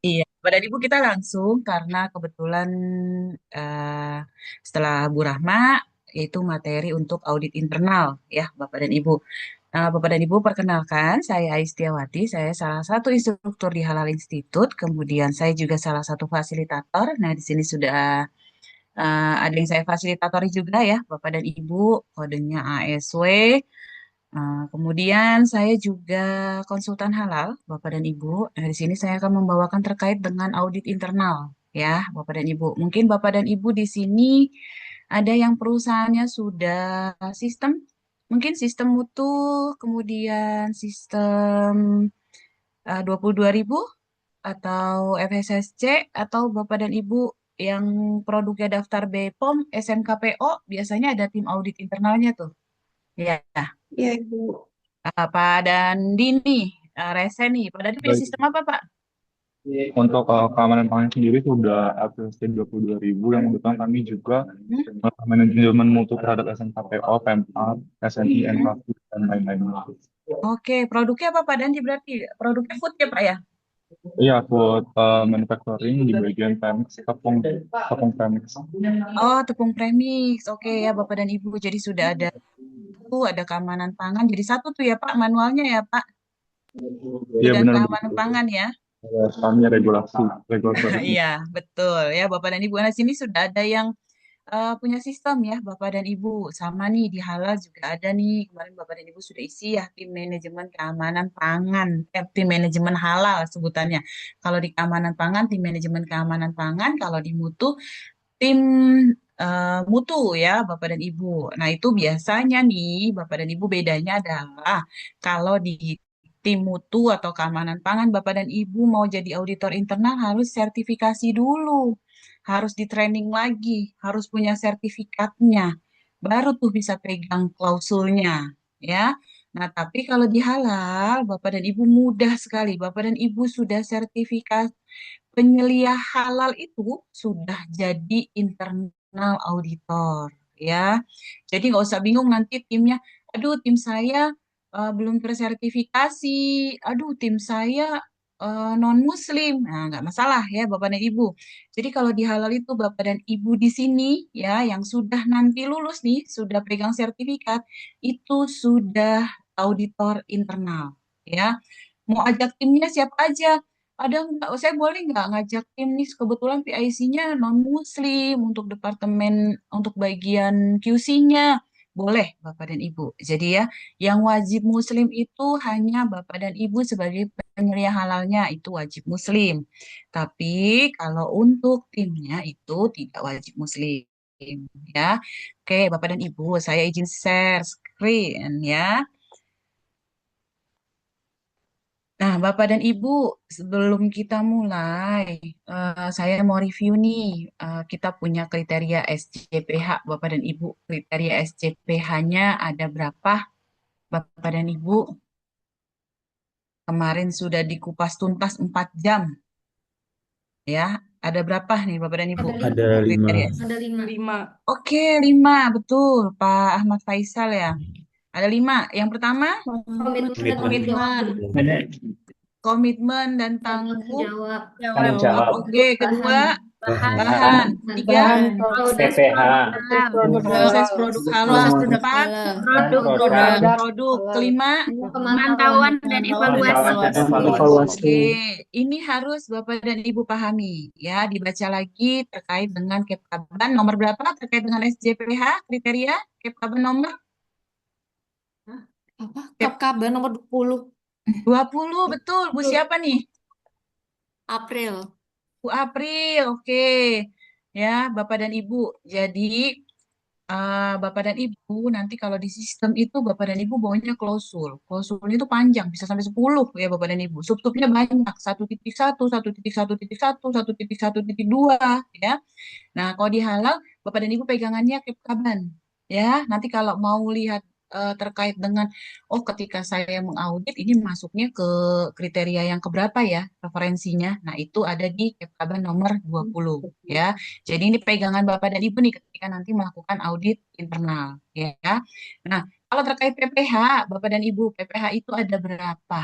Iya, pada Ibu kita langsung karena kebetulan eh, setelah Bu Rahma itu materi untuk audit internal ya Bapak dan Ibu. Bapak dan Ibu perkenalkan saya Aistiawati, saya salah satu instruktur di Halal Institute, kemudian saya juga salah satu fasilitator. Nah, di sini sudah ada yang saya fasilitatori juga ya Bapak dan Ibu, kodenya ASW. Kemudian saya juga konsultan halal, Bapak dan Ibu. Nah, di sini saya akan membawakan terkait dengan audit internal, ya, Bapak dan Ibu. Mungkin Bapak dan Ibu di sini ada yang perusahaannya sudah sistem, mungkin sistem mutu, kemudian sistem 22.000 atau FSSC, atau Bapak dan Ibu yang produknya daftar BPOM, SMKPO, biasanya ada tim audit internalnya tuh. Ya, Iya, Ibu. Pak dan Dini, Rese nih. Pak Dani punya Baik. sistem apa, Pak? Untuk keamanan pangan sendiri sudah APC 22.000 yang kebetulan kami juga Hmm? manajemen mutu terhadap SNKPO, PMR, SNI, Hmm? NKFI, dan lain-lain. Oke, produknya apa, Pak Dani? Berarti produknya food ya, Pak ya? Iya, buat manufacturing di bagian Pemix, tepung, tepung Pemix. Oh, tepung premix. Oke ya, Bapak dan Ibu. Jadi sudah ada itu, ada keamanan pangan. Jadi satu tuh ya, Pak, manualnya ya, Pak. Iya Badan benar keamanan begitu. pangan ya. Kami regulasi, regulatornya. Iya, betul ya, Bapak dan Ibu. Nah, sini sudah ada yang punya sistem ya, Bapak dan Ibu. Sama nih di Halal juga ada nih. Kemarin Bapak dan Ibu sudah isi ya tim manajemen keamanan pangan, tim manajemen halal sebutannya. Kalau di keamanan pangan, tim manajemen keamanan pangan. Kalau di mutu, tim mutu ya, Bapak dan Ibu. Nah, itu biasanya nih, Bapak dan Ibu bedanya adalah kalau di tim mutu atau keamanan pangan, Bapak dan Ibu mau jadi auditor internal harus sertifikasi dulu, harus di training lagi, harus punya sertifikatnya, baru tuh bisa pegang klausulnya, ya. Nah, tapi kalau di halal, Bapak dan Ibu mudah sekali. Bapak dan Ibu sudah sertifikat penyelia halal itu sudah jadi internal auditor, ya. Jadi nggak usah bingung nanti timnya, aduh tim saya belum tersertifikasi, aduh tim saya non-Muslim. Nah, nggak masalah ya Bapak dan Ibu. Jadi kalau di halal itu Bapak dan Ibu di sini ya yang sudah nanti lulus nih, sudah pegang sertifikat, itu sudah auditor internal, ya. Mau ajak timnya siapa aja. Ada nggak? Saya boleh nggak ngajak tim nih? Kebetulan PIC-nya non-Muslim untuk departemen untuk bagian QC-nya. Boleh, Bapak dan Ibu. Jadi ya, yang wajib Muslim itu hanya Bapak dan Ibu sebagai penyelia halalnya itu wajib Muslim. Tapi kalau untuk timnya itu tidak wajib Muslim. Ya, oke, Bapak dan Ibu, saya izin share screen ya. Nah, Bapak dan Ibu, sebelum kita mulai, saya mau review nih. Kita punya kriteria SCPH, Bapak dan Ibu. Kriteria SCPH-nya ada berapa, Bapak dan Ibu? Kemarin sudah dikupas tuntas 4 jam, ya. Ada berapa nih, Bapak dan Ibu? Ada lima. Ada lima. Kriteria. Ada lima. Lima. Oke, 5, betul, Pak Ahmad Faisal ya. Ada 5. Yang pertama, Komitmen dan tanggung jawab. komitmen. Komitmen dan Dan tanggung tanggung jawab. jawab. Tanggung jawab. Oke, kedua, Bahan. Bahan. bahan. Tiga, Bahan Proses PPH. produk proses halal. produk halal. proses produk Empat, halal. Produk Produk. produk produk. halal. Kelima, Pemantauan dan evaluasi. Pemantauan dan Evaluasi. oke. Ini harus Bapak dan Ibu pahami. Ya, dibaca lagi terkait dengan Keptaban nomor berapa terkait dengan SJPH kriteria Keptaban nomor Apa? Kep KKB nomor 20 20, betul. Bu siapa nih? April. Bu April. Oke. Ya, Bapak dan Ibu. Jadi Bapak dan Ibu, nanti kalau di sistem itu Bapak dan Ibu bawanya klausul. Klausulnya itu panjang, bisa sampai 10 ya Bapak dan Ibu. Sub-subnya banyak, 1.1, 1.1.1.1, 1.1.2 ya. Nah, kalau di halal, Bapak dan Ibu pegangannya Kepkaban. Ya, nanti kalau mau lihat terkait dengan, oh ketika saya mengaudit, ini masuknya ke kriteria yang keberapa ya, referensinya. Nah, itu ada di Kepkaban nomor 20 ya. Jadi ini pegangan Bapak dan Ibu nih ketika nanti melakukan audit internal ya. Nah, kalau terkait PPH, Bapak dan Ibu, PPH itu ada berapa?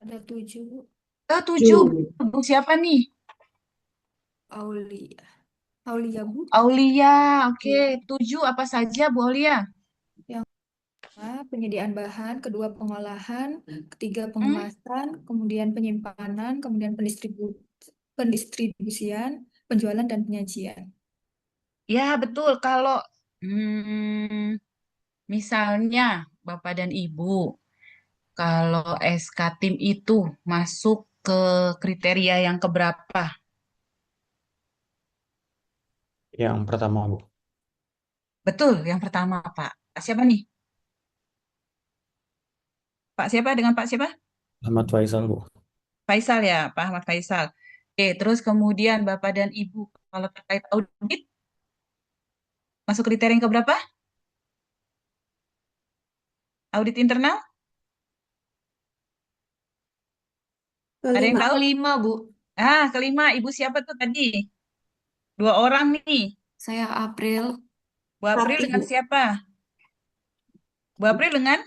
Ada 7. Tujuh. Tujuh. Bu siapa nih? Aulia. Aulia, Bu. Aulia. Oke. Tujuh apa saja, Bu Aulia? Yang pertama, penyediaan bahan, kedua pengolahan, ketiga Hmm? pengemasan, kemudian penyimpanan, kemudian pendistribusian, penjualan dan penyajian. Ya, betul. Kalau misalnya Bapak dan Ibu, kalau SK tim itu masuk ke kriteria yang keberapa? Yang pertama, Bu. Betul, yang pertama, Pak. Pak siapa nih? Pak siapa dengan Pak siapa? Ahmad Faisal, Bu. Faisal ya, Pak Ahmad Faisal. Oke, terus kemudian Bapak dan Ibu, kalau terkait audit, masuk kriteria yang keberapa? Audit internal? Ada yang Kelima. tahu? Kelima, Bu. Kelima, Ibu siapa tuh tadi? Dua orang nih. Saya April. Bu April Rati, dengan Bu. siapa? Bu April dengan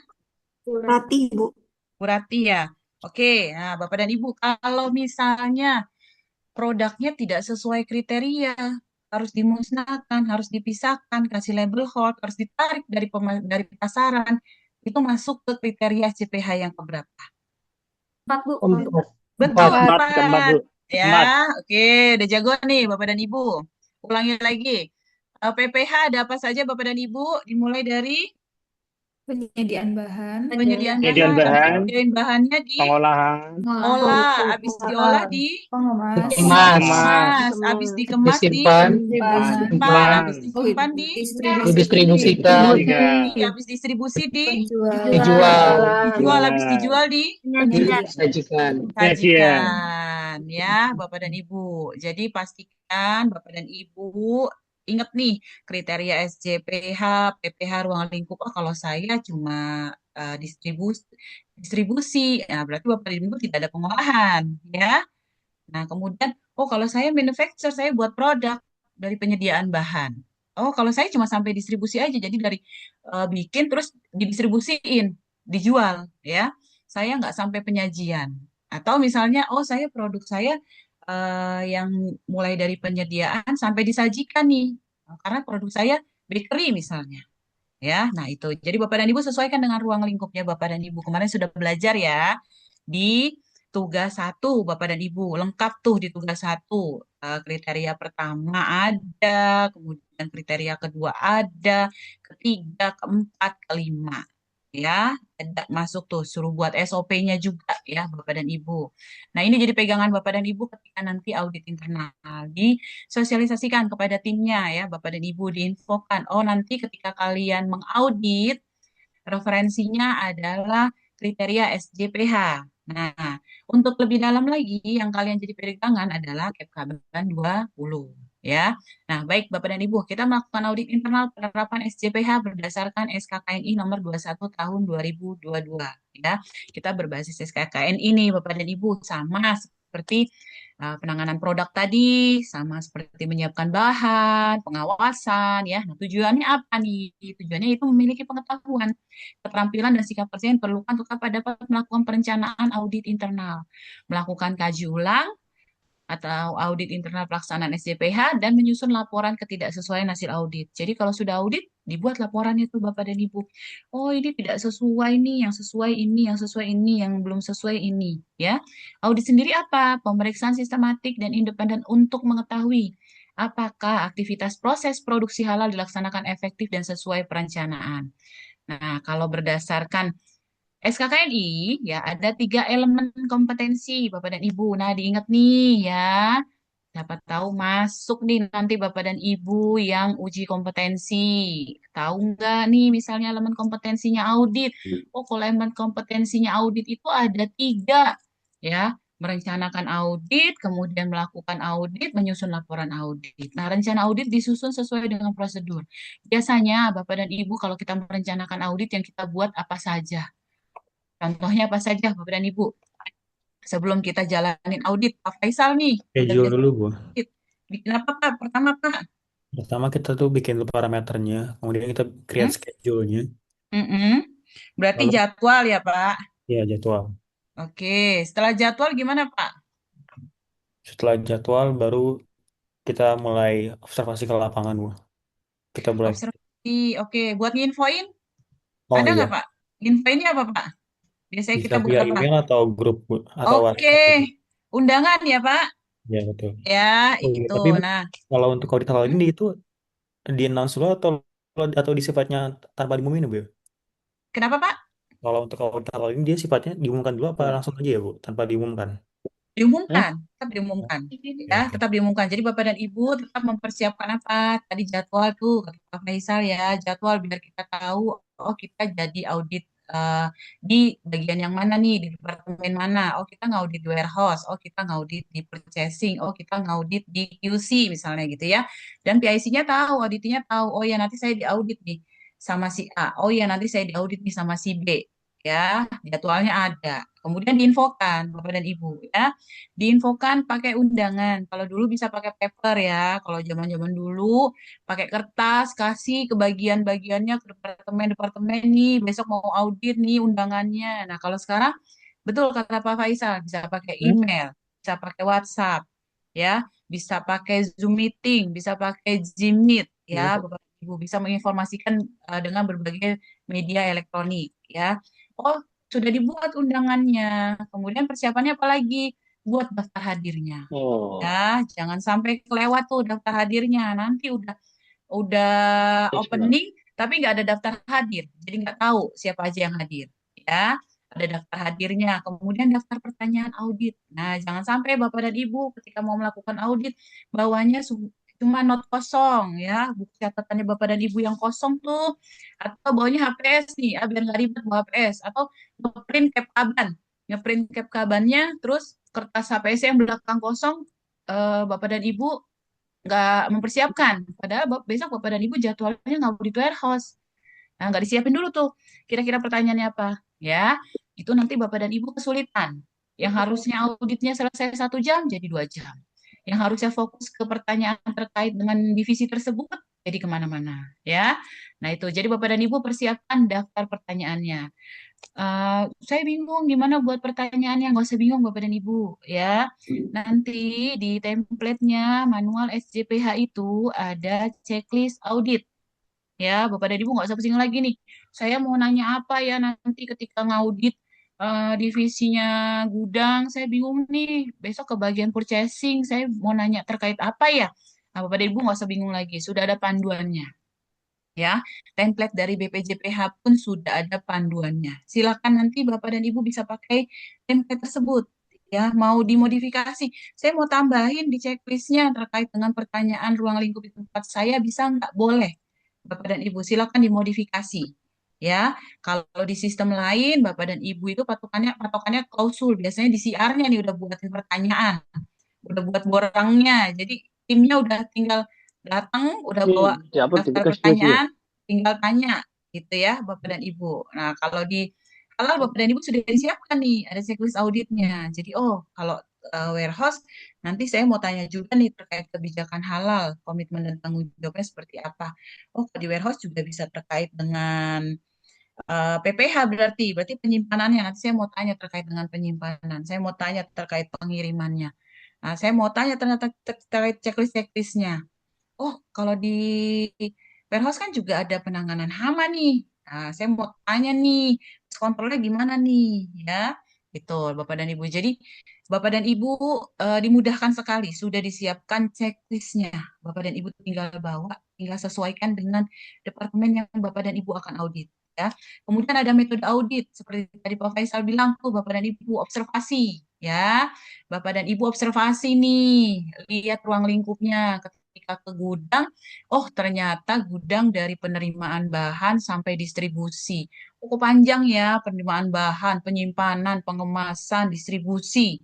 Rati, Bu. Bu Rati ya. Oke, nah Bapak dan Ibu, kalau misalnya produknya tidak sesuai kriteria, harus dimusnahkan, harus dipisahkan, kasih label hold, harus ditarik dari pasaran, itu masuk ke kriteria CPH yang keberapa? 4, Bu. Empat. Betul, Empat. Keempat, keempat, empat. Bu. Ya, Keempat. oke, udah jago nih Bapak dan Ibu. Ulangi lagi. PPH ada apa saja Bapak dan Ibu? Dimulai dari Penyediaan bahan, penyediaan Penyediaan bahan. bahan, Penyediaan bahannya pengolahan, diolah, pengolahan, habis diolah pengemas, Dikemas. kemas, dikemas, habis dikemas Disimpan. penyimpanan, disimpan, simpan, habis disimpan Didistribusikan. distribusikan, habis distribusi penjualan, dijual, habis penjualan, dijual penyajian. Disajikan. penyajian. disajikan ya Bapak dan Ibu. Jadi pastikan Bapak dan Ibu ingat nih kriteria SJPH, PPH ruang lingkup. Oh, kalau saya cuma distribusi, distribusi, nah berarti Bapak dan Ibu tidak ada pengolahan ya. Nah, kemudian, oh kalau saya manufacturer, saya buat produk dari penyediaan bahan. Oh, kalau saya cuma sampai distribusi aja, jadi dari bikin terus didistribusiin, dijual, ya. Saya nggak sampai penyajian. Atau misalnya, oh saya produk saya yang mulai dari penyediaan sampai disajikan nih, karena produk saya bakery misalnya. Ya, nah itu. Jadi Bapak dan Ibu sesuaikan dengan ruang lingkupnya Bapak dan Ibu. Kemarin sudah belajar ya di tugas satu Bapak dan Ibu. Lengkap tuh di tugas satu. Kriteria pertama ada, kemudian kriteria kedua ada, ketiga, keempat, kelima. Ya, ada masuk tuh, suruh buat SOP-nya juga ya Bapak dan Ibu. Nah, ini jadi pegangan Bapak dan Ibu ketika nanti audit internal. Disosialisasikan kepada timnya ya, Bapak dan Ibu diinfokan. Oh, nanti ketika kalian mengaudit, referensinya adalah kriteria SJPH. Nah, untuk lebih dalam lagi, yang kalian jadi pegangan adalah KEPKABAN 20. Ya, nah baik Bapak dan Ibu, kita melakukan audit internal penerapan SJPH berdasarkan SKKNI nomor 21 tahun 2022. Ya, kita berbasis SKKNI ini Bapak dan Ibu sama seperti penanganan produk tadi, sama seperti menyiapkan bahan, pengawasan, ya. Nah, tujuannya apa nih? Tujuannya itu memiliki pengetahuan, keterampilan, dan sikap kerja yang diperlukan untuk dapat melakukan perencanaan audit internal, melakukan kaji ulang, atau audit internal pelaksanaan SJPH dan menyusun laporan ketidaksesuaian hasil audit. Jadi kalau sudah audit, dibuat laporan itu Bapak dan Ibu. Oh, ini tidak sesuai nih, yang sesuai ini, yang sesuai ini, yang belum sesuai ini, ya. Audit sendiri apa? Pemeriksaan sistematik dan independen untuk mengetahui apakah aktivitas proses produksi halal dilaksanakan efektif dan sesuai perencanaan. Nah, kalau berdasarkan SKKNI ya ada 3 elemen kompetensi Bapak dan Ibu. Nah diingat nih ya, dapat tahu masuk nih nanti Bapak dan Ibu yang uji kompetensi. Tahu nggak nih misalnya elemen kompetensinya audit? Oh kalau elemen kompetensinya audit itu ada 3 ya. Merencanakan audit, kemudian melakukan audit, menyusun laporan audit. Nah, rencana audit disusun sesuai dengan prosedur. Biasanya Bapak dan Ibu kalau kita merencanakan audit yang kita buat apa saja? Contohnya apa saja, Bapak dan Ibu? Sebelum kita jalanin audit, Pak Faisal nih, udah Schedule biasa dulu, Bu. audit. Bikin apa, Pak? Pertama, Pak. Pertama kita tuh bikin parameternya, kemudian kita Hmm? create schedule-nya, Mm-mm. Berarti lalu jadwal ya, Pak. ya jadwal. Oke, setelah jadwal gimana Pak? Setelah jadwal baru kita mulai observasi ke lapangan, Bu. Kita mulai. Observasi, oke. Buat nginfoin, Oh ada nggak iya, Pak? Infoinnya apa Pak? Biasanya bisa kita buat via apa? email atau grup, Bu, atau Oke, WhatsApp gitu. undangan ya Pak? Ya betul. Ya, Oh iya, itu. tapi Bu, Nah, kalau untuk audit halal hmm, ini itu di announce dulu atau di sifatnya tanpa diumumin, Bu, ya? kenapa Pak? Kalau untuk audit halal ini dia sifatnya diumumkan dulu apa langsung aja ya, Bu, tanpa diumumkan? Diumumkan, tetap diumumkan. Oke, Ya, oke. tetap diumumkan. Jadi Bapak dan Ibu tetap mempersiapkan apa? Tadi jadwal tuh, kata Pak Faisal ya, jadwal biar kita tahu, oh kita jadi audit di bagian yang mana nih, di departemen mana. Oh kita ngaudit di warehouse, oh kita ngaudit di purchasing, oh kita ngaudit di QC misalnya gitu ya. Dan PIC-nya tahu, auditnya tahu, oh ya nanti saya diaudit nih sama si A, oh ya nanti saya diaudit nih sama si B. Ya, jadwalnya ada. Kemudian diinfokan Bapak dan Ibu ya. Diinfokan pakai undangan. Kalau dulu bisa pakai paper ya. Kalau zaman-zaman dulu pakai kertas, kasih ke bagian-bagiannya ke departemen-departemen nih. Besok mau audit nih undangannya. Nah, kalau sekarang betul kata Pak Faisal, bisa pakai Hmm? email, bisa pakai WhatsApp, ya, bisa pakai Zoom meeting, bisa pakai Zoom Meet, ya, Iya. Bapak Ibu bisa menginformasikan dengan berbagai media elektronik, ya. Oh, sudah dibuat undangannya. Kemudian persiapannya apa lagi? Buat daftar hadirnya. Ya, jangan sampai kelewat tuh daftar hadirnya. Nanti udah opening tapi nggak ada daftar hadir. Jadi nggak tahu siapa aja yang hadir. Ya, ada daftar hadirnya. Kemudian daftar pertanyaan audit. Nah, jangan sampai Bapak dan Ibu ketika mau melakukan audit bawahnya cuma not kosong ya, buku catatannya Bapak dan Ibu yang kosong tuh, atau bawahnya HPS nih, biar nggak ribet bawa HPS, atau ngeprint cap kaban, ngeprint cap kabannya, terus kertas HPS yang belakang kosong, Bapak dan Ibu nggak mempersiapkan. Padahal besok Bapak dan Ibu jadwalnya ngaudit warehouse. Nah, nggak disiapin dulu tuh. Kira-kira pertanyaannya apa? Ya, itu nanti Bapak dan Ibu kesulitan. Yang harusnya auditnya selesai 1 jam, jadi 2 jam. Yang harusnya fokus ke pertanyaan terkait dengan divisi tersebut, jadi kemana-mana. Ya, nah itu. Jadi Bapak dan Ibu persiapkan daftar pertanyaannya. Saya bingung gimana buat pertanyaannya. Nggak usah bingung Bapak dan Ibu. Ya, nanti di template-nya manual SJPH itu ada checklist audit. Ya, Bapak dan Ibu nggak usah pusing lagi nih. Saya mau nanya apa ya nanti ketika ngaudit divisinya gudang. Saya bingung nih. Besok ke bagian purchasing. Saya mau nanya terkait apa ya? Nah, Bapak dan Ibu nggak usah bingung lagi. Sudah ada panduannya. Ya, template dari BPJPH pun sudah ada panduannya. Silakan nanti Bapak dan Ibu bisa pakai template tersebut. Ya, mau dimodifikasi. Saya mau tambahin di checklistnya terkait dengan pertanyaan ruang lingkup di tempat saya bisa nggak? Boleh. Bapak dan Ibu, silakan dimodifikasi. Ya, kalau di sistem lain Bapak dan Ibu itu patokannya klausul. Biasanya di CR-nya nih udah buatin pertanyaan, udah buat borangnya. Jadi timnya udah tinggal datang, udah bawa daftar pertanyaan, tinggal tanya gitu ya Bapak dan Ibu. Nah, kalau di halal Bapak dan Ibu sudah disiapkan nih, ada checklist auditnya. Jadi, oh, kalau warehouse, nanti saya mau tanya juga nih terkait kebijakan halal, komitmen dan tanggung jawabnya seperti apa. Oh, di warehouse juga bisa terkait dengan PPH berarti penyimpanannya. Nanti saya mau tanya terkait dengan penyimpanan. Saya mau tanya terkait pengirimannya. Nah, saya mau tanya ternyata terkait checklist-checklistnya. Oh, kalau di warehouse kan juga ada penanganan hama nih. Nah, saya mau tanya nih, kontrolnya gimana nih, ya? Gitu, Bapak dan Ibu. Jadi, Bapak dan Ibu dimudahkan sekali, sudah disiapkan checklistnya. Bapak dan Ibu tinggal bawa, tinggal sesuaikan dengan departemen yang Bapak dan Ibu akan audit. Ya. Kemudian ada metode audit, seperti tadi Pak Faisal bilang tuh, Bapak dan Ibu observasi, ya. Bapak dan Ibu observasi nih, lihat ruang lingkupnya ketika ke gudang, oh ternyata gudang dari penerimaan bahan sampai distribusi. Cukup panjang ya, penerimaan bahan, penyimpanan, pengemasan, distribusi.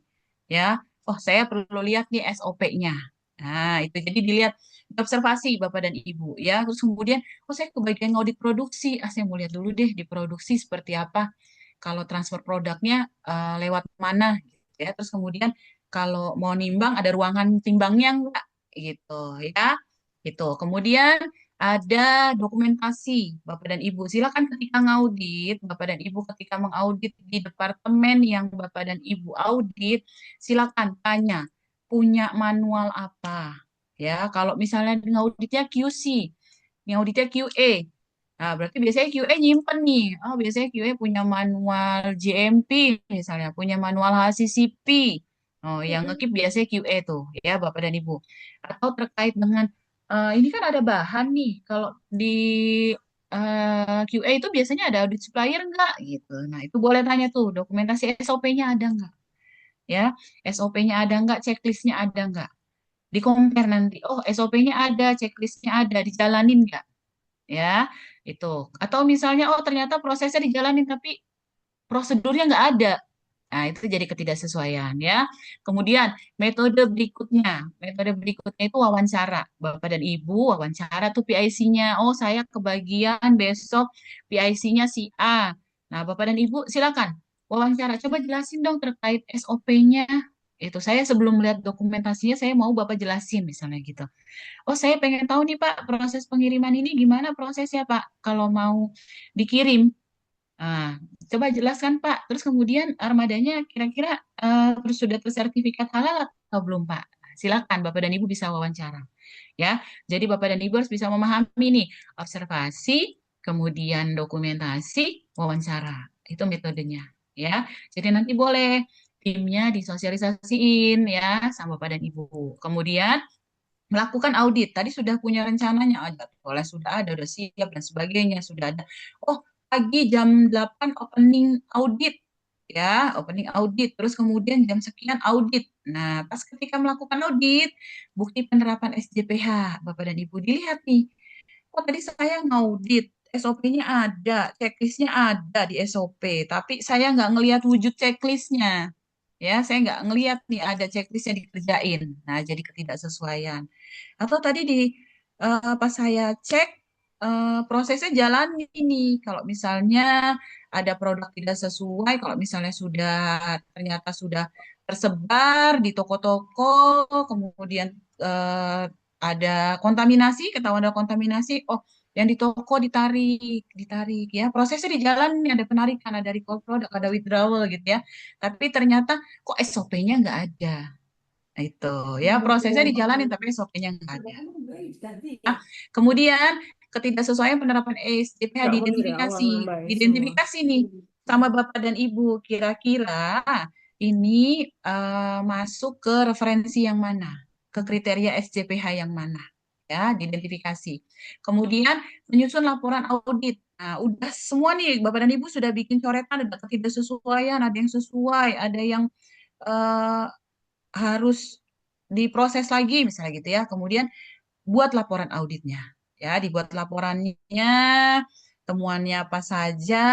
Ya, oh saya perlu lihat nih SOP-nya. Nah, itu jadi dilihat observasi Bapak dan Ibu ya. Terus kemudian, oh saya ke bagian audit produksi. Saya mau lihat dulu deh di produksi seperti apa. Kalau transfer produknya lewat mana gitu ya. Terus kemudian kalau mau nimbang ada ruangan timbangnya enggak gitu ya. Gitu. Kemudian ada dokumentasi Bapak dan Ibu. Silakan ketika ngaudit, Bapak dan Ibu ketika mengaudit di departemen yang Bapak dan Ibu audit, silakan tanya punya manual apa. Ya, kalau misalnya ngauditnya QC, ngauditnya QA. Nah, berarti biasanya QA nyimpen nih. Oh, biasanya QA punya manual GMP misalnya, punya manual HACCP. Oh, yang ngekip biasanya QA tuh, ya Bapak dan Ibu. Atau terkait dengan ini kan ada bahan nih. Kalau di QA itu biasanya ada audit supplier nggak gitu. Nah, itu boleh tanya tuh, dokumentasi SOP-nya ada nggak? Ya, SOP-nya ada nggak? Checklist-nya ada nggak? Di compare nanti. Oh, SOP-nya ada, checklist-nya ada, dijalanin nggak? Ya, itu. Atau misalnya, oh ternyata prosesnya dijalanin tapi prosedurnya nggak ada. Nah, itu jadi ketidaksesuaian ya. Kemudian metode berikutnya itu wawancara. Bapak dan Ibu wawancara tuh PIC-nya. Oh, saya kebagian besok PIC-nya si A. Nah, Bapak dan Ibu silakan wawancara. Coba jelasin dong terkait SOP-nya. Itu saya sebelum melihat dokumentasinya, saya mau Bapak jelasin misalnya gitu. Oh, saya pengen tahu nih Pak, proses pengiriman ini gimana prosesnya Pak? Kalau mau dikirim. Nah, coba jelaskan Pak. Terus kemudian armadanya kira-kira terus sudah tersertifikat halal atau belum Pak? Silakan Bapak dan Ibu bisa wawancara. Ya, jadi Bapak dan Ibu harus bisa memahami nih observasi, kemudian dokumentasi, wawancara. Itu metodenya. Ya, jadi nanti boleh timnya disosialisasiin ya sama Bapak dan Ibu. Kemudian melakukan audit. Tadi sudah punya rencananya, ada oleh sudah ada, sudah siap dan sebagainya, sudah ada. Oh, pagi jam 8 opening audit ya, opening audit. Terus kemudian jam sekian audit. Nah, pas ketika melakukan audit, bukti penerapan SJPH, Bapak dan Ibu dilihat nih. Oh, tadi saya ngaudit, SOP-nya ada, checklist-nya ada di SOP, tapi saya nggak ngelihat wujud checklist-nya. Ya, saya nggak ngelihat nih ada checklist-nya dikerjain. Nah, jadi ketidaksesuaian. Atau tadi pas saya cek prosesnya jalan ini. Kalau misalnya ada produk tidak sesuai, kalau misalnya sudah ternyata sudah tersebar di toko-toko, kemudian eh, ada kontaminasi, ketahuan ada kontaminasi, oh yang di toko ditarik ya. Prosesnya di jalan nih ada penarikan, ada recall product, ada withdrawal gitu ya. Tapi ternyata kok SOP-nya nggak ada. Nah, itu ya prosesnya dijalanin tapi SOP-nya nggak ada. Nah, kemudian ketidaksesuaian penerapan SJPH Nggak mau dari awal diidentifikasi, Mbak semua. identifikasi nih sama Bapak dan Ibu kira-kira ini masuk ke referensi yang mana, ke kriteria SJPH yang mana, ya diidentifikasi. Kemudian menyusun laporan audit. Nah, udah semua nih Bapak dan Ibu sudah bikin coretan, ada ketidaksesuaian, ada yang sesuai, ada yang eh, harus diproses lagi misalnya gitu ya. Kemudian buat laporan auditnya. Ya, dibuat laporannya, temuannya apa saja,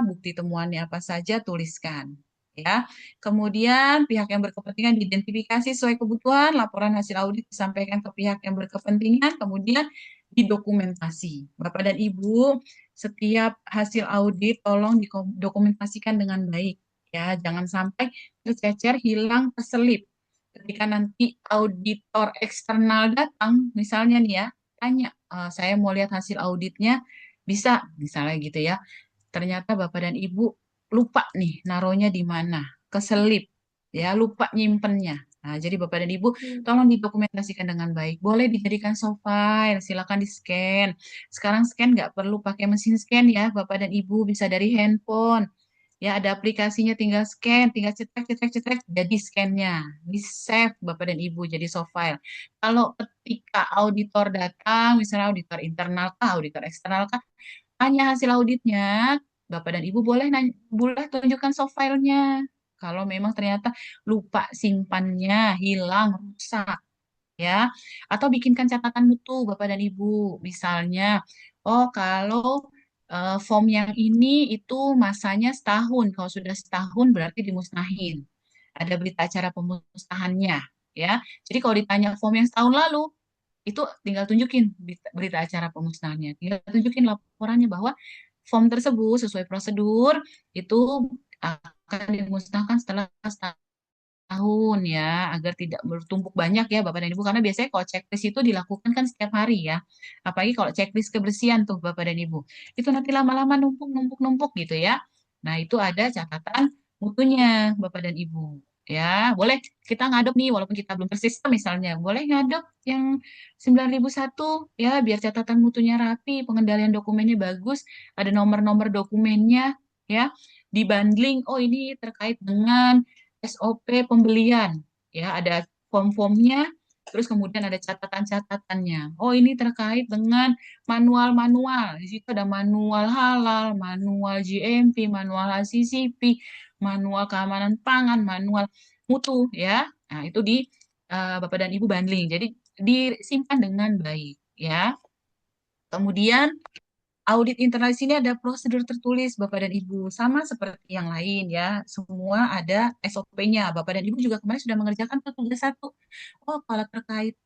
bukti temuannya apa saja, tuliskan. Ya, kemudian pihak yang berkepentingan diidentifikasi sesuai kebutuhan, laporan hasil audit disampaikan ke pihak yang berkepentingan, kemudian didokumentasi. Bapak dan Ibu, setiap hasil audit tolong didokumentasikan dengan baik. Ya, jangan sampai tercecer, hilang, terselip. Ketika nanti auditor eksternal datang, misalnya nih ya, tanya, saya mau lihat hasil auditnya, bisa, misalnya gitu ya. Ternyata Bapak dan Ibu lupa nih naruhnya di mana, keselip, ya lupa nyimpennya. Nah, jadi Bapak dan Ibu tolong didokumentasikan dengan baik. Boleh dijadikan soft file, silakan di-scan. Sekarang scan nggak perlu pakai mesin scan ya, Bapak dan Ibu bisa dari handphone. Ya, ada aplikasinya, tinggal scan, tinggal cetek, cetek, cetek, jadi scan-nya. Di-save Bapak dan Ibu jadi soft file. Kalau ketika auditor datang, misalnya auditor internal kah, auditor eksternal kah, tanya hasil auditnya, Bapak dan Ibu boleh tunjukkan soft file-nya. Kalau memang ternyata lupa simpannya, hilang, rusak, ya. Atau bikinkan catatan mutu Bapak dan Ibu. Misalnya, oh kalau form yang ini itu masanya setahun. Kalau sudah setahun berarti dimusnahin. Ada berita acara pemusnahannya, ya. Jadi kalau ditanya form yang setahun lalu, itu tinggal tunjukin berita acara pemusnahannya. Tinggal tunjukin laporannya bahwa form tersebut sesuai prosedur itu akan dimusnahkan setelah setahun tahun ya, agar tidak bertumpuk banyak ya Bapak dan Ibu, karena biasanya kalau checklist itu dilakukan kan setiap hari ya, apalagi kalau checklist kebersihan tuh Bapak dan Ibu, itu nanti lama-lama numpuk gitu ya. Nah itu ada catatan mutunya Bapak dan Ibu. Ya, boleh kita ngadop nih, walaupun kita belum bersistem misalnya, boleh ngadop yang 9001 ya, biar catatan mutunya rapi, pengendalian dokumennya bagus, ada nomor-nomor dokumennya ya, dibundling, oh ini terkait dengan SOP pembelian, ya ada form-formnya, terus kemudian ada catatan-catatannya. Oh ini terkait dengan manual-manual, di situ ada manual halal, manual GMP, manual HACCP, manual keamanan pangan, manual mutu, ya. Nah itu di Bapak dan Ibu bundling, jadi disimpan dengan baik, ya. Kemudian audit internal di sini ada prosedur tertulis Bapak dan Ibu, sama seperti yang lain ya. Semua ada SOP-nya. Bapak dan Ibu juga kemarin sudah mengerjakan tuh tugas satu. Oh, kalau terkait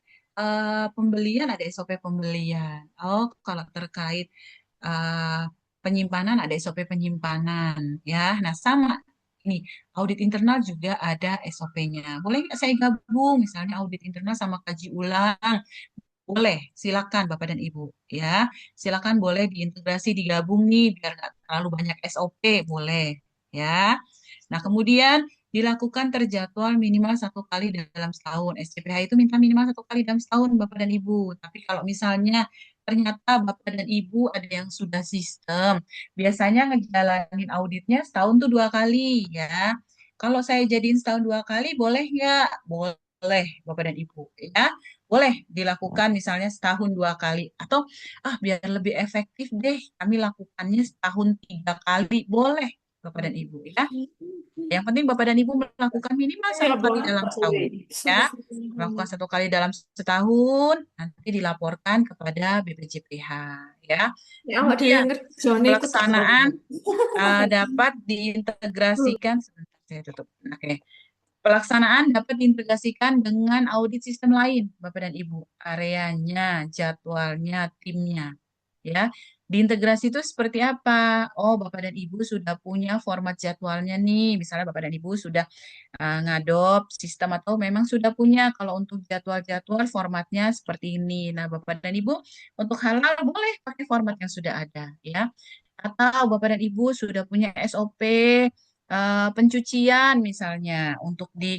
pembelian ada SOP pembelian. Oh, kalau terkait eh, penyimpanan ada SOP penyimpanan ya. Nah, sama ini audit internal juga ada SOP-nya. Boleh nggak saya gabung misalnya audit internal sama kaji ulang? Boleh, silakan Bapak dan Ibu ya. Silakan boleh diintegrasi, digabung nih biar nggak terlalu banyak SOP, boleh ya. Nah, kemudian dilakukan terjadwal minimal 1 kali dalam setahun. SCPH itu minta minimal 1 kali dalam setahun Bapak dan Ibu. Tapi kalau misalnya ternyata Bapak dan Ibu ada yang sudah sistem, biasanya ngejalanin auditnya setahun tuh 2 kali ya. Kalau saya jadiin setahun 2 kali, boleh nggak? Boleh, Bapak dan Ibu ya. Boleh dilakukan misalnya setahun 2 kali. Atau, biar lebih efektif deh, kami lakukannya setahun 3 kali. Boleh, Bapak dan Ibu ya. Yang penting Bapak dan Ibu melakukan minimal 1 kali dalam setahun. Ya, melakukan 1 kali dalam setahun, nanti dilaporkan kepada BPJPH. Ya, Ya, nggak ada kemudian yang ngerjain ikut tak apa. pelaksanaan dapat diintegrasikan. Sebentar, saya tutup. Oke. Pelaksanaan dapat diintegrasikan dengan audit sistem lain, Bapak dan Ibu. Areanya, jadwalnya, timnya. Ya, diintegrasi itu seperti apa? Oh, Bapak dan Ibu sudah punya format jadwalnya nih. Misalnya Bapak dan Ibu sudah ngadop sistem atau memang sudah punya kalau untuk jadwal-jadwal formatnya seperti ini. Nah, Bapak dan Ibu untuk halal boleh pakai format yang sudah ada ya. Atau Bapak dan Ibu sudah punya SOP pencucian misalnya untuk di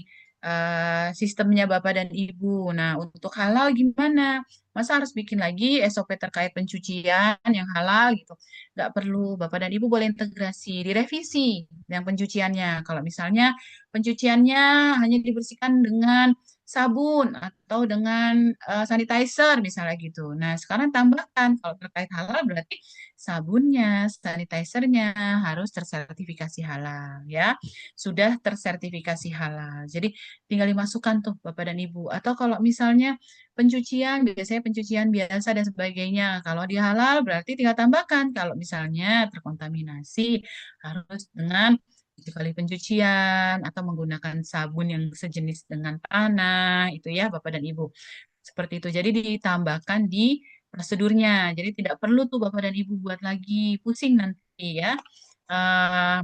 sistemnya Bapak dan Ibu. Nah, untuk halal gimana? Masa harus bikin lagi SOP terkait pencucian yang halal gitu? Nggak perlu. Bapak dan Ibu boleh integrasi, direvisi yang pencuciannya. Kalau misalnya pencuciannya hanya dibersihkan dengan sabun atau dengan sanitizer misalnya gitu. Nah, sekarang tambahkan kalau terkait halal berarti sabunnya, sanitizernya harus tersertifikasi halal ya. Sudah tersertifikasi halal. Jadi tinggal dimasukkan tuh Bapak dan Ibu. Atau kalau misalnya pencucian, biasanya pencucian biasa dan sebagainya. Kalau di halal berarti tinggal tambahkan. Kalau misalnya terkontaminasi harus dengan 7 kali pencucian atau menggunakan sabun yang sejenis dengan tanah, itu ya Bapak dan Ibu. Seperti itu. Jadi ditambahkan di prosedurnya. Jadi tidak perlu tuh Bapak dan Ibu buat lagi pusing nanti ya. Eh,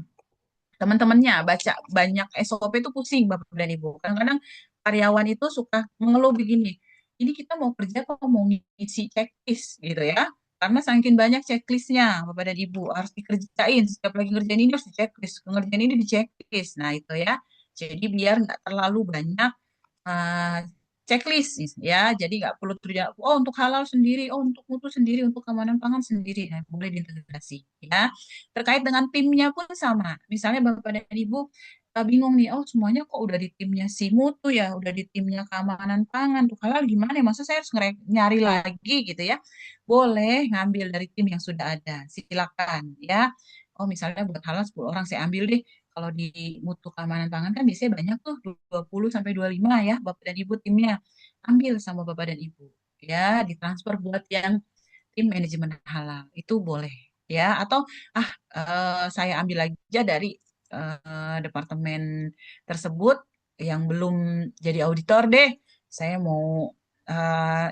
Teman-temannya baca banyak SOP itu pusing Bapak dan Ibu. Kadang-kadang karyawan itu suka mengeluh begini, ini kita mau kerja apa mau ngisi checklist gitu ya. Karena saking banyak checklistnya Bapak dan Ibu harus dikerjain. Setiap lagi ngerjain ini harus di checklist, ngerjain ini di checklist. Nah itu ya. Jadi biar nggak terlalu banyak uh, checklist ya. Jadi nggak perlu terjadi, oh untuk halal sendiri, oh untuk mutu sendiri, untuk keamanan pangan sendiri. Nah, boleh diintegrasi ya. Terkait dengan timnya pun sama. Misalnya Bapak dan Ibu bingung nih, oh semuanya kok udah di timnya si mutu ya, udah di timnya keamanan pangan, tuh halal gimana ya? Masa saya harus nyari lagi gitu ya? Boleh ngambil dari tim yang sudah ada. Silakan ya. Oh misalnya buat halal 10 orang saya ambil deh. Kalau di mutu keamanan pangan kan biasanya banyak tuh 20 sampai 25 ya Bapak dan Ibu timnya. Ambil sama Bapak dan Ibu ya, ditransfer buat yang tim manajemen halal. Itu boleh ya, atau saya ambil aja dari departemen tersebut yang belum jadi auditor deh. Saya mau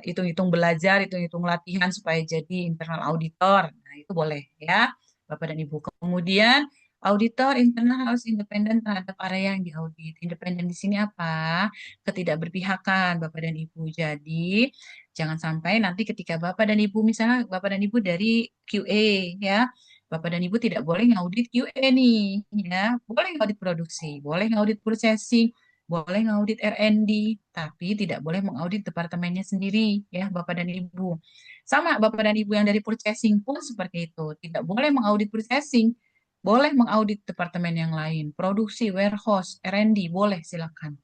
hitung-hitung belajar, hitung-hitung latihan supaya jadi internal auditor. Nah, itu boleh ya, Bapak dan Ibu. Kemudian Auditor internal harus independen terhadap area yang diaudit. Independen di sini apa? Ketidakberpihakan, Bapak dan Ibu. Jadi, jangan sampai nanti ketika Bapak dan Ibu, misalnya Bapak dan Ibu dari QA, ya, Bapak dan Ibu tidak boleh ngaudit QA nih, ya. Boleh ngaudit produksi, boleh ngaudit processing, boleh ngaudit R&D, tapi tidak boleh mengaudit departemennya sendiri, ya, Bapak dan Ibu. Sama Bapak dan Ibu yang dari purchasing pun seperti itu, tidak boleh mengaudit purchasing, boleh mengaudit departemen yang lain, produksi, warehouse, R&D, boleh silakan.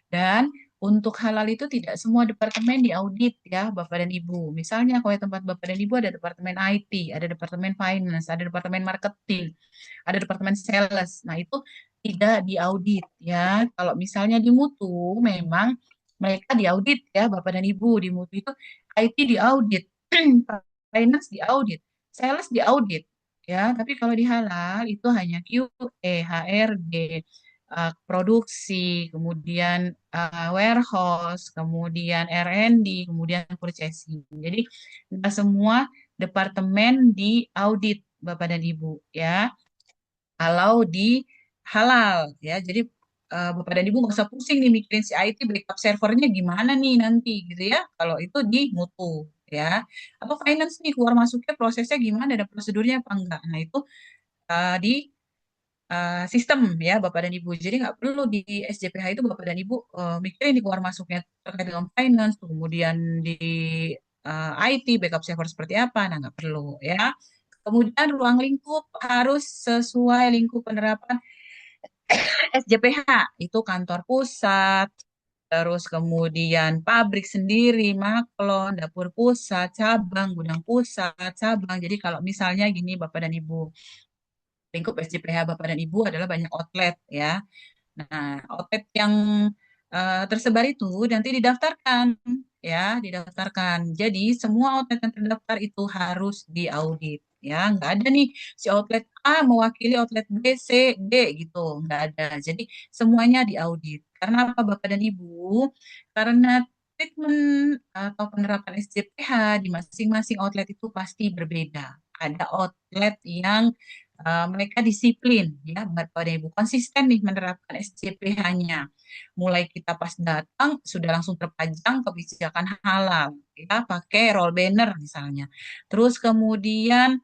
Dan untuk halal itu tidak semua departemen diaudit ya Bapak dan Ibu. Misalnya kalau tempat Bapak dan Ibu ada departemen IT, ada departemen finance, ada departemen marketing, ada departemen sales. Nah, itu tidak diaudit ya. Kalau misalnya di mutu memang mereka diaudit ya Bapak dan Ibu. Di mutu itu IT diaudit, finance diaudit, sales diaudit ya. Tapi kalau di halal itu hanya QE, HRD, produksi, kemudian warehouse, kemudian R&D, kemudian purchasing. Jadi nggak semua departemen diaudit Bapak dan Ibu ya. Kalau di halal ya, jadi Bapak dan Ibu nggak usah pusing nih mikirin si IT backup servernya gimana nih nanti gitu ya. Kalau itu di mutu ya. Atau finance nih keluar masuknya prosesnya gimana, ada prosedurnya apa enggak. Nah itu di sistem ya Bapak dan Ibu. Jadi nggak perlu di SJPH itu Bapak dan Ibu mikirin di keluar masuknya terkait dengan finance, kemudian di IT backup server seperti apa. Nah nggak perlu ya. Kemudian ruang lingkup harus sesuai lingkup penerapan SJPH. Itu kantor pusat, terus kemudian pabrik sendiri, maklon, dapur pusat, cabang, gudang pusat, cabang. Jadi kalau misalnya gini Bapak dan Ibu, lingkup SJPH Bapak dan Ibu adalah banyak outlet ya. Nah, outlet yang tersebar itu nanti didaftarkan ya, didaftarkan. Jadi semua outlet yang terdaftar itu harus diaudit ya. Nggak ada nih si outlet A mewakili outlet B, C, D gitu. Nggak ada. Jadi semuanya diaudit. Karena apa Bapak dan Ibu? Karena treatment atau penerapan SJPH di masing-masing outlet itu pasti berbeda. Ada outlet yang mereka disiplin ya Bapak dan Ibu konsisten nih menerapkan SCPH-nya. Mulai kita pas datang sudah langsung terpajang kebijakan halal ya pakai roll banner misalnya. Terus kemudian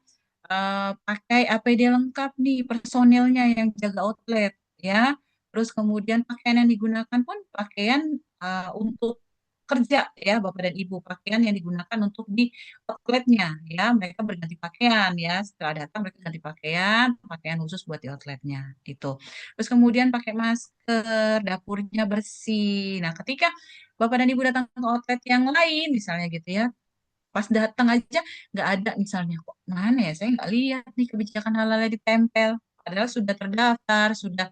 pakai APD lengkap nih personilnya yang jaga outlet ya. Terus kemudian pakaian yang digunakan pun pakaian untuk kerja ya Bapak dan Ibu, pakaian yang digunakan untuk di outletnya ya, mereka berganti pakaian ya, setelah datang mereka ganti pakaian, pakaian khusus buat di outletnya itu. Terus kemudian pakai masker, dapurnya bersih. Nah, ketika Bapak dan Ibu datang ke outlet yang lain misalnya gitu ya, pas datang aja nggak ada misalnya, kok mana ya saya nggak lihat nih kebijakan halalnya ditempel, padahal sudah terdaftar, sudah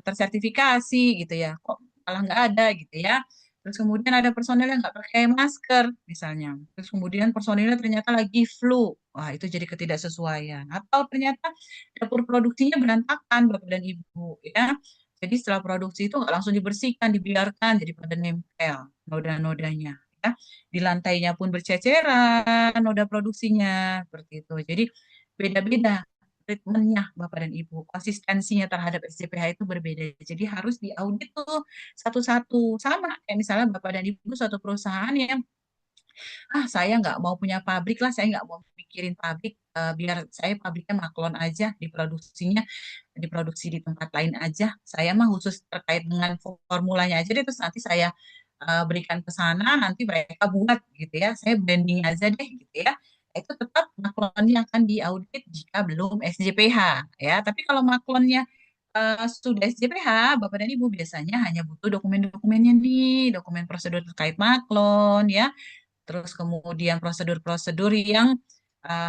tersertifikasi gitu ya, kok malah nggak ada gitu ya. Terus kemudian ada personel yang nggak pakai masker misalnya. Terus kemudian personilnya ternyata lagi flu. Wah, itu jadi ketidaksesuaian. Atau ternyata dapur produksinya berantakan, Bapak dan Ibu, ya. Jadi setelah produksi itu nggak langsung dibersihkan, dibiarkan jadi pada nempel noda-nodanya. Ya. Di lantainya pun berceceran, noda produksinya seperti itu. Jadi beda-beda treatmentnya Bapak dan Ibu, konsistensinya terhadap SCPH itu berbeda. Jadi harus diaudit tuh satu-satu. Sama kayak misalnya Bapak dan Ibu suatu perusahaan yang, saya nggak mau punya pabrik lah, saya nggak mau mikirin pabrik, biar saya pabriknya maklon aja, diproduksi di tempat lain aja. Saya mah khusus terkait dengan formulanya aja deh, terus nanti saya berikan ke sana, nanti mereka buat gitu ya. Saya branding aja deh gitu ya. Itu tetap maklonnya akan diaudit jika belum SJPH ya. Tapi kalau maklonnya sudah SJPH, Bapak dan Ibu biasanya hanya butuh dokumen-dokumennya nih, dokumen prosedur terkait maklon ya, terus kemudian prosedur-prosedur yang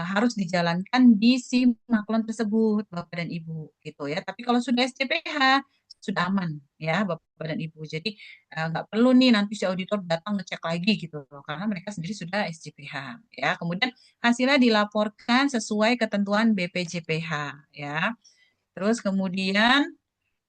harus dijalankan di si maklon tersebut, Bapak dan Ibu, gitu ya. Tapi kalau sudah SCPH, sudah aman ya, Bapak dan Ibu. Jadi nggak perlu nih nanti si auditor datang ngecek lagi gitu loh, karena mereka sendiri sudah SCPH ya. Kemudian hasilnya dilaporkan sesuai ketentuan BPJPH ya. Terus kemudian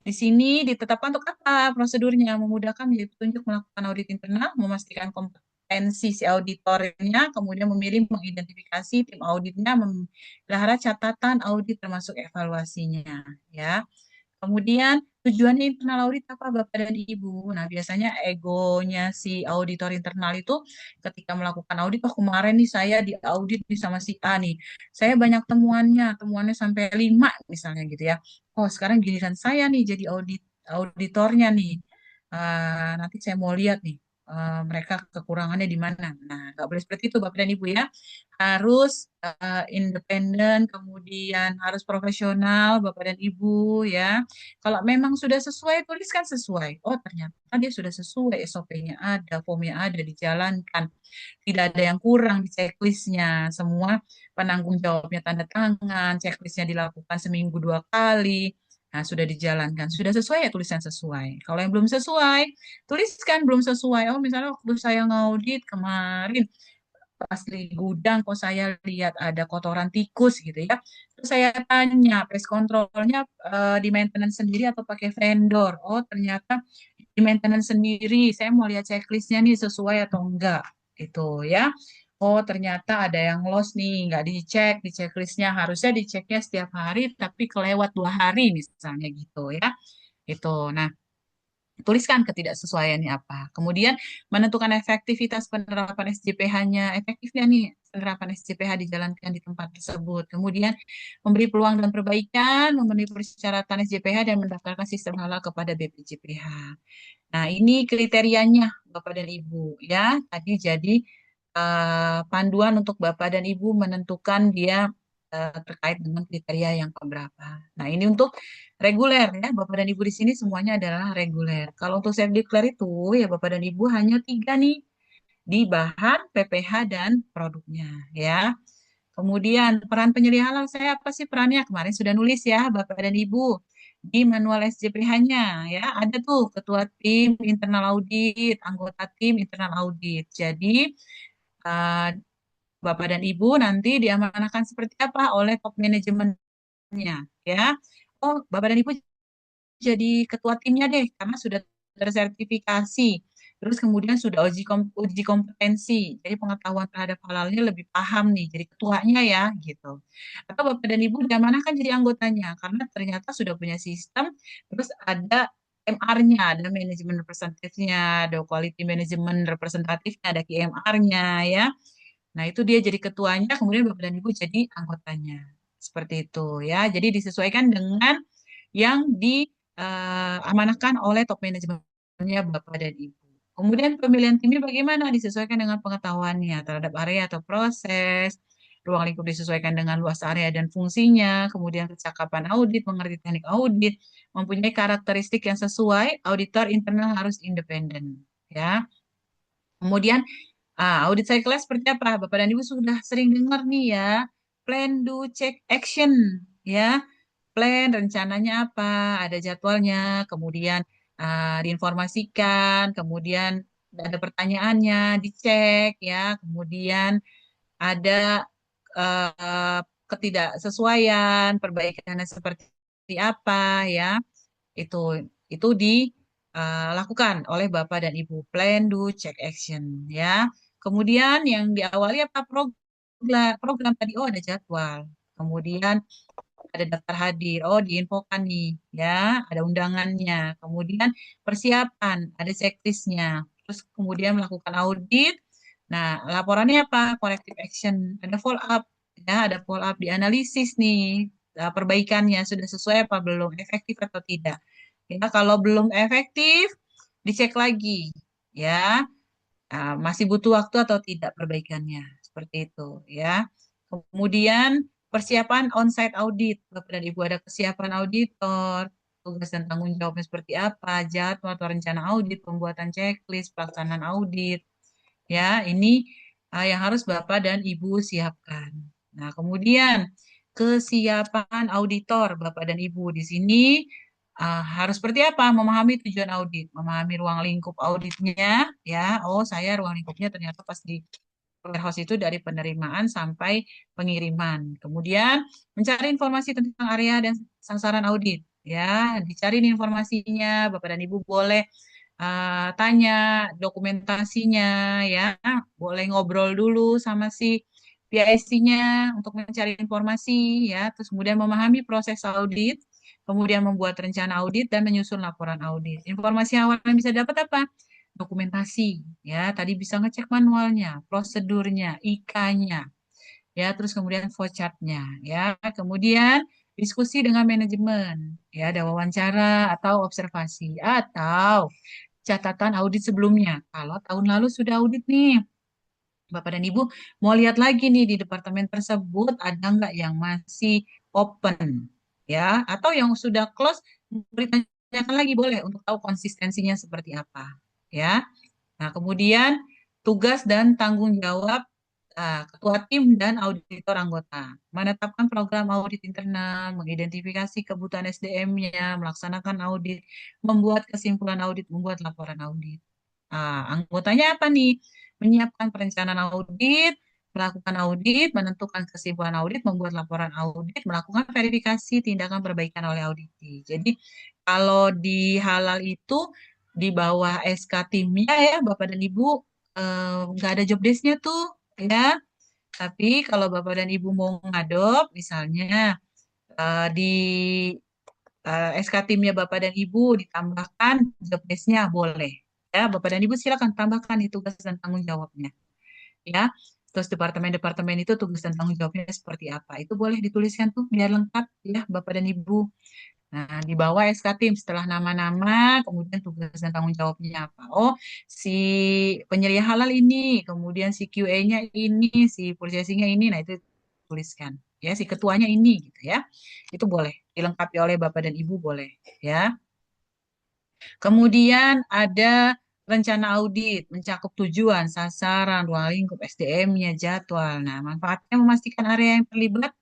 di sini ditetapkan untuk apa prosedurnya? Memudahkan menjadi petunjuk melakukan audit internal, memastikan kompeten kompetensi si auditornya, kemudian memilih mengidentifikasi tim auditnya, memelihara catatan audit termasuk evaluasinya, ya. Kemudian tujuannya internal audit apa Bapak dan Ibu? Nah, biasanya egonya si auditor internal itu ketika melakukan audit, oh kemarin nih saya diaudit nih sama si A nih. Saya banyak temuannya sampai 5 misalnya gitu ya. Oh, sekarang giliran saya nih jadi auditornya nih. Nanti saya mau lihat nih mereka kekurangannya di mana. Nah, nggak boleh seperti itu Bapak dan Ibu ya. Harus independen, kemudian harus profesional Bapak dan Ibu ya. Kalau memang sudah sesuai, tuliskan sesuai. Oh, ternyata dia sudah sesuai, SOP-nya ada, formnya ada, dijalankan. Tidak ada yang kurang di checklistnya. Semua penanggung jawabnya tanda tangan, checklistnya dilakukan seminggu 2 kali. Nah, sudah dijalankan. Sudah sesuai ya tulisan sesuai. Kalau yang belum sesuai, tuliskan belum sesuai. Oh, misalnya waktu saya ngaudit kemarin, pas di gudang kok saya lihat ada kotoran tikus gitu ya. Terus saya tanya, pest controlnya di maintenance sendiri atau pakai vendor? Oh, ternyata di maintenance sendiri. Saya mau lihat checklistnya nih sesuai atau enggak. Itu ya. Oh, ternyata ada yang lost nih, nggak dicek di checklistnya. Harusnya diceknya setiap hari, tapi kelewat 2 hari misalnya gitu ya. Itu. Nah, tuliskan ketidaksesuaiannya apa. Kemudian menentukan efektivitas penerapan SJPH-nya. Efektifnya nih penerapan SJPH dijalankan di tempat tersebut. Kemudian memberi peluang dan perbaikan, memenuhi persyaratan SJPH dan mendaftarkan sistem halal kepada BPJPH. Nah, ini kriterianya Bapak dan Ibu ya. Tadi jadi panduan untuk Bapak dan Ibu menentukan dia terkait dengan kriteria yang keberapa. Nah, ini untuk reguler ya. Bapak dan Ibu di sini semuanya adalah reguler. Kalau untuk self declare itu ya Bapak dan Ibu hanya 3 nih di bahan, PPH dan produknya ya. Kemudian peran penyelia halal saya apa sih perannya? Kemarin sudah nulis ya Bapak dan Ibu di manual SJPH-nya ya. Ada tuh ketua tim internal audit, anggota tim internal audit. Jadi eh, Bapak dan Ibu nanti diamanahkan seperti apa oleh top manajemennya ya. Oh, Bapak dan Ibu jadi ketua timnya deh karena sudah tersertifikasi. Terus kemudian sudah uji kompetensi. Jadi pengetahuan terhadap halalnya lebih paham nih. Jadi ketuanya ya gitu. Atau Bapak dan Ibu diamanahkan jadi anggotanya karena ternyata sudah punya sistem. Terus ada MR-nya, ada manajemen representatifnya, ada quality management representatifnya, ada QMR-nya ya. Nah, itu dia jadi ketuanya, kemudian Bapak dan Ibu jadi anggotanya. Seperti itu ya. Jadi disesuaikan dengan yang diamanahkan oleh top manajemennya Bapak dan Ibu. Kemudian pemilihan timnya bagaimana? Disesuaikan dengan pengetahuannya terhadap area atau proses, ruang lingkup disesuaikan dengan luas area dan fungsinya, kemudian kecakapan audit, mengerti teknik audit, mempunyai karakteristik yang sesuai, auditor internal harus independen. Ya. Kemudian audit cycle seperti apa? Bapak dan Ibu sudah sering dengar nih ya. Plan, do, check, action. Ya, plan rencananya apa? Ada jadwalnya. Kemudian diinformasikan. Kemudian ada pertanyaannya, dicek ya. Kemudian ada uh, ketidaksesuaian, perbaikannya seperti apa ya. Itu itu dilakukan oleh Bapak dan Ibu. Plan, do, check, action ya. Kemudian yang diawali apa program tadi oh ada jadwal. Kemudian ada daftar hadir. Oh diinfokan nih ya, ada undangannya. Kemudian persiapan, ada checklistnya. Terus kemudian melakukan audit. Nah, laporannya apa? Corrective action. Ada follow up ya, ada follow up dianalisis nih. Perbaikannya sudah sesuai apa belum, efektif atau tidak. Ya, kalau belum efektif, dicek lagi. Ya, masih butuh waktu atau tidak perbaikannya. Seperti itu. Ya. Kemudian persiapan on-site audit. Bapak dan Ibu ada kesiapan auditor, tugas dan tanggung jawabnya seperti apa, jadwal atau rencana audit, pembuatan checklist, pelaksanaan audit. Ya, ini yang harus Bapak dan Ibu siapkan. Nah, kemudian kesiapan auditor Bapak dan Ibu di sini harus seperti apa? Memahami tujuan audit, memahami ruang lingkup auditnya, ya. Oh, saya ruang lingkupnya ternyata pas di warehouse itu dari penerimaan sampai pengiriman. Kemudian mencari informasi tentang area dan sasaran audit, ya. Dicari nih informasinya, Bapak dan Ibu boleh tanya dokumentasinya ya, boleh ngobrol dulu sama si PIC-nya untuk mencari informasi ya, terus kemudian memahami proses audit, kemudian membuat rencana audit dan menyusun laporan audit. Informasi awal yang bisa dapat apa? Dokumentasi ya, tadi bisa ngecek manualnya, prosedurnya, IK-nya ya, terus kemudian flowchart-nya ya, kemudian diskusi dengan manajemen ya, ada wawancara atau observasi atau catatan audit sebelumnya. Kalau tahun lalu sudah audit nih, Bapak dan Ibu mau lihat lagi nih di departemen tersebut ada nggak yang masih open ya, atau yang sudah close, ditanyakan lagi boleh untuk tahu konsistensinya seperti apa ya. Nah, kemudian tugas dan tanggung jawab ketua tim dan auditor anggota. Menetapkan program audit internal, mengidentifikasi kebutuhan SDM-nya, melaksanakan audit, membuat kesimpulan audit, membuat laporan audit. Anggotanya apa nih? Menyiapkan perencanaan audit, melakukan audit, menentukan kesimpulan audit, membuat laporan audit, melakukan verifikasi tindakan perbaikan oleh auditi. Jadi kalau di halal itu di bawah SK timnya ya Bapak dan Ibu nggak ada job desk-nya tuh ya. Tapi kalau Bapak dan Ibu mau ngadop misalnya di SK timnya Bapak dan Ibu ditambahkan job desk-nya boleh. Ya, Bapak dan Ibu silakan tambahkan di tugas dan tanggung jawabnya. Ya, terus departemen-departemen itu tugas dan tanggung jawabnya seperti apa? Itu boleh dituliskan tuh biar lengkap ya Bapak dan Ibu. Nah, di bawah SK tim setelah nama-nama, kemudian tugas dan tanggung jawabnya apa? Oh, si penyedia halal ini, kemudian si QA-nya ini, si purchasing-nya ini, nah itu tuliskan. Ya, si ketuanya ini gitu ya. Itu boleh dilengkapi oleh Bapak dan Ibu boleh ya. Kemudian ada rencana audit, mencakup tujuan, sasaran, ruang lingkup, SDM-nya, jadwal. Nah, manfaatnya memastikan area yang terlibat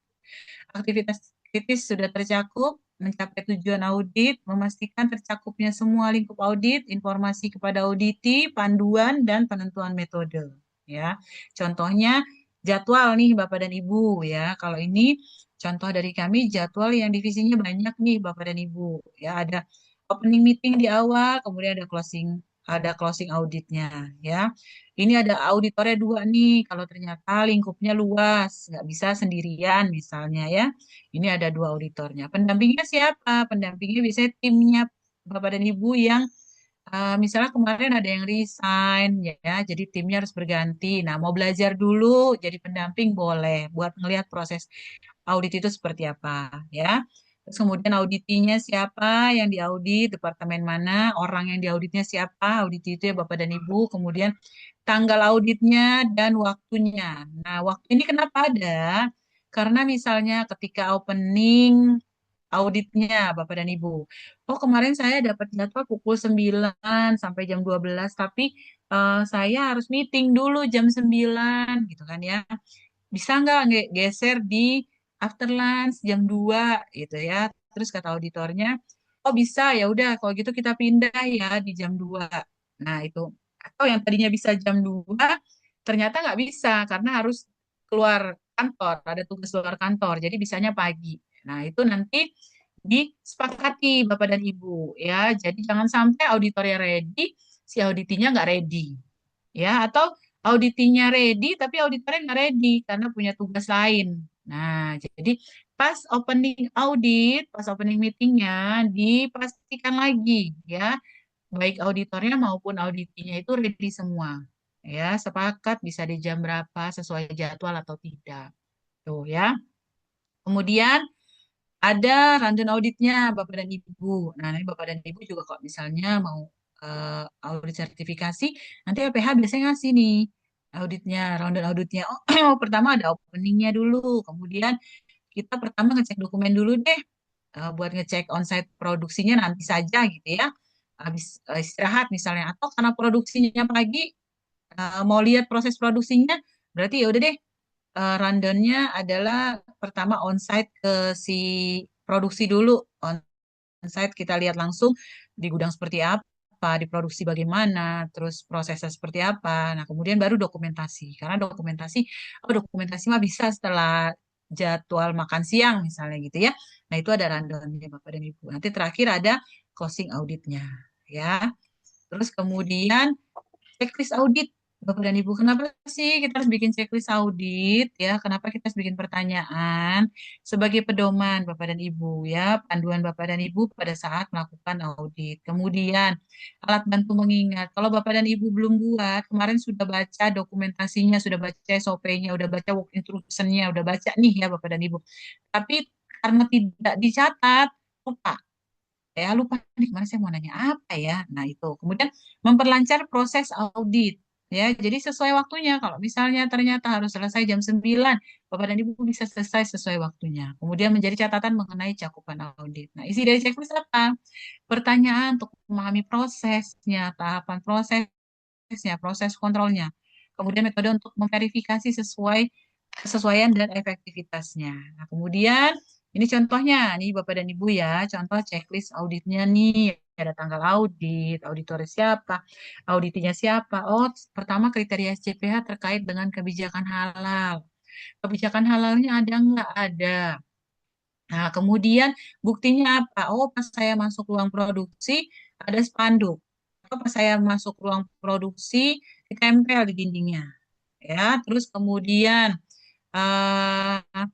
aktivitas kritis sudah tercakup, mencapai tujuan audit, memastikan tercakupnya semua lingkup audit, informasi kepada auditi, panduan, dan penentuan metode. Ya, contohnya jadwal nih Bapak dan Ibu ya. Kalau ini contoh dari kami jadwal yang divisinya banyak nih Bapak dan Ibu. Ya, ada opening meeting di awal, kemudian ada closing auditnya ya. Ini ada auditornya dua nih, kalau ternyata lingkupnya luas, nggak bisa sendirian misalnya ya. Ini ada dua auditornya. Pendampingnya siapa? Pendampingnya biasanya timnya Bapak dan Ibu yang misalnya kemarin ada yang resign ya, jadi timnya harus berganti. Nah, mau belajar dulu jadi pendamping boleh buat ngelihat proses audit itu seperti apa ya. Terus kemudian auditinya siapa yang diaudit, departemen mana, orang yang diauditnya siapa, audit itu ya Bapak dan Ibu, kemudian tanggal auditnya dan waktunya. Nah, waktu ini kenapa ada? Karena misalnya ketika opening auditnya Bapak dan Ibu. Oh, kemarin saya dapat jadwal pukul 9 sampai jam 12, tapi saya harus meeting dulu jam 9 gitu kan ya. Bisa nggak geser di after lunch jam 2 gitu ya. Terus kata auditornya, oh bisa ya udah kalau gitu kita pindah ya di jam 2. Nah, itu. Atau yang tadinya bisa jam 2 ternyata nggak bisa karena harus keluar kantor, ada tugas luar kantor. Jadi bisanya pagi. Nah, itu nanti disepakati Bapak dan Ibu ya. Jadi jangan sampai auditornya ready, si auditinya nggak ready ya, atau auditinya ready tapi auditornya nggak ready karena punya tugas lain. Nah, jadi pas opening meetingnya dipastikan lagi ya, baik auditornya maupun auditinya itu ready semua. Ya, sepakat bisa di jam berapa sesuai jadwal atau tidak. Tuh ya. Kemudian ada rundown auditnya Bapak dan Ibu. Nah, nanti Bapak dan Ibu juga kalau misalnya mau audit sertifikasi, nanti LPH biasanya ngasih nih auditnya, rundown auditnya. Oh, pertama ada openingnya dulu, kemudian kita pertama ngecek dokumen dulu deh, buat ngecek onsite produksinya nanti saja gitu ya. Habis istirahat misalnya, atau karena produksinya pagi, mau lihat proses produksinya, berarti ya udah deh rundown-nya adalah pertama onsite ke si produksi dulu. Onsite kita lihat langsung di gudang seperti apa, diproduksi bagaimana, terus prosesnya seperti apa. Nah, kemudian baru dokumentasi. Karena dokumentasi mah bisa setelah jadwal makan siang misalnya gitu ya. Nah, itu ada rundown-nya Bapak dan Ibu. Nanti terakhir ada closing auditnya ya. Terus kemudian checklist audit, Bapak dan Ibu. Kenapa sih kita harus bikin checklist audit ya? Kenapa kita harus bikin pertanyaan sebagai pedoman Bapak dan Ibu ya, panduan Bapak dan Ibu pada saat melakukan audit. Kemudian alat bantu mengingat. Kalau Bapak dan Ibu belum buat, kemarin sudah baca dokumentasinya, sudah baca SOP-nya, udah baca work instruction-nya, udah baca nih ya Bapak dan Ibu. Tapi karena tidak dicatat, lupa ya lupa nih kemarin saya mau nanya apa ya. Nah, itu. Kemudian memperlancar proses audit ya. Jadi sesuai waktunya. Kalau misalnya ternyata harus selesai jam 9, Bapak dan Ibu bisa selesai sesuai waktunya. Kemudian menjadi catatan mengenai cakupan audit. Nah, isi dari checklist apa? Pertanyaan untuk memahami prosesnya, tahapan prosesnya, proses kontrolnya. Kemudian metode untuk memverifikasi sesuai kesesuaian dan efektivitasnya. Nah, kemudian ini contohnya nih Bapak dan Ibu ya, contoh checklist auditnya nih. Ada tanggal audit, auditor siapa, auditinya siapa. Oh, pertama kriteria SCPH terkait dengan kebijakan halal. Kebijakan halalnya ada nggak? Ada. Nah, kemudian buktinya apa? Oh, pas saya masuk ruang produksi ada spanduk. Oh, pas saya masuk ruang produksi ditempel di dindingnya. Ya, terus kemudian eh,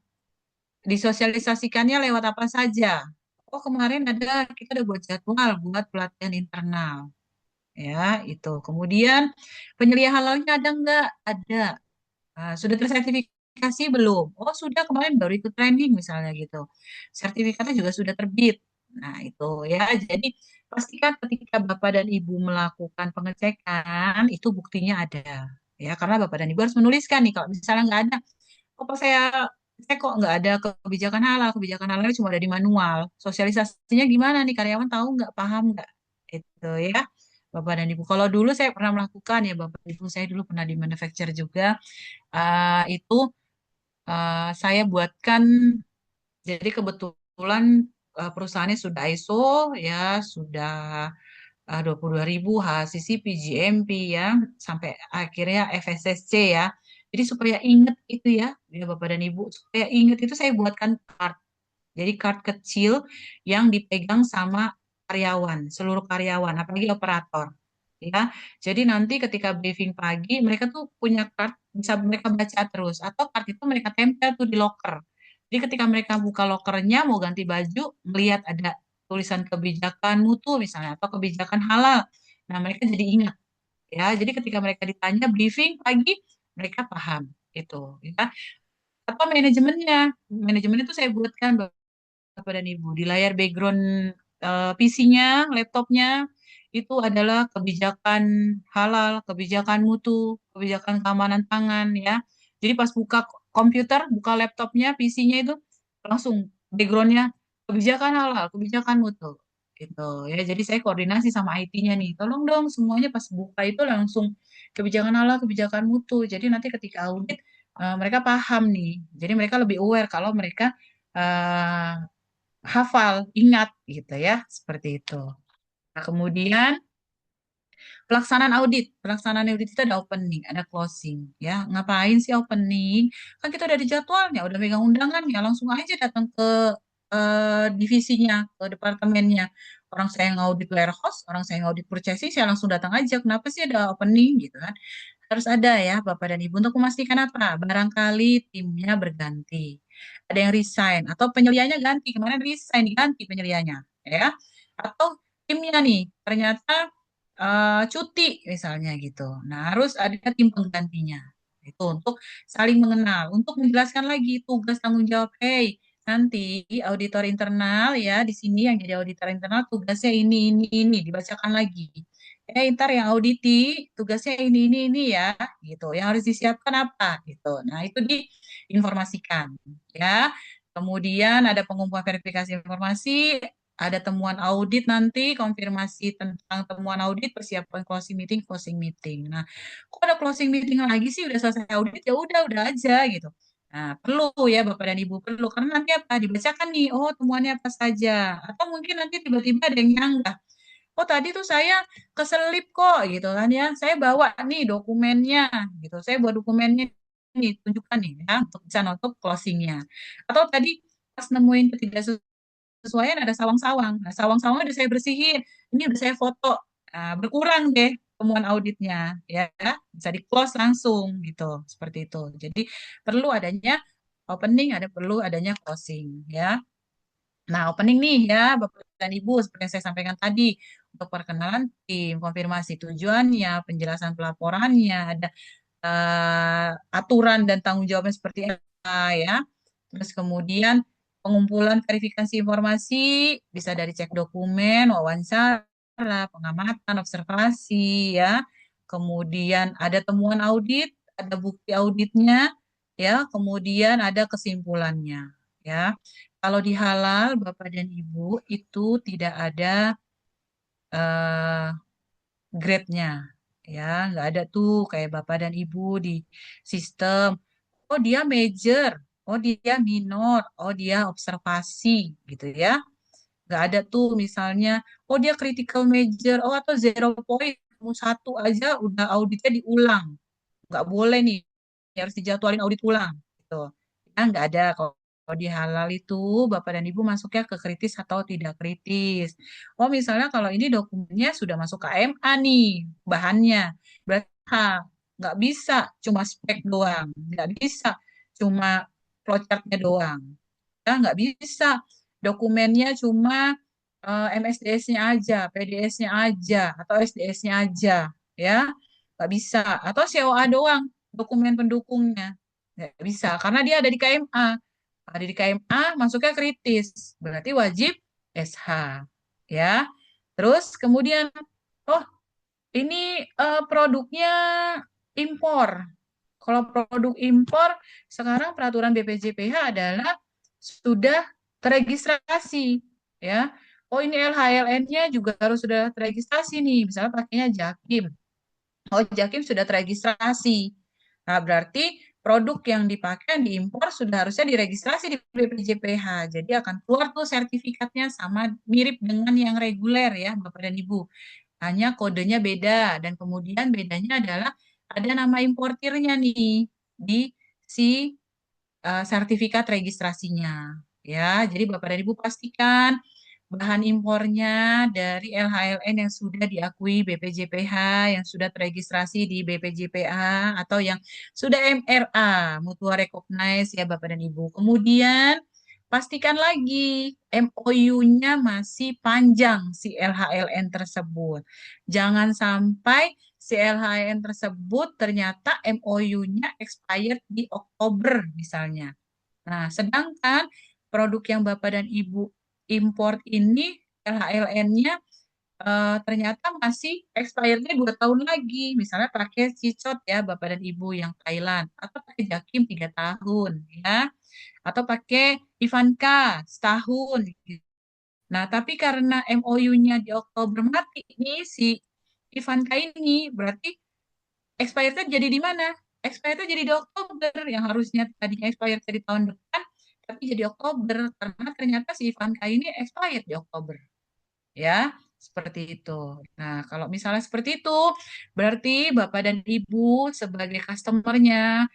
disosialisasikannya lewat apa saja. Oh, kemarin kita udah buat jadwal buat pelatihan internal. Ya, itu. Kemudian penyelia halalnya ada nggak? Ada. Sudah tersertifikasi belum? Oh, sudah kemarin baru ikut training misalnya gitu. Sertifikatnya juga sudah terbit. Nah, itu ya. Jadi pastikan ketika Bapak dan Ibu melakukan pengecekan itu buktinya ada. Ya, karena Bapak dan Ibu harus menuliskan nih kalau misalnya nggak ada, kok saya kok nggak ada kebijakan halal cuma ada di manual. Sosialisasinya gimana nih karyawan tahu nggak, paham nggak? Itu ya. Bapak dan Ibu. Kalau dulu saya pernah melakukan ya Bapak Ibu, saya dulu pernah di manufacture juga. Itu saya buatkan, jadi kebetulan perusahaannya sudah ISO ya, sudah 22.000 HACCP, GMP ya, sampai akhirnya FSSC ya. Jadi supaya ingat itu ya, ya Bapak dan Ibu, supaya ingat itu saya buatkan card. Jadi card kecil yang dipegang sama karyawan, seluruh karyawan, apalagi operator. Ya, jadi nanti ketika briefing pagi, mereka tuh punya card, bisa mereka baca terus, atau card itu mereka tempel tuh di locker. Jadi ketika mereka buka lokernya, mau ganti baju, melihat ada tulisan kebijakan mutu misalnya, atau kebijakan halal. Nah, mereka jadi ingat. Ya, jadi ketika mereka ditanya briefing pagi, mereka paham itu. Ya. Atau manajemen itu saya buatkan Bapak dan Ibu. Di layar background PC-nya, laptopnya, itu adalah kebijakan halal, kebijakan mutu, kebijakan keamanan pangan, ya. Jadi pas buka komputer, buka laptopnya, PC-nya itu langsung background-nya kebijakan halal, kebijakan mutu. Gitu ya. Jadi saya koordinasi sama IT-nya nih. Tolong dong semuanya pas buka itu langsung kebijakan halal, kebijakan mutu. Jadi nanti ketika audit mereka paham nih. Jadi mereka lebih aware kalau mereka eh, hafal, ingat gitu ya, seperti itu. Nah, kemudian pelaksanaan audit itu ada opening, ada closing, ya. Ngapain sih opening? Kan kita udah di jadwalnya, udah megang undangannya, langsung aja datang ke divisinya, ke departemennya. Orang saya ngaudit warehouse, orang saya ngaudit purchasing, saya langsung datang aja. Kenapa sih ada opening gitu kan? Harus ada ya Bapak dan Ibu untuk memastikan apa? Barangkali timnya berganti. Ada yang resign atau penyelianya ganti. Kemarin resign diganti penyelianya ya. Atau timnya nih ternyata cuti misalnya gitu. Nah, harus ada tim penggantinya. Itu untuk saling mengenal, untuk menjelaskan lagi tugas tanggung jawab. Hey, nanti auditor internal ya di sini yang jadi auditor internal tugasnya ini dibacakan lagi. Ntar yang auditi tugasnya ini ya, gitu. Yang harus disiapkan apa, gitu. Nah, itu diinformasikan, ya. Kemudian ada pengumpulan verifikasi informasi, ada temuan audit nanti, konfirmasi tentang temuan audit, persiapan closing meeting. Nah, kok ada closing meeting lagi sih? Udah selesai audit, ya udah aja gitu. Nah, perlu ya Bapak dan Ibu, perlu. Karena nanti apa? Dibacakan nih, oh temuannya apa saja. Atau mungkin nanti tiba-tiba ada yang nyanggah. Oh tadi tuh saya keselip kok gitu kan ya. Saya bawa nih dokumennya gitu. Saya bawa dokumennya nih, tunjukkan nih ya untuk bisa nutup closingnya. Atau tadi pas nemuin ketidaksesuaian ada sawang-sawang. Nah, sawang-sawang udah saya bersihin. Ini udah saya foto. berkurang deh temuan auditnya, ya bisa di close langsung gitu, seperti itu. Jadi perlu adanya opening, perlu adanya closing, ya. Nah, opening nih ya, Bapak dan Ibu, seperti yang saya sampaikan tadi, untuk perkenalan tim, konfirmasi tujuannya, penjelasan pelaporannya, ada aturan dan tanggung jawabnya seperti apa ya. Terus kemudian pengumpulan verifikasi informasi bisa dari cek dokumen, wawancara, pengamatan, observasi ya. Kemudian ada temuan audit, ada bukti auditnya ya, kemudian ada kesimpulannya ya. Kalau di halal Bapak dan Ibu itu tidak ada eh, grade-nya ya, nggak ada tuh kayak Bapak dan Ibu di sistem. Oh dia major, oh dia minor, oh dia observasi gitu ya. Nggak ada tuh misalnya, oh dia critical major, oh atau 0 point, kamu satu aja udah auditnya diulang. Nggak boleh nih, harus dijadwalin audit ulang gitu. Ya nggak ada. Kalau di halal itu Bapak dan Ibu masuknya ke kritis atau tidak kritis. Oh misalnya kalau ini dokumennya sudah masuk KMA nih bahannya, berarti nggak bisa cuma spek doang, nggak bisa cuma flowchart-nya doang, ya nggak bisa dokumennya cuma MSDS-nya aja, PDS-nya aja, atau SDS-nya aja, ya nggak bisa. Atau COA doang, dokumen pendukungnya, nggak bisa karena dia ada di KMA. Ada di KMA masuknya kritis, berarti wajib SH, ya. Terus kemudian, oh ini produknya impor. Kalau produk impor, sekarang peraturan BPJPH adalah sudah teregistrasi, ya. Oh ini LHLN-nya juga harus sudah teregistrasi nih, misalnya pakainya Jakim. Oh Jakim sudah teregistrasi. Nah berarti produk yang dipakai yang diimpor sudah harusnya diregistrasi di BPJPH. Jadi akan keluar tuh sertifikatnya sama mirip dengan yang reguler ya Bapak dan Ibu. Hanya kodenya beda dan kemudian bedanya adalah ada nama importirnya nih di si sertifikat registrasinya. Ya, jadi Bapak dan Ibu pastikan bahan impornya dari LHLN yang sudah diakui BPJPH, yang sudah teregistrasi di BPJPA, atau yang sudah MRA, Mutual Recognize ya Bapak dan Ibu. Kemudian pastikan lagi MOU-nya masih panjang si LHLN tersebut. Jangan sampai si LHLN tersebut ternyata MOU-nya expired di Oktober misalnya. Nah, sedangkan produk yang Bapak dan Ibu import ini LHLN-nya ternyata masih expirednya 2 tahun lagi. Misalnya pakai Cicot ya Bapak dan Ibu yang Thailand, atau pakai Jakim 3 tahun ya, atau pakai Ivanka setahun. Nah, tapi karena MOU-nya di Oktober mati nih si Ivanka ini, berarti expirednya jadi di mana? Expirednya jadi di Oktober, yang harusnya tadinya expired di tahun depan, tapi jadi Oktober karena ternyata si Ivanka ini expired di Oktober. Ya, seperti itu. Nah, kalau misalnya seperti itu, berarti Bapak dan Ibu sebagai customernya,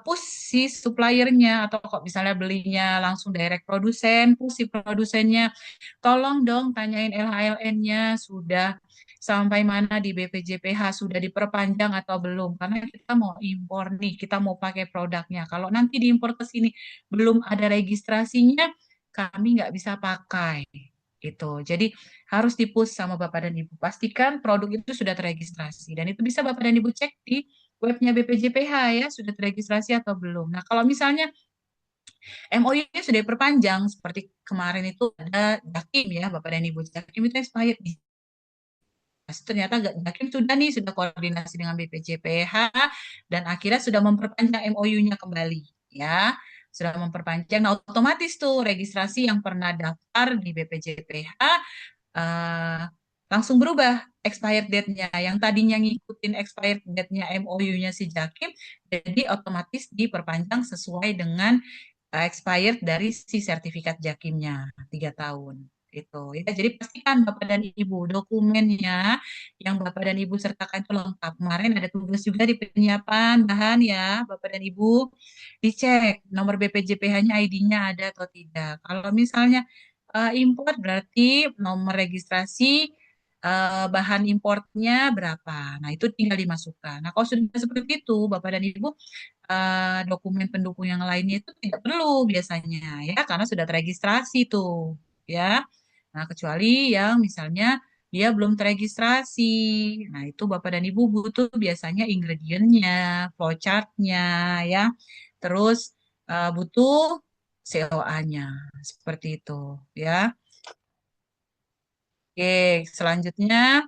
push si suppliernya, atau kok misalnya belinya langsung direct produsen, push si produsennya, tolong dong tanyain LHLN-nya sudah sampai mana di BPJPH, sudah diperpanjang atau belum. Karena kita mau impor nih, kita mau pakai produknya. Kalau nanti diimpor ke sini belum ada registrasinya, kami nggak bisa pakai. Itu. Jadi harus di-push sama Bapak dan Ibu. Pastikan produk itu sudah terregistrasi. Dan itu bisa Bapak dan Ibu cek di webnya BPJPH ya, sudah terregistrasi atau belum. Nah, kalau misalnya MOU-nya sudah diperpanjang, seperti kemarin itu ada Jakim ya, Bapak dan Ibu. Jakim itu expired. Ternyata Jakim sudah nih, sudah koordinasi dengan BPJPH, dan akhirnya sudah memperpanjang MOU-nya kembali. Ya, sudah memperpanjang. Nah, otomatis tuh registrasi yang pernah daftar di BPJPH eh, langsung berubah expired date-nya. Yang tadinya ngikutin expired date-nya MOU-nya si Jakim, jadi otomatis diperpanjang sesuai dengan expired dari si sertifikat Jakimnya 3 tahun. Itu ya. Jadi pastikan Bapak dan Ibu dokumennya yang Bapak dan Ibu sertakan itu lengkap. Kemarin ada tugas juga di penyiapan bahan ya, Bapak dan Ibu dicek nomor BPJPH-nya ID-nya ada atau tidak. Kalau misalnya import berarti nomor registrasi bahan importnya berapa. Nah, itu tinggal dimasukkan. Nah, kalau sudah seperti itu, Bapak dan Ibu, dokumen pendukung yang lainnya itu tidak perlu biasanya ya, karena sudah terregistrasi tuh, ya. Nah, kecuali yang misalnya dia belum terregistrasi. Nah, itu Bapak dan Ibu butuh biasanya ingredientnya, flowchart-nya, ya. Terus butuh COA-nya, seperti itu, ya. Oke, selanjutnya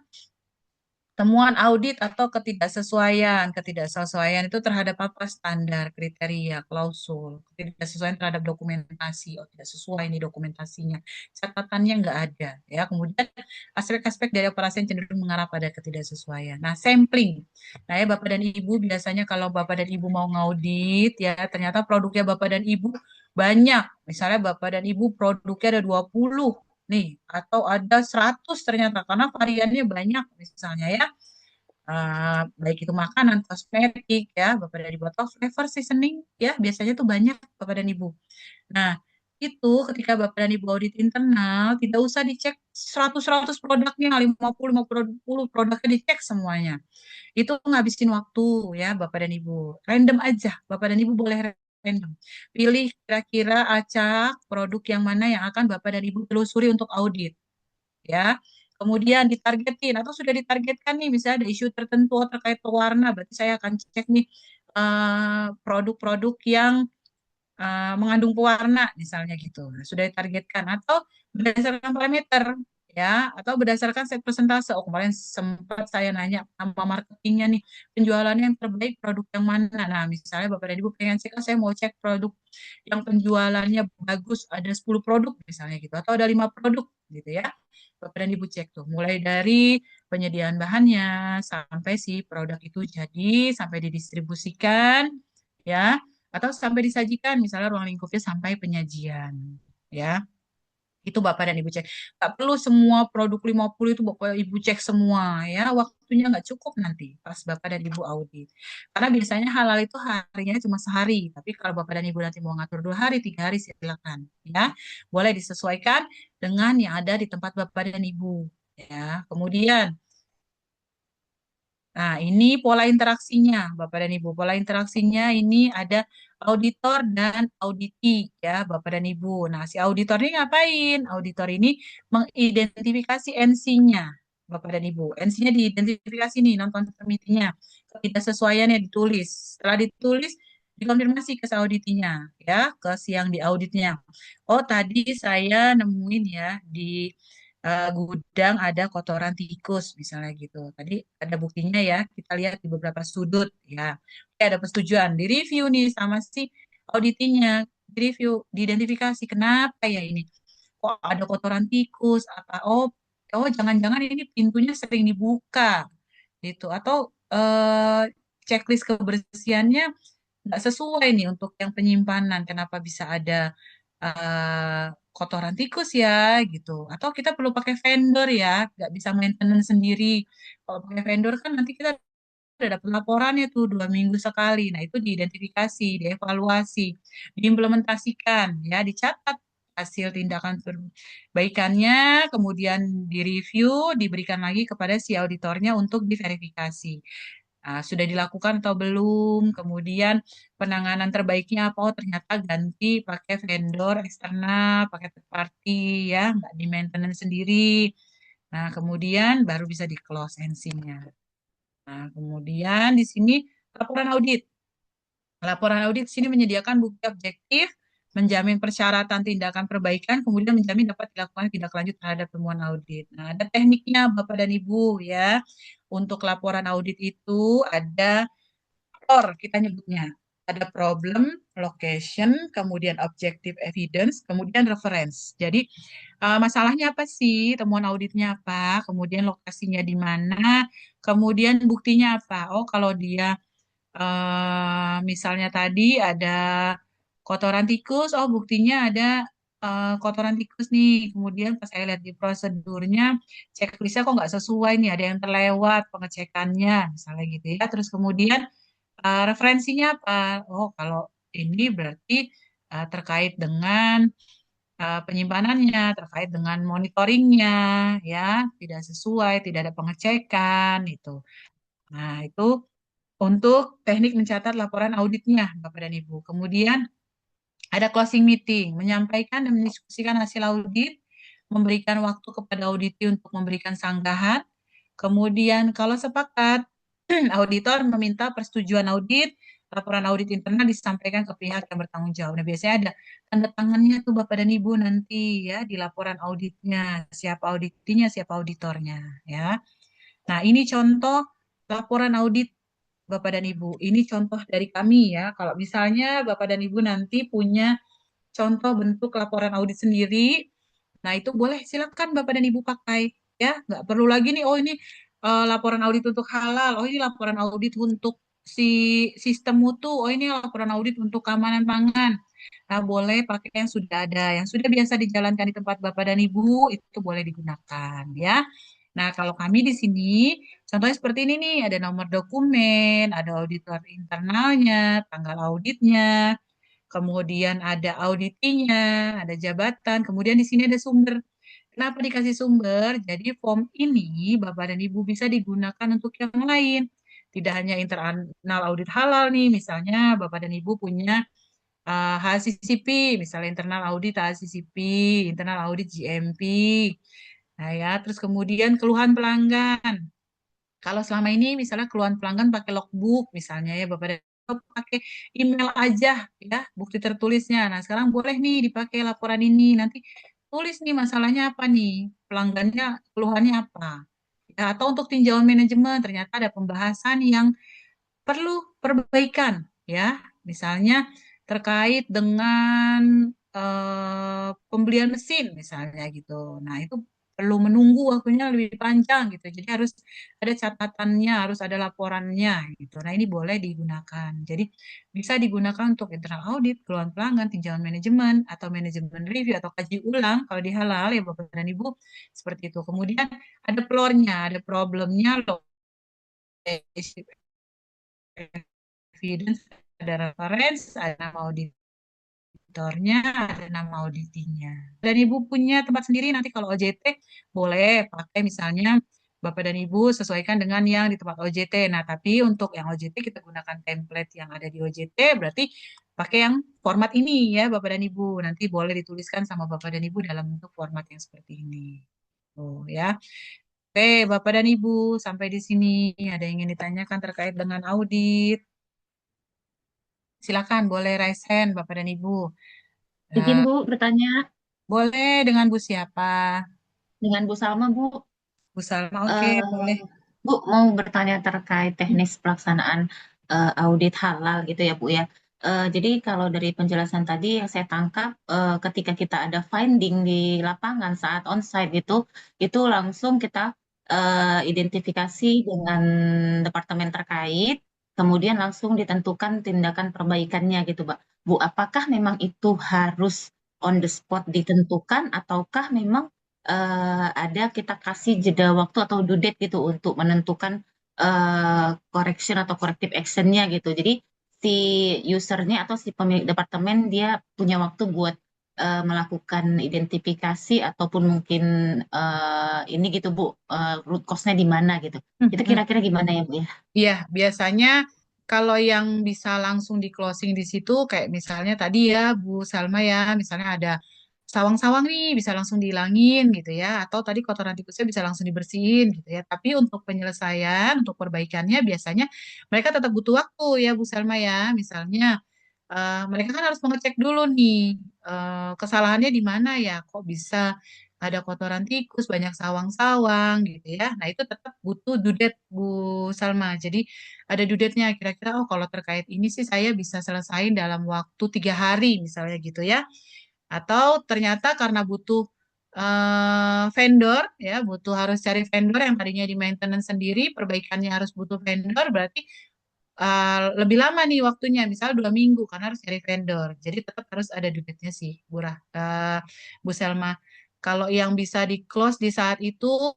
temuan audit atau ketidaksesuaian. Ketidaksesuaian itu terhadap apa? Standar, kriteria, klausul. Ketidaksesuaian terhadap dokumentasi. Oh, tidak sesuai nih dokumentasinya. Catatannya nggak ada. Ya, kemudian aspek-aspek dari operasi yang cenderung mengarah pada ketidaksesuaian. Nah, sampling. Nah, ya Bapak dan Ibu biasanya kalau Bapak dan Ibu mau ngaudit, ya ternyata produknya Bapak dan Ibu banyak. Misalnya Bapak dan Ibu produknya ada 20 nih, atau ada 100 ternyata karena variannya banyak misalnya ya. Baik itu makanan, kosmetik ya, Bapak dan Ibu atau flavor seasoning ya, biasanya tuh banyak Bapak dan Ibu. Nah, itu ketika Bapak dan Ibu audit internal, tidak usah dicek 100-100 produknya, 50-50 produknya dicek semuanya. Itu ngabisin waktu ya Bapak dan Ibu. Random aja, Bapak dan Ibu boleh random. Pilih kira-kira acak produk yang mana yang akan Bapak dan Ibu telusuri untuk audit ya. Kemudian ditargetin atau sudah ditargetkan nih misalnya ada isu tertentu terkait pewarna, berarti saya akan cek nih produk-produk yang mengandung pewarna misalnya gitu. Nah, sudah ditargetkan atau berdasarkan parameter ya atau berdasarkan set persentase. Oh, kemarin sempat saya nanya sama marketingnya nih, penjualannya yang terbaik produk yang mana. Nah, misalnya Bapak dan Ibu pengen cek, "Ah, saya mau cek produk yang penjualannya bagus ada 10 produk misalnya gitu atau ada 5 produk gitu ya. Bapak dan Ibu cek tuh mulai dari penyediaan bahannya sampai si produk itu jadi sampai didistribusikan ya atau sampai disajikan misalnya ruang lingkupnya sampai penyajian ya. Itu Bapak dan Ibu cek. Nggak perlu semua produk 50 itu Bapak Ibu cek semua ya. Waktunya nggak cukup nanti pas Bapak dan Ibu audit. Karena biasanya halal itu harinya cuma sehari. Tapi kalau Bapak dan Ibu nanti mau ngatur 2 hari, 3 hari silakan ya. Boleh disesuaikan dengan yang ada di tempat Bapak dan Ibu ya. Kemudian nah, ini pola interaksinya, Bapak dan Ibu. Pola interaksinya ini ada auditor dan auditi, ya, Bapak dan Ibu. Nah, si auditor ini ngapain? Auditor ini mengidentifikasi NC-nya, Bapak dan Ibu. NC-nya diidentifikasi nih, non-conformity-nya. Ketidaksesuaiannya ditulis. Setelah ditulis, dikonfirmasi ke si auditinya, ya, ke si yang diauditnya. Oh, tadi saya nemuin ya di gudang ada kotoran tikus misalnya gitu. Tadi ada buktinya ya, kita lihat di beberapa sudut ya. Oke, ada persetujuan, di review nih sama si auditinya, di review, diidentifikasi kenapa ya ini. Kok ada kotoran tikus apa? Oh, oh jangan-jangan ini pintunya sering dibuka gitu atau checklist kebersihannya nggak sesuai nih untuk yang penyimpanan. Kenapa bisa ada eh, kotoran tikus ya gitu? Atau kita perlu pakai vendor ya, nggak bisa maintenance sendiri. Kalau pakai vendor kan nanti kita udah dapat laporannya tuh 2 minggu sekali. Nah itu diidentifikasi, dievaluasi, diimplementasikan, ya dicatat hasil tindakan perbaikannya, kemudian direview, diberikan lagi kepada si auditornya untuk diverifikasi. Sudah dilakukan atau belum? Kemudian penanganan terbaiknya apa? Oh, ternyata ganti pakai vendor eksternal, pakai third party ya, nggak di maintenance sendiri. Nah, kemudian baru bisa di close NC-nya. Nah, kemudian di sini laporan audit. Laporan audit di sini menyediakan bukti objektif, menjamin persyaratan tindakan perbaikan, kemudian menjamin dapat dilakukan tindak lanjut terhadap temuan audit. Nah, ada tekniknya Bapak dan Ibu ya. Untuk laporan audit itu ada POR kita nyebutnya. Ada problem, location, kemudian objective evidence, kemudian reference. Jadi masalahnya apa sih? Temuan auditnya apa? Kemudian lokasinya di mana? Kemudian buktinya apa? Oh, kalau dia misalnya tadi ada kotoran tikus, oh buktinya ada kotoran tikus nih. Kemudian pas saya lihat di prosedurnya, checklistnya kok nggak sesuai nih, ada yang terlewat pengecekannya, misalnya gitu ya. Terus kemudian referensinya apa? Oh, kalau ini berarti terkait dengan penyimpanannya, terkait dengan monitoringnya, ya, tidak sesuai, tidak ada pengecekan, itu. Nah, itu untuk teknik mencatat laporan auditnya, Bapak dan Ibu. Kemudian ada closing meeting, menyampaikan dan mendiskusikan hasil audit, memberikan waktu kepada auditi untuk memberikan sanggahan. Kemudian kalau sepakat, auditor meminta persetujuan audit, laporan audit internal disampaikan ke pihak yang bertanggung jawab. Nah, biasanya ada tanda tangannya tuh Bapak dan Ibu nanti ya di laporan auditnya, siapa auditinya, siapa auditornya ya. Nah, ini contoh laporan audit Bapak dan Ibu. Ini contoh dari kami ya. Kalau misalnya Bapak dan Ibu nanti punya contoh bentuk laporan audit sendiri, nah itu boleh silakan Bapak dan Ibu pakai ya. Nggak perlu lagi nih, oh ini laporan audit untuk halal, oh ini laporan audit untuk si sistem mutu, oh ini laporan audit untuk keamanan pangan. Nah, boleh pakai yang sudah ada, yang sudah biasa dijalankan di tempat Bapak dan Ibu, itu boleh digunakan ya. Nah, kalau kami di sini, contohnya seperti ini nih, ada nomor dokumen, ada auditor internalnya, tanggal auditnya, kemudian ada auditinya, ada jabatan, kemudian di sini ada sumber. Kenapa dikasih sumber? Jadi form ini Bapak dan Ibu bisa digunakan untuk yang lain. Tidak hanya internal audit halal nih, misalnya Bapak dan Ibu punya HACCP, misalnya internal audit HACCP, internal audit GMP. Nah ya, terus kemudian keluhan pelanggan. Kalau selama ini misalnya keluhan pelanggan pakai logbook misalnya ya Bapak dan Ibu pakai email aja ya bukti tertulisnya. Nah sekarang boleh nih dipakai laporan ini. Nanti tulis nih masalahnya apa nih, pelanggannya keluhannya apa. Ya, atau untuk tinjauan manajemen ternyata ada pembahasan yang perlu perbaikan ya. Misalnya terkait dengan pembelian mesin misalnya gitu. Nah, itu perlu menunggu waktunya lebih panjang gitu. Jadi harus ada catatannya, harus ada laporannya gitu. Nah, ini boleh digunakan. Jadi bisa digunakan untuk internal audit, keluhan pelanggan, tinjauan manajemen atau manajemen review atau kaji ulang kalau di halal ya Bapak dan Ibu seperti itu. Kemudian ada plornya, ada problemnya, evidence, ada reference, ada nama auditornya, ada nama auditinya. Dan Ibu punya tempat sendiri nanti kalau OJT boleh pakai misalnya Bapak dan Ibu sesuaikan dengan yang di tempat OJT. Nah, tapi untuk yang OJT kita gunakan template yang ada di OJT, berarti pakai yang format ini ya Bapak dan Ibu. Nanti boleh dituliskan sama Bapak dan Ibu dalam bentuk format yang seperti ini. Oh ya. Oke, Bapak dan Ibu, sampai di sini ada yang ingin ditanyakan terkait dengan audit. Silakan, boleh raise hand, Bapak dan Ibu. Izin Eh, Bu bertanya boleh dengan Bu siapa? dengan Bu Salma Bu. Bu Salma, oke, boleh. Eh, Bu mau bertanya terkait teknis pelaksanaan audit halal gitu ya Bu ya. Jadi kalau dari penjelasan tadi yang saya tangkap ketika kita ada finding di lapangan saat onsite itu langsung kita identifikasi dengan departemen terkait, kemudian langsung ditentukan tindakan perbaikannya gitu, Pak. Bu, apakah memang itu harus on the spot ditentukan ataukah memang ada kita kasih jeda waktu atau due date gitu untuk menentukan correction atau corrective actionnya gitu. Jadi si usernya atau si pemilik departemen dia punya waktu buat melakukan identifikasi ataupun mungkin ini gitu Bu, root cause-nya di mana gitu. Itu kira-kira gimana ya Bu ya? Iya, biasanya kalau yang bisa langsung di closing di situ, kayak misalnya tadi ya Bu Salma ya, misalnya ada sawang-sawang nih bisa langsung dihilangin gitu ya, atau tadi kotoran tikusnya bisa langsung dibersihin gitu ya. Tapi untuk penyelesaian, untuk perbaikannya biasanya mereka tetap butuh waktu ya Bu Salma ya. Misalnya mereka kan harus mengecek dulu nih kesalahannya di mana ya, kok bisa ada kotoran tikus, banyak sawang-sawang gitu ya. Nah itu tetap butuh dudet Bu Salma. Jadi ada dudetnya kira-kira oh kalau terkait ini sih saya bisa selesaiin dalam waktu 3 hari misalnya gitu ya. Atau ternyata karena butuh vendor ya, butuh harus cari vendor yang tadinya di maintenance sendiri, perbaikannya harus butuh vendor, berarti lebih lama nih waktunya, misal 2 minggu karena harus cari vendor. Jadi tetap harus ada duitnya sih, Bu Selma. Kalau yang bisa di close di saat itu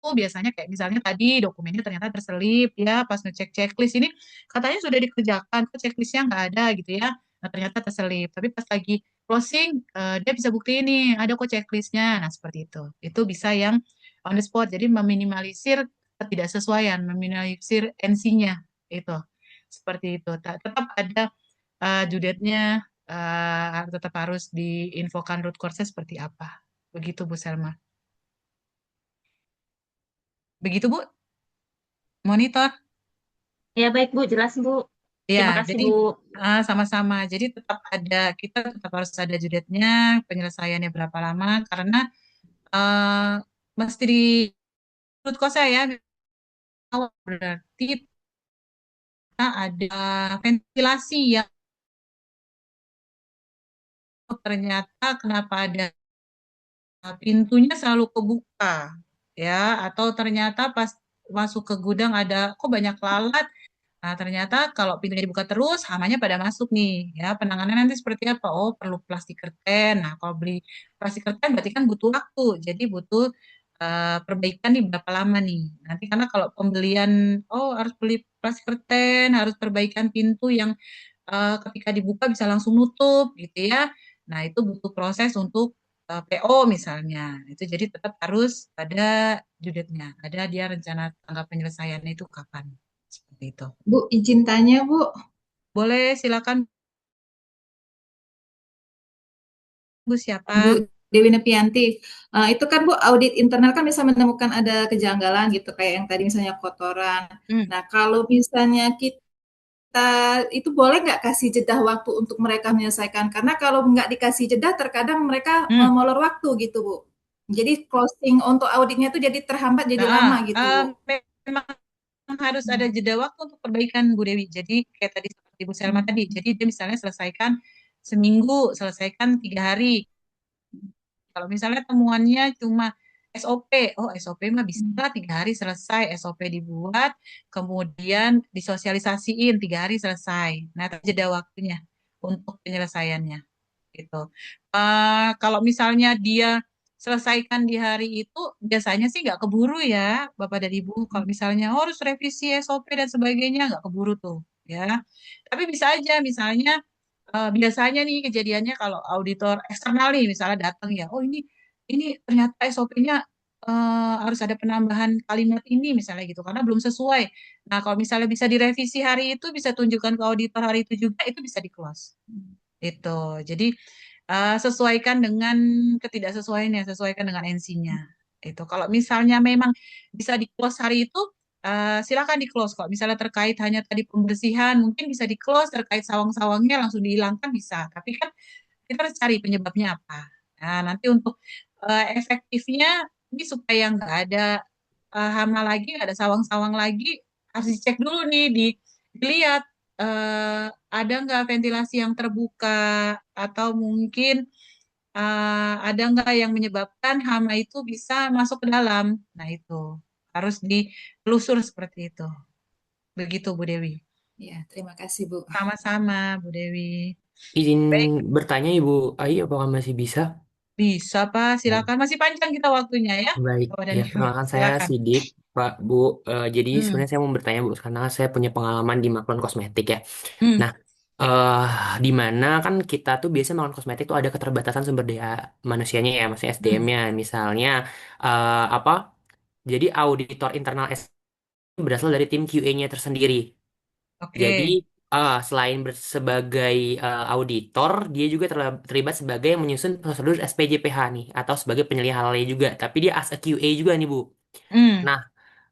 biasanya kayak misalnya tadi dokumennya ternyata terselip ya pas ngecek checklist ini katanya sudah dikerjakan kok checklistnya nggak ada gitu ya. Nah, ternyata terselip. Tapi pas lagi closing, dia bisa bukti ini, ada kok checklistnya. Nah, seperti itu. Itu bisa yang on the spot. Jadi meminimalisir ketidaksesuaian, meminimalisir NC-nya. Itu. Seperti itu. Tetap ada due date-nya, tetap harus diinfokan root cause-nya seperti apa. Begitu, Bu Selma. Begitu, Bu. Monitor. Ya baik Bu, jelas Bu. Ya, Terima kasih jadi Bu. sama-sama. Jadi kita tetap harus ada judetnya, penyelesaiannya berapa lama, karena eh, mesti di menurut saya berarti kita ada ventilasi yang ternyata kenapa ada pintunya selalu kebuka, ya, atau ternyata pas masuk ke gudang ada kok banyak lalat. Nah, ternyata kalau pintunya dibuka terus, hamanya pada masuk nih. Ya, penanganannya nanti seperti apa? Oh, perlu plastik kerten. Nah, kalau beli plastik kerten berarti kan butuh waktu. Jadi butuh perbaikan nih berapa lama nih. Nanti karena kalau pembelian, oh harus beli plastik kerten, harus perbaikan pintu yang ketika dibuka bisa langsung nutup gitu ya. Nah, itu butuh proses untuk PO misalnya. Itu jadi tetap harus ada due date-nya. Ada dia rencana tanggal penyelesaiannya itu kapan. Seperti itu. Bu, izin tanya, Bu. Boleh, silakan Bu siapa? Bu Dewi Nepianti. Itu kan Bu, audit internal kan bisa menemukan ada kejanggalan gitu, kayak yang tadi misalnya kotoran. Hmm. Nah, kalau misalnya kita itu boleh nggak kasih jeda waktu untuk mereka menyelesaikan? Karena kalau nggak dikasih jeda, terkadang mereka molor waktu gitu, Bu. Jadi closing untuk auditnya itu jadi terhambat, jadi lama gitu, Bu. Memang harus ada jeda waktu untuk perbaikan Bu Dewi. Jadi kayak tadi seperti Bu Selma tadi. Jadi dia misalnya selesaikan seminggu, selesaikan 3 hari. Kalau misalnya temuannya cuma SOP, oh SOP mah bisa 3 hari selesai, SOP dibuat, kemudian disosialisasiin 3 hari selesai. Nah, tapi jeda waktunya untuk penyelesaiannya gitu. Kalau misalnya dia selesaikan di hari itu, biasanya sih nggak keburu ya, Bapak dan Ibu. Kalau misalnya oh, harus revisi SOP dan sebagainya, nggak keburu tuh, ya. Tapi bisa aja, misalnya biasanya nih kejadiannya kalau auditor eksternal nih, misalnya datang ya, oh ini ternyata SOP-nya harus ada penambahan kalimat ini misalnya gitu, karena belum sesuai. Nah, kalau misalnya bisa direvisi hari itu, bisa tunjukkan ke auditor hari itu juga, itu bisa di-close. Itu. Jadi sesuaikan dengan ketidaksesuaiannya, sesuaikan dengan NC-nya. Itu. Kalau misalnya memang bisa di-close hari itu, silakan di-close. Kalau misalnya terkait hanya tadi pembersihan, mungkin bisa di-close, terkait sawang-sawangnya langsung dihilangkan bisa. Tapi kan kita harus cari penyebabnya apa. Nah, nanti untuk efektifnya, ini supaya nggak ada hama lagi, nggak ada sawang-sawang lagi, harus dicek dulu nih, dilihat ada nggak ventilasi yang terbuka, atau mungkin ada nggak yang menyebabkan hama itu bisa masuk ke dalam. Nah, itu harus ditelusur seperti itu. Begitu, Bu Dewi. Ya, terima kasih, Bu. Sama-sama, Bu Dewi. Izin Baik, bertanya Ibu Ai, apakah masih bisa? bisa, Pak. Silakan. Masih panjang kita waktunya ya, Baik, Bapak dan ya Ibu. perkenalkan saya Silakan. Sidik, Pak Bu. Jadi Hmm. sebenarnya saya mau bertanya Bu, karena saya punya pengalaman di Maklon Kosmetik ya. Hmm. Nah, eh di mana kan kita tuh biasanya Maklon Kosmetik tuh ada keterbatasan sumber daya manusianya ya, maksudnya Hmm. SDM-nya. Misalnya apa? Jadi auditor internal berasal dari tim QA-nya tersendiri. Jadi Oke. selain sebagai auditor, dia juga terlibat sebagai yang menyusun prosedur SPJPH nih, atau sebagai penyelia halalnya juga. Tapi dia as a QA juga nih Bu. Hmm. Nah,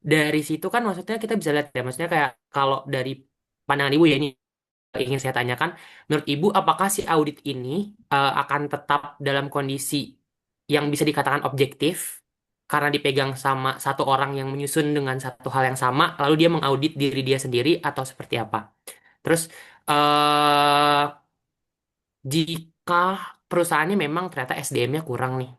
dari situ kan maksudnya kita bisa lihat ya, maksudnya kayak kalau dari pandangan Ibu ya ini ingin saya tanyakan, menurut Ibu apakah si audit ini akan tetap dalam kondisi yang bisa dikatakan objektif karena dipegang sama satu orang yang menyusun dengan satu hal yang sama, lalu dia mengaudit diri dia sendiri atau seperti apa? Terus eh jika perusahaannya memang ternyata SDM-nya kurang nih,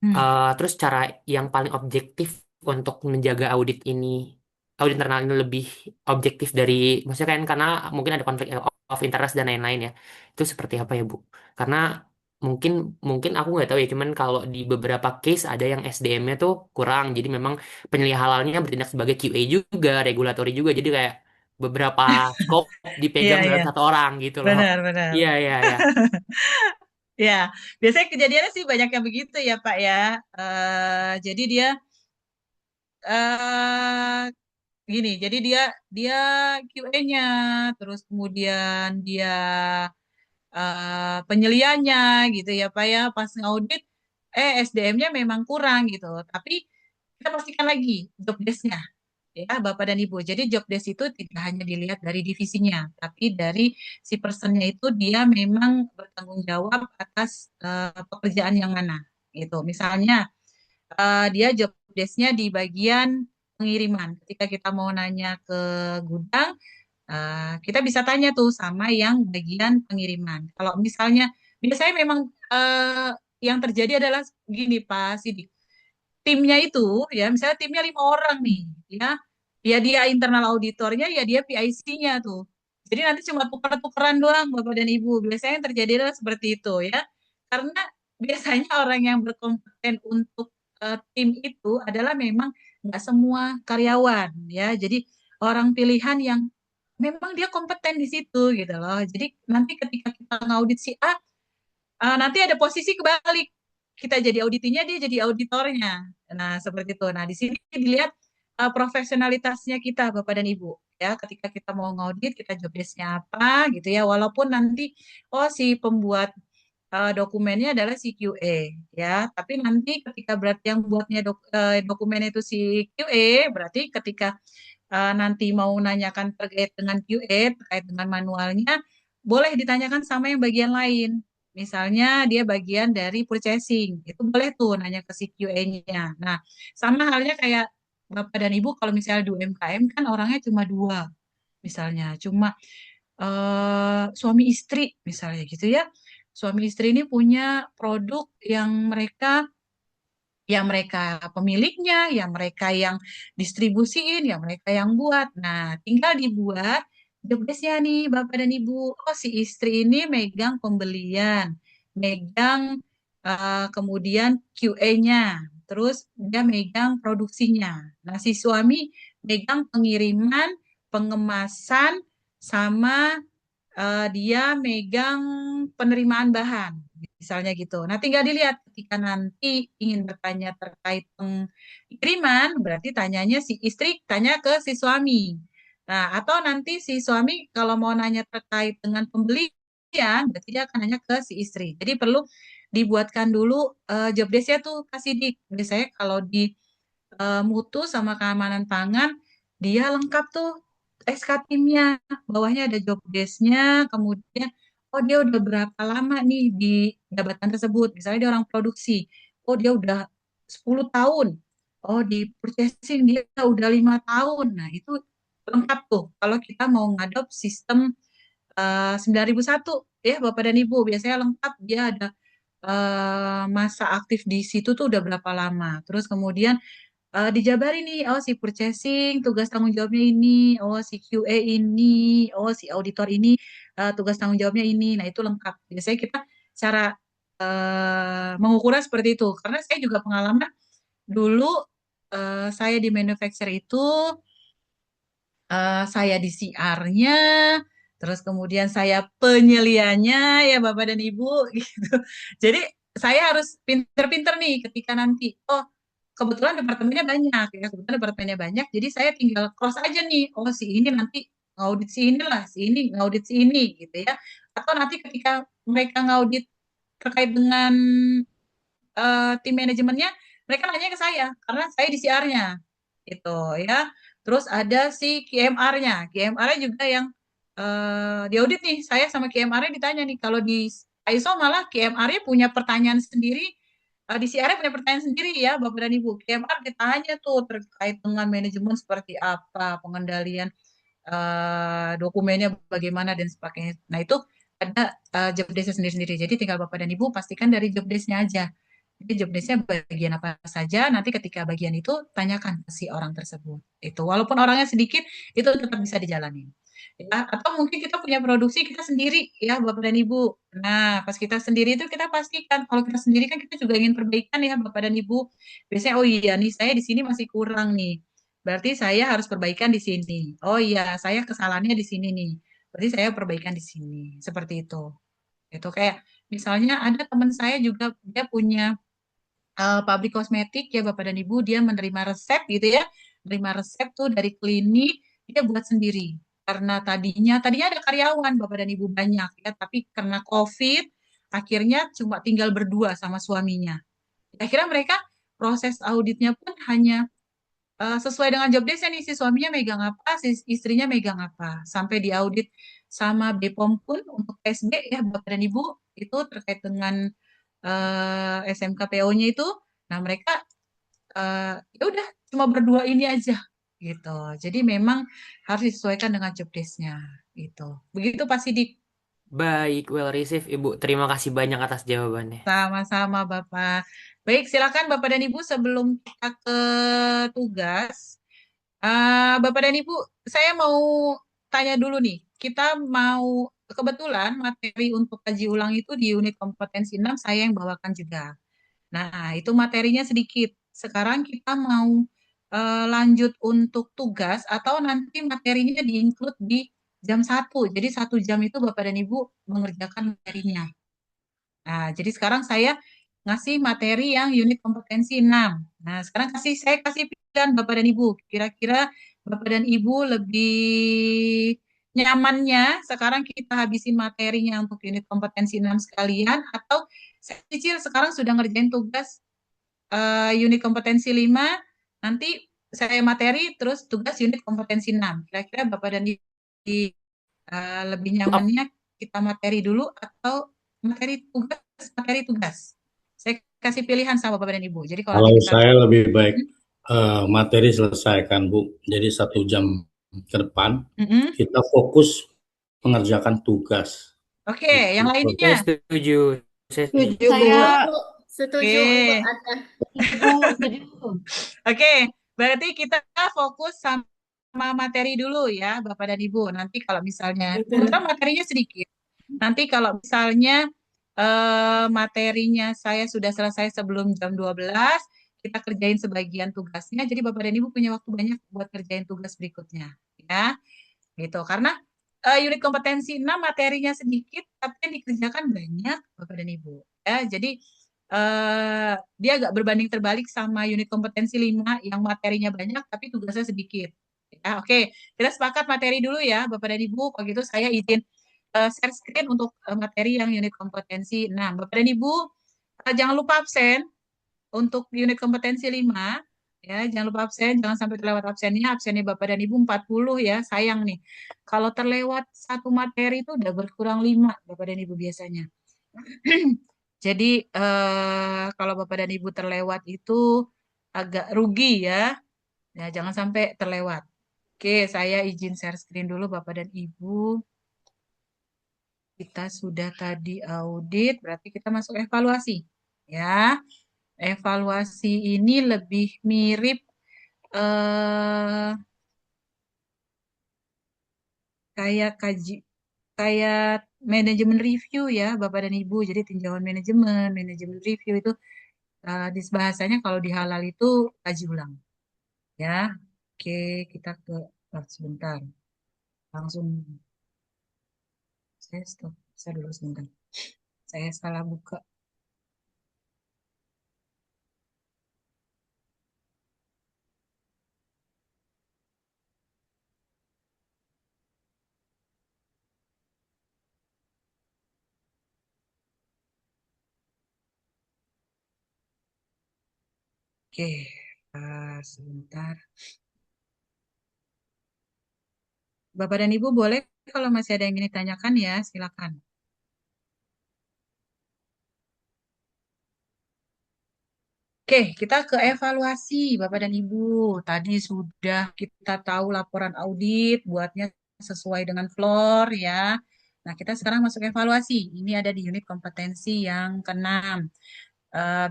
Hmm. terus cara yang paling objektif untuk menjaga audit internal ini lebih objektif dari, maksudnya kan karena mungkin ada konflik of interest dan lain-lain ya, itu seperti apa ya Bu? Karena mungkin mungkin aku nggak tahu ya, cuman kalau di beberapa case ada yang SDM-nya tuh kurang, jadi memang penyelia halalnya bertindak sebagai QA juga, regulatory juga, jadi kayak beberapa scope Iya, dipegang dalam iya. satu orang gitu loh. Benar, benar. Iya, iya, iya. Ya, biasanya kejadiannya sih banyak yang begitu ya, Pak ya. Jadi dia eh gini, jadi dia QA-nya, terus kemudian dia penyeliannya gitu ya, Pak ya. Pas ngaudit, SDM-nya memang kurang gitu. Tapi kita pastikan lagi job desk-nya ya Bapak dan Ibu. Jadi job desk itu tidak hanya dilihat dari divisinya, tapi dari si personnya itu dia memang bertanggung jawab atas pekerjaan yang mana gitu. Misalnya dia job desk-nya di bagian pengiriman. Ketika kita mau nanya ke gudang, kita bisa tanya tuh sama yang bagian pengiriman. Kalau misalnya biasanya memang yang terjadi adalah gini Pak Sidik, timnya itu ya misalnya timnya 5 orang nih ya ya dia internal auditornya ya dia PIC-nya tuh jadi nanti cuma tuker-tukeran doang Bapak dan Ibu biasanya yang terjadi adalah seperti itu ya karena biasanya orang yang berkompeten untuk tim itu adalah memang nggak semua karyawan ya jadi orang pilihan yang memang dia kompeten di situ gitu loh jadi nanti ketika kita ngaudit si A nanti ada posisi kebalik. Kita jadi auditinya, dia jadi auditornya. Nah, seperti itu. Nah, di sini dilihat profesionalitasnya kita, Bapak dan Ibu. Ya, ketika kita mau ngaudit, kita job desk-nya apa, gitu ya. Walaupun nanti, oh si pembuat dokumennya adalah si QA, ya. Tapi nanti ketika berarti yang buatnya dokumen itu si QA, berarti ketika nanti mau nanyakan terkait dengan QA, terkait dengan manualnya, boleh ditanyakan sama yang bagian lain. Misalnya dia bagian dari purchasing, itu boleh tuh nanya ke si QA-nya. Nah, sama halnya kayak Bapak dan Ibu kalau misalnya di UMKM kan orangnya cuma dua, misalnya cuma suami istri misalnya gitu ya. Suami istri ini punya produk yang mereka pemiliknya, yang mereka yang distribusiin, yang mereka yang buat. Nah, tinggal dibuat job desk-nya nih, Bapak dan Ibu. Oh, si istri ini megang pembelian, megang kemudian QA-nya, terus dia megang produksinya. Nah, si suami megang pengiriman, pengemasan, sama dia megang penerimaan bahan, misalnya gitu. Nah, tinggal dilihat ketika nanti ingin bertanya terkait pengiriman, berarti tanyanya si istri tanya ke si suami. Nah, atau nanti si suami kalau mau nanya terkait dengan pembelian, berarti dia akan nanya ke si istri. Jadi perlu dibuatkan dulu job desk-nya tuh kasih di biasanya kalau di mutu sama keamanan pangan dia lengkap tuh SK timnya bawahnya ada job desk-nya kemudian oh dia udah berapa lama nih di jabatan tersebut misalnya dia orang produksi oh dia udah 10 tahun oh di purchasing dia udah 5 tahun nah itu lengkap tuh kalau kita mau ngadop sistem 9001 ya Bapak dan Ibu biasanya lengkap dia ada masa aktif di situ tuh udah berapa lama terus kemudian dijabarin nih, oh si purchasing tugas tanggung jawabnya ini, oh si QA ini, oh si auditor ini tugas tanggung jawabnya ini. Nah itu lengkap. Biasanya kita cara mengukurnya seperti itu. Karena saya juga pengalaman dulu saya di manufacturer itu saya di CR-nya, terus kemudian saya penyeliannya ya Bapak dan Ibu gitu. Jadi saya harus pinter-pinter nih ketika nanti, oh kebetulan departemennya banyak ya, kebetulan departemennya banyak, jadi saya tinggal cross aja nih, oh si ini nanti ngaudit si inilah, si ini ngaudit si ini gitu ya. Atau nanti ketika mereka ngaudit terkait dengan tim manajemennya, mereka nanya ke saya karena saya di CR-nya gitu ya. Terus ada si QMR-nya. QMR-nya juga yang diaudit nih. Saya sama QMR-nya ditanya nih. Kalau di ISO malah QMR-nya punya pertanyaan sendiri. Di CR-nya punya pertanyaan sendiri ya Bapak dan Ibu. QMR ditanya tuh terkait dengan manajemen seperti apa, pengendalian dokumennya bagaimana dan sebagainya. Nah itu ada job desk sendiri-sendiri. Jadi tinggal Bapak dan Ibu pastikan dari job desk-nya aja. Jadi job desk-nya bagian apa saja, nanti ketika bagian itu tanyakan ke si orang tersebut. Itu walaupun orangnya sedikit, itu tetap bisa dijalani. Ya, atau mungkin kita punya produksi kita sendiri ya Bapak dan Ibu. Nah, pas kita sendiri itu kita pastikan kalau kita sendiri kan kita juga ingin perbaikan ya Bapak dan Ibu. Biasanya oh iya nih saya di sini masih kurang nih. berarti saya harus perbaikan di sini. Oh iya, saya kesalahannya di sini nih. Berarti saya perbaikan di sini. Seperti itu. Itu kayak misalnya ada teman saya juga dia punya pabrik kosmetik ya Bapak dan Ibu, dia menerima resep gitu ya. Menerima resep tuh dari klinik, dia buat sendiri. Karena tadinya ada karyawan Bapak dan Ibu banyak ya, tapi karena COVID akhirnya cuma tinggal berdua sama suaminya. Akhirnya mereka proses auditnya pun hanya sesuai dengan job desk nih si suaminya megang apa, si istrinya megang apa. Sampai diaudit sama BPOM pun untuk PSB ya Bapak dan Ibu itu terkait dengan SMKPO-nya itu. Nah, mereka ya udah cuma berdua ini aja gitu. Jadi memang harus disesuaikan dengan job desk-nya gitu. Begitu Pak Sidik. Baik, well received, Ibu. Terima kasih banyak atas jawabannya. Sama-sama Bapak. Baik, silakan Bapak dan Ibu sebelum kita ke tugas. Bapak dan Ibu, saya mau tanya dulu nih. Kita mau kebetulan materi untuk kaji ulang itu di unit kompetensi 6 saya yang bawakan juga. Nah, itu materinya sedikit. Sekarang kita mau lanjut untuk tugas atau nanti materinya di-include di jam 1. Jadi 1 jam itu Bapak dan Ibu mengerjakan materinya. Nah, jadi sekarang saya ngasih materi yang unit kompetensi 6. Nah, sekarang saya kasih pilihan Bapak dan Ibu. Kira-kira Bapak dan Ibu lebih nyamannya sekarang kita habisin materinya untuk unit kompetensi 6 sekalian atau saya cicil sekarang sudah ngerjain tugas unit kompetensi 5, nanti saya materi terus tugas unit kompetensi 6. Kira-kira Bapak dan Ibu lebih nyamannya kita materi dulu atau materi tugas. Saya kasih pilihan sama Bapak dan Ibu. Jadi kalau Kalau kita saya lebih baik materi selesaikan, Bu. Jadi 1 jam ke depan kita fokus mengerjakan tugas. Oke, yang lainnya. Saya setuju. Setuju, Saya Bu. setuju Oke. untuk ada. Oke, berarti kita fokus sama materi dulu ya, Bapak dan Ibu. Nanti kalau misalnya, kebetulan materinya sedikit. Nanti kalau misalnya materinya saya sudah selesai sebelum jam 12, kita kerjain sebagian tugasnya. Jadi Bapak dan Ibu punya waktu banyak buat kerjain tugas berikutnya. Ya, gitu. Karena unit kompetensi 6 materinya sedikit, tapi yang dikerjakan banyak Bapak dan Ibu. Ya, jadi dia agak berbanding terbalik sama unit kompetensi 5 yang materinya banyak tapi tugasnya sedikit. Ya, oke. Kita sepakat materi dulu ya, Bapak dan Ibu. Kalau gitu saya izin share screen untuk materi yang unit kompetensi 6. Bapak dan Ibu, jangan lupa absen untuk unit kompetensi 5. Ya, jangan lupa absen, jangan sampai terlewat absennya Bapak dan Ibu 40 ya, sayang nih. Kalau terlewat satu materi itu udah berkurang 5 Bapak dan Ibu biasanya. Jadi kalau Bapak dan Ibu terlewat itu agak rugi ya. Ya, jangan sampai terlewat. Oke, saya izin share screen dulu Bapak dan Ibu. Kita sudah tadi audit, berarti kita masuk evaluasi. Ya, evaluasi ini lebih mirip kayak manajemen review ya Bapak dan Ibu. Jadi tinjauan manajemen review itu di bahasanya kalau di halal itu kaji ulang. Ya, oke kita ke sebentar. Langsung saya stop. Saya dulu sebentar. Saya salah buka. Oke, sebentar. Bapak dan Ibu boleh kalau masih ada yang ingin ditanyakan ya, silakan. Oke, kita ke evaluasi Bapak dan Ibu. Tadi sudah kita tahu laporan audit, buatnya sesuai dengan floor ya. Nah, kita sekarang masuk evaluasi. Ini ada di unit kompetensi yang ke-6.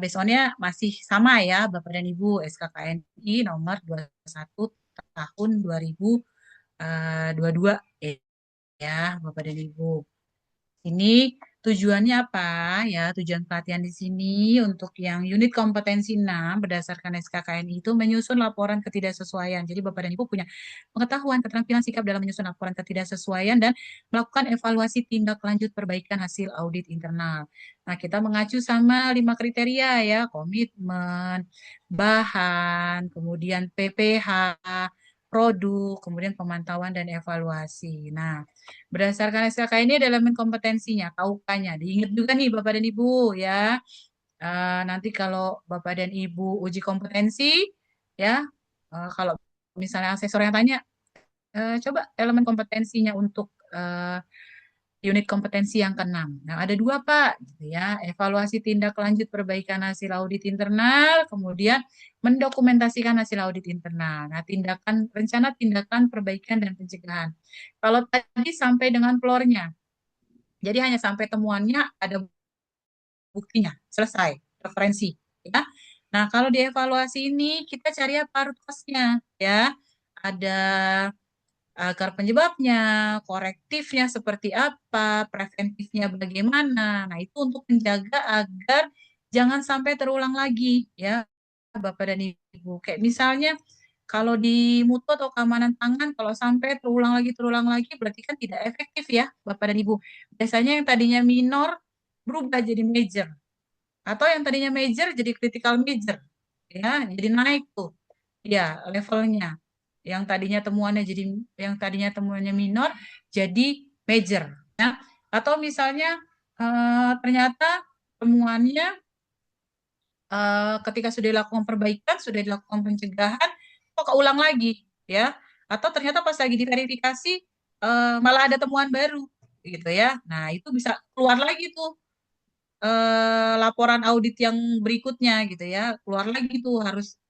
Besoknya masih sama ya Bapak dan Ibu, SKKNI nomor 21 tahun 2022 ya Bapak dan Ibu. Ini Tujuannya apa ya? Tujuan pelatihan di sini untuk yang unit kompetensi 6 berdasarkan SKKNI itu menyusun laporan ketidaksesuaian. Jadi Bapak dan Ibu punya pengetahuan, keterampilan, sikap dalam menyusun laporan ketidaksesuaian dan melakukan evaluasi tindak lanjut perbaikan hasil audit internal. Nah, kita mengacu sama 5 kriteria ya, komitmen, bahan, kemudian PPH, produk, kemudian pemantauan dan evaluasi. Nah, berdasarkan SKK ini ada elemen kompetensinya, KUK-nya. Diingat juga nih Bapak dan Ibu ya. Nanti kalau Bapak dan Ibu uji kompetensi ya, kalau misalnya asesor yang tanya, coba elemen kompetensinya untuk unit kompetensi yang ke-6. Nah, ada 2, Pak, gitu ya. Evaluasi tindak lanjut perbaikan hasil audit internal, kemudian mendokumentasikan hasil audit internal. Nah, rencana tindakan perbaikan dan pencegahan. Kalau tadi sampai dengan floor-nya, jadi hanya sampai temuannya ada buktinya, selesai, referensi, ya. Nah, kalau dievaluasi ini kita cari apa root cause-nya, ya. Ada akar penyebabnya, korektifnya seperti apa, preventifnya bagaimana. Nah, itu untuk menjaga agar jangan sampai terulang lagi, ya, Bapak dan Ibu. Kayak misalnya kalau di mutu atau keamanan pangan, kalau sampai terulang lagi, berarti kan tidak efektif ya, Bapak dan Ibu. Biasanya yang tadinya minor berubah jadi major, atau yang tadinya major jadi critical major, ya, jadi naik tuh, ya, levelnya. Yang tadinya temuannya minor jadi major, ya. Atau misalnya ternyata temuannya ketika sudah dilakukan perbaikan, sudah dilakukan pencegahan, kok keulang lagi, ya? Atau ternyata pas lagi diverifikasi malah ada temuan baru, gitu ya. Nah, itu bisa keluar lagi tuh laporan audit yang berikutnya, gitu ya. Keluar lagi tuh harus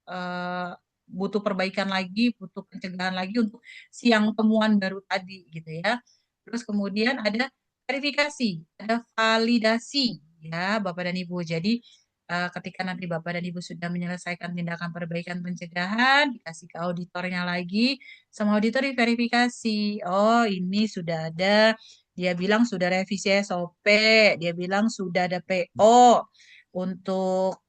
butuh perbaikan lagi, butuh pencegahan lagi untuk siang temuan baru tadi, gitu ya. Terus kemudian ada verifikasi, ada validasi, ya, Bapak dan Ibu. Jadi ketika nanti Bapak dan Ibu sudah menyelesaikan tindakan perbaikan pencegahan, dikasih ke auditornya lagi, sama auditor diverifikasi. Oh, ini sudah ada, dia bilang sudah revisi SOP, dia bilang sudah ada PO untuk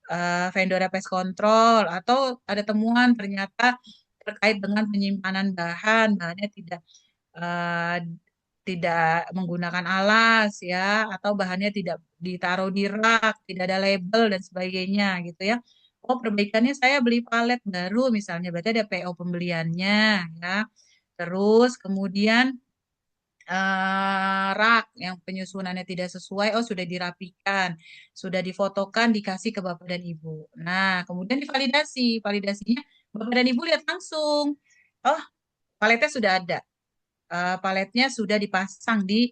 vendor pest control, atau ada temuan ternyata terkait dengan penyimpanan bahannya eh, tidak menggunakan alas ya, atau bahannya tidak ditaruh di rak, tidak ada label dan sebagainya gitu ya. Oh, perbaikannya saya beli palet baru misalnya, berarti ada PO pembeliannya ya. Terus kemudian rak yang penyusunannya tidak sesuai, oh sudah dirapikan, sudah difotokan, dikasih ke Bapak dan Ibu. Nah, kemudian divalidasi. Validasinya Bapak dan Ibu lihat langsung. Oh, paletnya sudah ada. Paletnya sudah dipasang di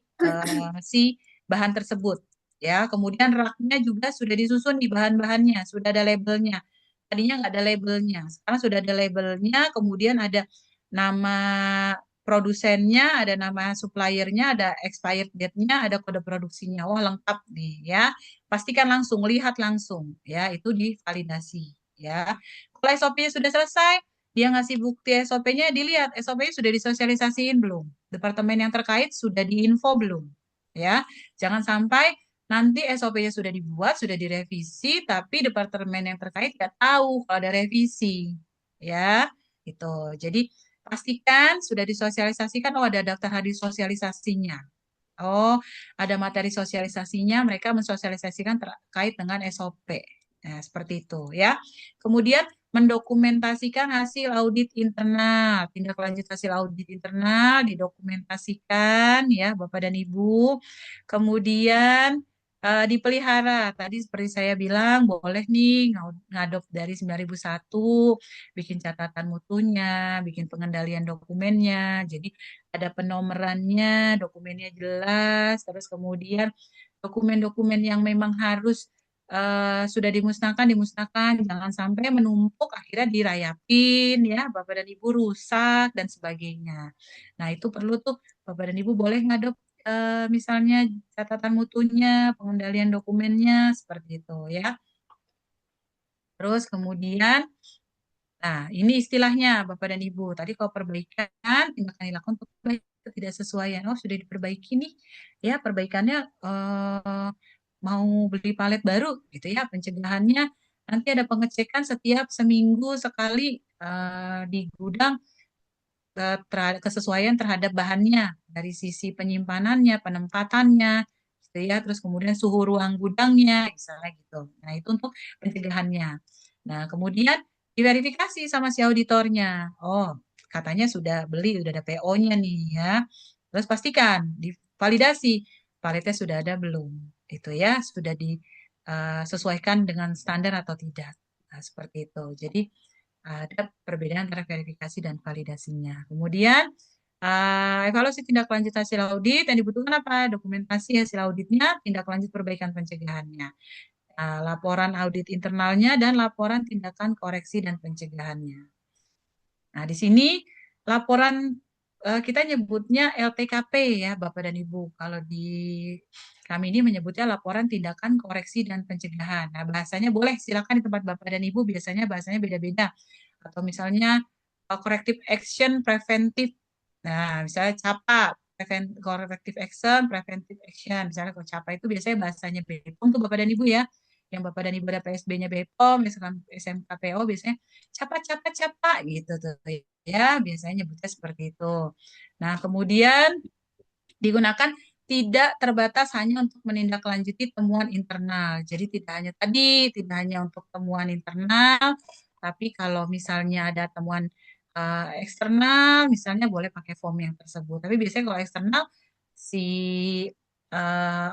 si bahan tersebut. Ya, kemudian raknya juga sudah disusun di bahan-bahannya, sudah ada labelnya. Tadinya nggak ada labelnya, sekarang sudah ada labelnya, kemudian ada nama produsennya, ada nama suppliernya, ada expired date-nya, ada kode produksinya. Wah, lengkap nih ya. Pastikan langsung, lihat langsung ya, itu divalidasi ya. Kalau SOP-nya sudah selesai, dia ngasih bukti SOP-nya, dilihat SOP-nya sudah disosialisasiin belum? Departemen yang terkait sudah diinfo belum? Ya, jangan sampai nanti SOP-nya sudah dibuat, sudah direvisi, tapi departemen yang terkait nggak tahu kalau ada revisi. Ya, gitu. Jadi pastikan sudah disosialisasikan, oh ada daftar hadir sosialisasinya. Oh, ada materi sosialisasinya, mereka mensosialisasikan terkait dengan SOP. Nah, seperti itu ya. Kemudian mendokumentasikan hasil audit internal, tindak lanjut hasil audit internal didokumentasikan ya Bapak dan Ibu. Kemudian dipelihara. Tadi seperti saya bilang, boleh nih ngadop dari 9001, bikin catatan mutunya, bikin pengendalian dokumennya. Jadi ada penomorannya, dokumennya jelas, terus kemudian dokumen-dokumen yang memang harus sudah dimusnahkan, jangan sampai menumpuk akhirnya dirayapin ya, Bapak dan Ibu rusak dan sebagainya. Nah, itu perlu tuh Bapak dan Ibu boleh ngadop misalnya catatan mutunya, pengendalian dokumennya seperti itu ya. Terus kemudian nah, ini istilahnya Bapak dan Ibu. Tadi kalau perbaikan, tindakan dilakukan untuk ketidaksesuaian. Oh, sudah diperbaiki nih. ya perbaikannya mau beli palet baru gitu ya, pencegahannya nanti ada pengecekan setiap seminggu sekali di gudang kesesuaian terhadap bahannya dari sisi penyimpanannya, penempatannya, gitu ya, terus kemudian suhu ruang gudangnya, misalnya gitu. Nah, itu untuk pencegahannya. Nah, kemudian diverifikasi sama si auditornya. Oh, katanya sudah beli, udah ada PO-nya nih ya. Terus pastikan divalidasi paletnya sudah ada belum. Itu ya, sudah disesuaikan dengan standar atau tidak. Nah, seperti itu. Jadi ada perbedaan antara verifikasi dan validasinya. Kemudian evaluasi tindak lanjut hasil audit yang dibutuhkan apa? Dokumentasi hasil auditnya, tindak lanjut perbaikan pencegahannya, laporan audit internalnya, dan laporan tindakan koreksi dan pencegahannya. Nah, di sini laporan kita nyebutnya LTKP ya, Bapak dan Ibu. Kalau di kami ini menyebutnya laporan tindakan koreksi dan pencegahan. Nah, bahasanya boleh silakan di tempat Bapak dan Ibu, biasanya bahasanya beda-beda. Atau misalnya corrective action preventif. Nah, misalnya CAPA, corrective action, preventive action. Misalnya kalau CAPA itu biasanya bahasanya BPOM tuh Bapak dan Ibu ya. Yang Bapak dan Ibu ada PSB-nya BPOM, misalkan SMKPO biasanya CAPA, CAPA, CAPA gitu tuh ya. Biasanya nyebutnya seperti itu. Nah, kemudian digunakan tidak terbatas hanya untuk menindaklanjuti temuan internal. Jadi tidak hanya untuk temuan internal, tapi kalau misalnya ada temuan eksternal, misalnya boleh pakai form yang tersebut. Tapi biasanya kalau eksternal, si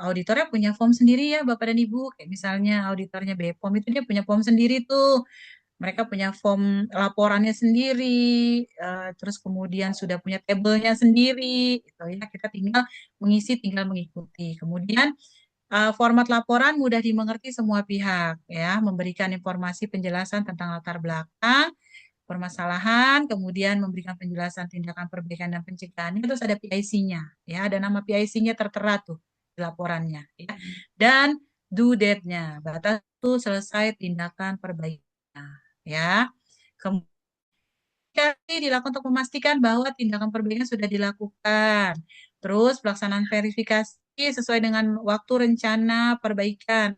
auditornya punya form sendiri ya, Bapak dan Ibu. Kayak misalnya auditornya BPOM itu dia punya form sendiri tuh. Mereka punya form laporannya sendiri, terus kemudian sudah punya tabelnya sendiri, gitu ya. Kita tinggal mengisi, tinggal mengikuti. Kemudian format laporan mudah dimengerti semua pihak, ya, memberikan informasi penjelasan tentang latar belakang permasalahan, kemudian memberikan penjelasan tindakan perbaikan dan pencegahannya, terus ada PIC-nya, ya, ada nama PIC-nya tertera tuh di laporannya, ya, dan due date-nya, batas itu selesai tindakan perbaikan, ya. Kemudian dilakukan untuk memastikan bahwa tindakan perbaikan sudah dilakukan. Terus pelaksanaan verifikasi sesuai dengan waktu rencana perbaikan.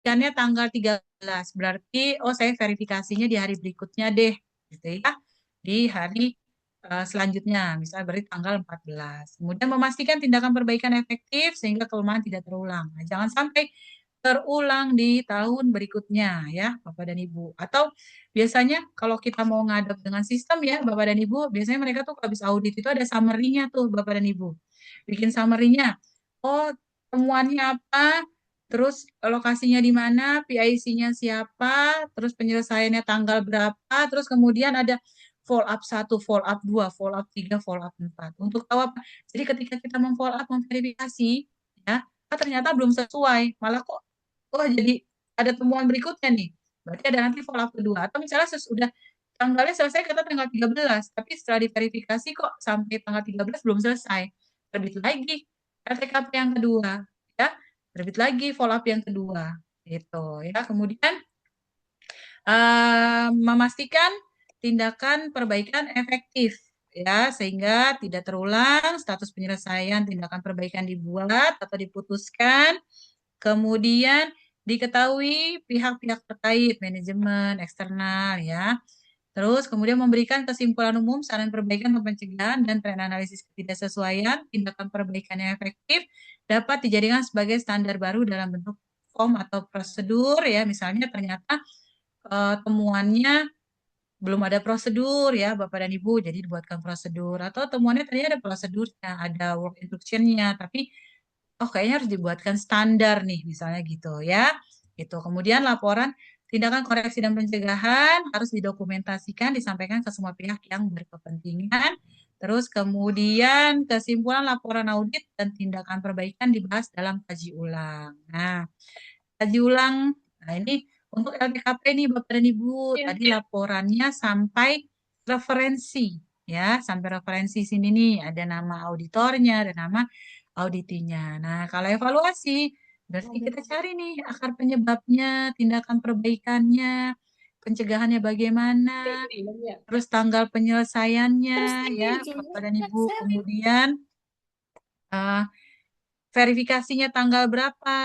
Verifikasinya tanggal 13, berarti saya verifikasinya di hari berikutnya deh, gitu ya. Di hari selanjutnya, misalnya berarti tanggal 14. Kemudian memastikan tindakan perbaikan efektif sehingga kelemahan tidak terulang. Nah, jangan sampai terulang di tahun berikutnya ya, Bapak dan Ibu. Atau biasanya kalau kita mau ngadap dengan sistem ya, Bapak dan Ibu, biasanya mereka tuh habis audit itu ada summary-nya tuh, Bapak dan Ibu. Bikin summary-nya. Oh, temuannya apa? Terus lokasinya di mana, PIC-nya siapa, terus penyelesaiannya tanggal berapa, terus kemudian ada follow up 1, follow up 2, follow up 3, follow up 4. Untuk tahu apa? Jadi ketika kita memfollow up, memverifikasi, ya, ternyata belum sesuai, malah kok jadi ada temuan berikutnya nih. Berarti ada nanti follow up kedua. Atau misalnya sudah tanggalnya selesai kata tanggal 13, tapi setelah diverifikasi kok sampai tanggal 13 belum selesai. Terbit lagi LTKP yang kedua, ya. Terbit lagi follow up yang kedua. Gitu ya. Kemudian memastikan tindakan perbaikan efektif ya sehingga tidak terulang, status penyelesaian tindakan perbaikan dibuat atau diputuskan, kemudian diketahui pihak-pihak terkait, manajemen, eksternal ya. Terus kemudian memberikan kesimpulan umum, saran perbaikan dan pencegahan dan tren analisis ketidaksesuaian, tindakan perbaikan yang efektif dapat dijadikan sebagai standar baru dalam bentuk form atau prosedur ya. Misalnya ternyata temuannya belum ada prosedur ya Bapak dan Ibu, jadi dibuatkan prosedur. Atau temuannya ternyata ada prosedurnya, ada work instruction-nya, tapi kayaknya harus dibuatkan standar nih, misalnya gitu ya. Gitu. Kemudian laporan tindakan koreksi dan pencegahan harus didokumentasikan, disampaikan ke semua pihak yang berkepentingan. Terus kemudian kesimpulan laporan audit dan tindakan perbaikan dibahas dalam kaji ulang. Nah, kaji ulang, nah ini untuk LTKP nih Bapak dan Ibu, tadi laporannya sampai referensi, ya, sampai referensi sini nih, ada nama auditornya, ada nama auditinya. Nah, kalau evaluasi, berarti kita cari nih akar penyebabnya, tindakan perbaikannya, pencegahannya bagaimana, terus tanggal penyelesaiannya, ya, Bapak dan Ibu. Kemudian verifikasinya tanggal berapa,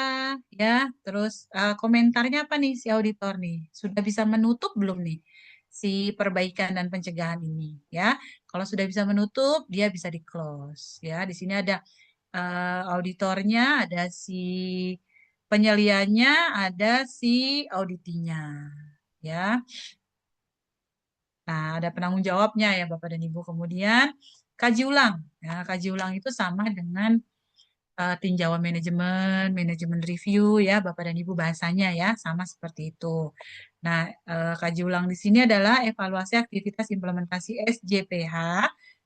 ya. Terus komentarnya apa nih si auditor nih? Sudah bisa menutup belum nih si perbaikan dan pencegahan ini, ya? Kalau sudah bisa menutup, dia bisa di close, ya. Di sini ada auditornya, ada si penyelianya, ada si auditinya, ya. Nah, ada penanggung jawabnya ya Bapak dan Ibu. Kemudian kaji ulang. Ya, kaji ulang itu sama dengan tinjauan manajemen, manajemen review ya Bapak dan Ibu bahasanya ya, sama seperti itu. Nah, kaji ulang di sini adalah evaluasi aktivitas implementasi SJPH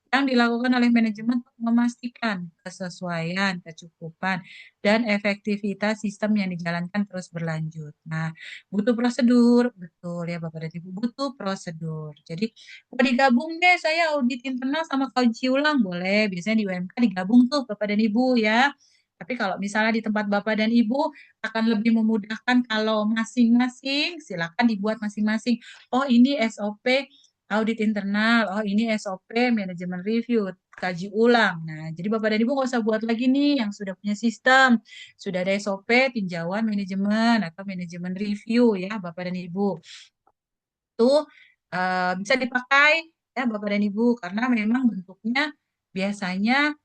yang dilakukan oleh manajemen untuk memastikan kesesuaian, kecukupan, dan efektivitas sistem yang dijalankan terus berlanjut. Nah, butuh prosedur, betul ya Bapak dan Ibu, butuh prosedur. Jadi, mau digabung deh saya audit internal sama kaji ulang, boleh. Biasanya di UMK digabung tuh Bapak dan Ibu ya. Tapi kalau misalnya di tempat Bapak dan Ibu akan lebih memudahkan kalau masing-masing, silakan dibuat masing-masing. Oh, ini SOP audit internal, oh ini SOP manajemen review, kaji ulang. Nah, jadi Bapak dan Ibu nggak usah buat lagi nih yang sudah punya sistem, sudah ada SOP tinjauan manajemen atau manajemen review ya Bapak dan Ibu. Itu bisa dipakai ya Bapak dan Ibu karena memang bentuknya biasanya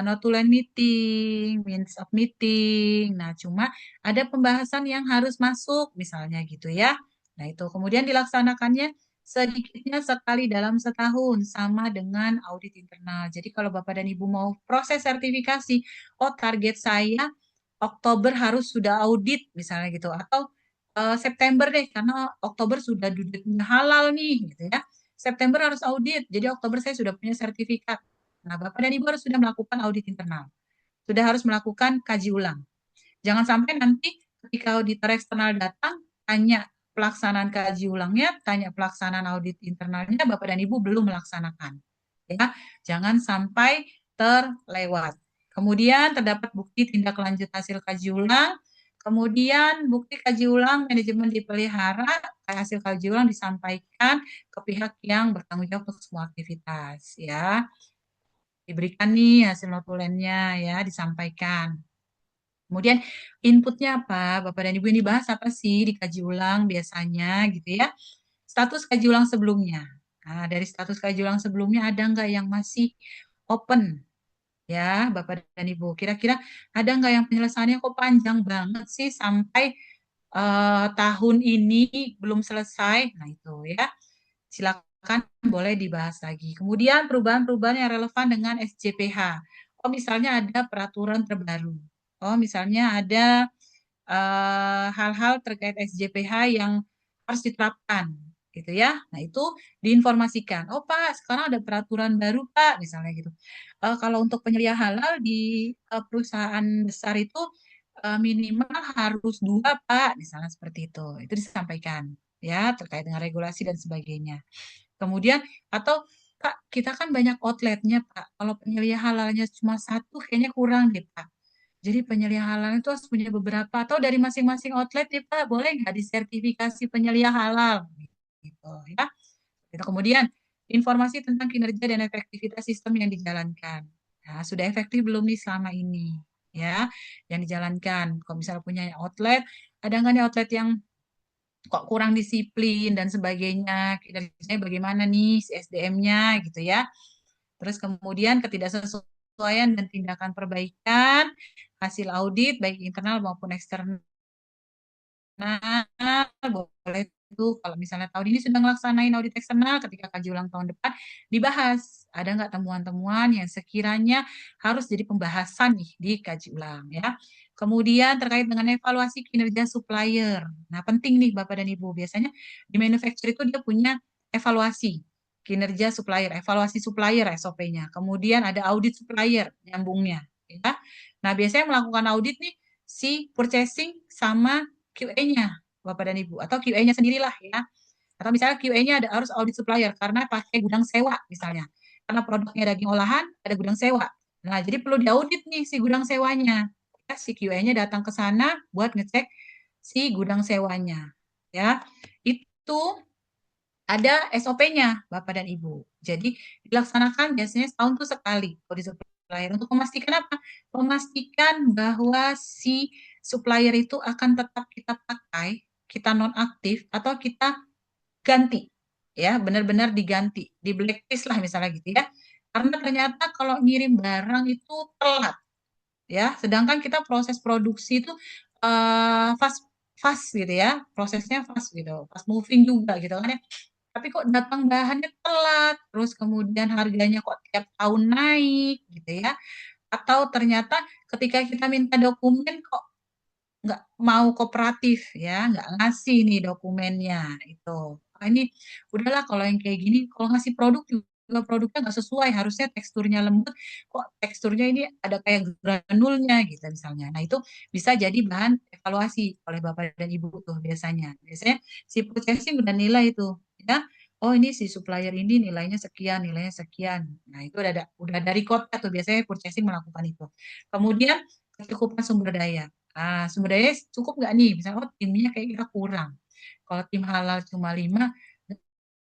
notulen meeting, minutes of meeting. Nah, cuma ada pembahasan yang harus masuk misalnya gitu ya. Nah, itu kemudian dilaksanakannya sedikitnya sekali dalam setahun sama dengan audit internal. Jadi kalau Bapak dan Ibu mau proses sertifikasi, oh target saya Oktober harus sudah audit misalnya gitu atau September deh karena Oktober sudah duduknya halal nih gitu ya. September harus audit, jadi Oktober saya sudah punya sertifikat. Nah, Bapak dan Ibu harus sudah melakukan audit internal. Sudah harus melakukan kaji ulang. Jangan sampai nanti ketika auditor eksternal datang, tanya pelaksanaan kaji ulangnya, tanya pelaksanaan audit internalnya, Bapak dan Ibu belum melaksanakan. Ya, jangan sampai terlewat. Kemudian terdapat bukti tindak lanjut hasil kaji ulang. Kemudian bukti kaji ulang manajemen dipelihara, hasil kaji ulang disampaikan ke pihak yang bertanggung jawab untuk semua aktivitas. Ya, diberikan nih hasil notulennya ya, disampaikan. Kemudian inputnya apa? Bapak dan Ibu ini bahas apa sih dikaji ulang biasanya gitu ya. Status kaji ulang sebelumnya. Nah, dari status kaji ulang sebelumnya ada nggak yang masih open? Ya, Bapak dan Ibu. Kira-kira ada nggak yang penyelesaiannya kok panjang banget sih sampai tahun ini belum selesai? Nah, itu ya. Silakan boleh dibahas lagi. Kemudian perubahan-perubahan yang relevan dengan SJPH. Oh, misalnya ada peraturan terbaru. Oh, misalnya ada hal-hal terkait SJPH yang harus diterapkan, gitu ya. Nah, itu diinformasikan. Oh, Pak, sekarang ada peraturan baru, Pak, misalnya gitu. Kalau untuk penyelia halal di perusahaan besar itu minimal harus 2, Pak, misalnya seperti itu. Itu disampaikan, ya, terkait dengan regulasi dan sebagainya. Kemudian, atau Pak, kita kan banyak outletnya, Pak. Kalau penyelia halalnya cuma 1, kayaknya kurang deh, Pak. Jadi penyelia halal itu harus punya beberapa atau dari masing-masing outlet nih Pak, boleh nggak disertifikasi penyelia halal gitu ya. Gitu. Kemudian informasi tentang kinerja dan efektivitas sistem yang dijalankan. Nah, sudah efektif belum nih selama ini ya yang dijalankan. Kalau misalnya punya outlet, ada nggak nih outlet yang kok kurang disiplin dan sebagainya, kinerjanya bagaimana nih si SDM-nya gitu ya. Terus kemudian ketidaksesuaian dan tindakan perbaikan hasil audit baik internal maupun eksternal. Boleh tuh kalau misalnya tahun ini sudah melaksanain audit eksternal, ketika kaji ulang tahun depan dibahas ada nggak temuan-temuan yang sekiranya harus jadi pembahasan nih di kaji ulang ya. Kemudian terkait dengan evaluasi kinerja supplier. Nah, penting nih Bapak dan Ibu. Biasanya di manufacturer itu dia punya evaluasi kinerja supplier, evaluasi supplier SOP-nya. Kemudian ada audit supplier nyambungnya ya. Nah, biasanya melakukan audit nih si purchasing sama QA-nya Bapak dan Ibu atau QA-nya sendirilah ya. Atau misalnya QA-nya harus audit supplier karena pakai gudang sewa misalnya. Karena produknya daging olahan ada gudang sewa. Nah, jadi perlu diaudit nih si gudang sewanya. Ya, si QA-nya datang ke sana buat ngecek si gudang sewanya. Ya. Itu ada SOP-nya Bapak dan Ibu. Jadi dilaksanakan biasanya setahun tuh sekali audit supplier. Untuk memastikan apa? Memastikan bahwa si supplier itu akan tetap kita pakai, kita nonaktif, atau kita ganti. Ya, benar-benar diganti, di blacklist lah misalnya gitu ya. Karena ternyata kalau ngirim barang itu telat, ya. Sedangkan kita proses produksi itu fast fast gitu ya, prosesnya fast gitu, fast moving juga gitu kan ya. Tapi kok datang bahannya telat, terus kemudian harganya kok tiap tahun naik gitu ya. Atau ternyata ketika kita minta dokumen kok nggak mau kooperatif ya, nggak ngasih nih dokumennya itu. Ah, ini udahlah kalau yang kayak gini, kalau ngasih produk juga produknya nggak sesuai, harusnya teksturnya lembut, kok teksturnya ini ada kayak granulnya gitu misalnya. Nah itu bisa jadi bahan evaluasi oleh Bapak dan Ibu tuh biasanya. Biasanya si purchasing udah nilai itu, ya. Oh ini si supplier ini nilainya sekian, nilainya sekian. Nah itu udah dari kota tuh biasanya purchasing melakukan itu. Kemudian kecukupan sumber daya. Sumber daya cukup nggak nih? Misalnya, oh timnya kayak kita kurang. Kalau tim halal cuma 5,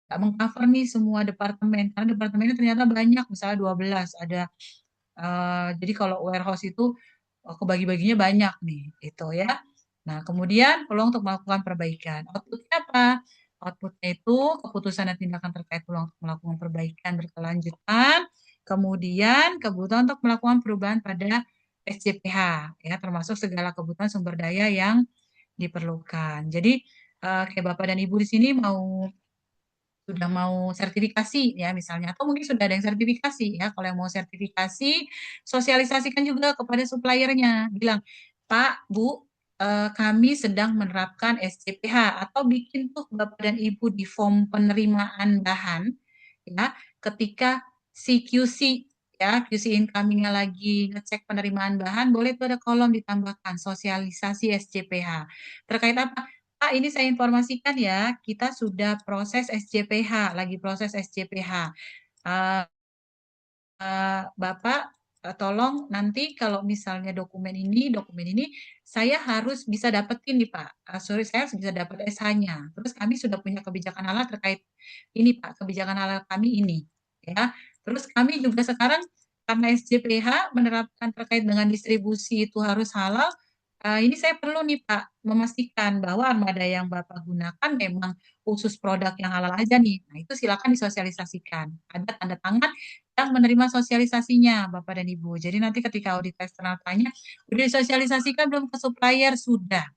nggak mengcover nih semua departemen. Karena departemennya ternyata banyak, misalnya 12. Jadi kalau warehouse itu kebagi-baginya banyak nih, gitu ya. Nah, kemudian peluang untuk melakukan perbaikan. Outputnya apa? Outputnya itu keputusan dan tindakan terkait peluang untuk melakukan perbaikan berkelanjutan, kemudian kebutuhan untuk melakukan perubahan pada SCPH, ya, termasuk segala kebutuhan sumber daya yang diperlukan. Jadi, kayak Bapak dan Ibu di sini sudah mau sertifikasi ya misalnya, atau mungkin sudah ada yang sertifikasi ya. Kalau yang mau sertifikasi, sosialisasikan juga kepada suppliernya, bilang, Pak, Bu, kami sedang menerapkan SCPH, atau bikin tuh Bapak dan Ibu di form penerimaan bahan ya, ketika si QC ya, QC incoming-nya lagi ngecek penerimaan bahan, boleh tuh ada kolom ditambahkan sosialisasi SCPH. Terkait apa? Pak, ini saya informasikan ya, kita sudah proses SCPH, lagi proses SCPH. Bapak, tolong nanti kalau misalnya dokumen ini, saya harus bisa dapetin nih Pak. Sorry, saya harus bisa dapat SH-nya. Terus kami sudah punya kebijakan halal terkait ini Pak, kebijakan halal kami ini. Ya. Terus kami juga sekarang karena SCPH menerapkan terkait dengan distribusi itu harus halal, ini saya perlu nih Pak memastikan bahwa armada yang Bapak gunakan memang khusus produk yang halal aja nih. Nah, itu silakan disosialisasikan. Ada tanda tangan yang menerima sosialisasinya Bapak dan Ibu. Jadi nanti ketika audit eksternal tanya, udah disosialisasikan belum ke supplier? Sudah.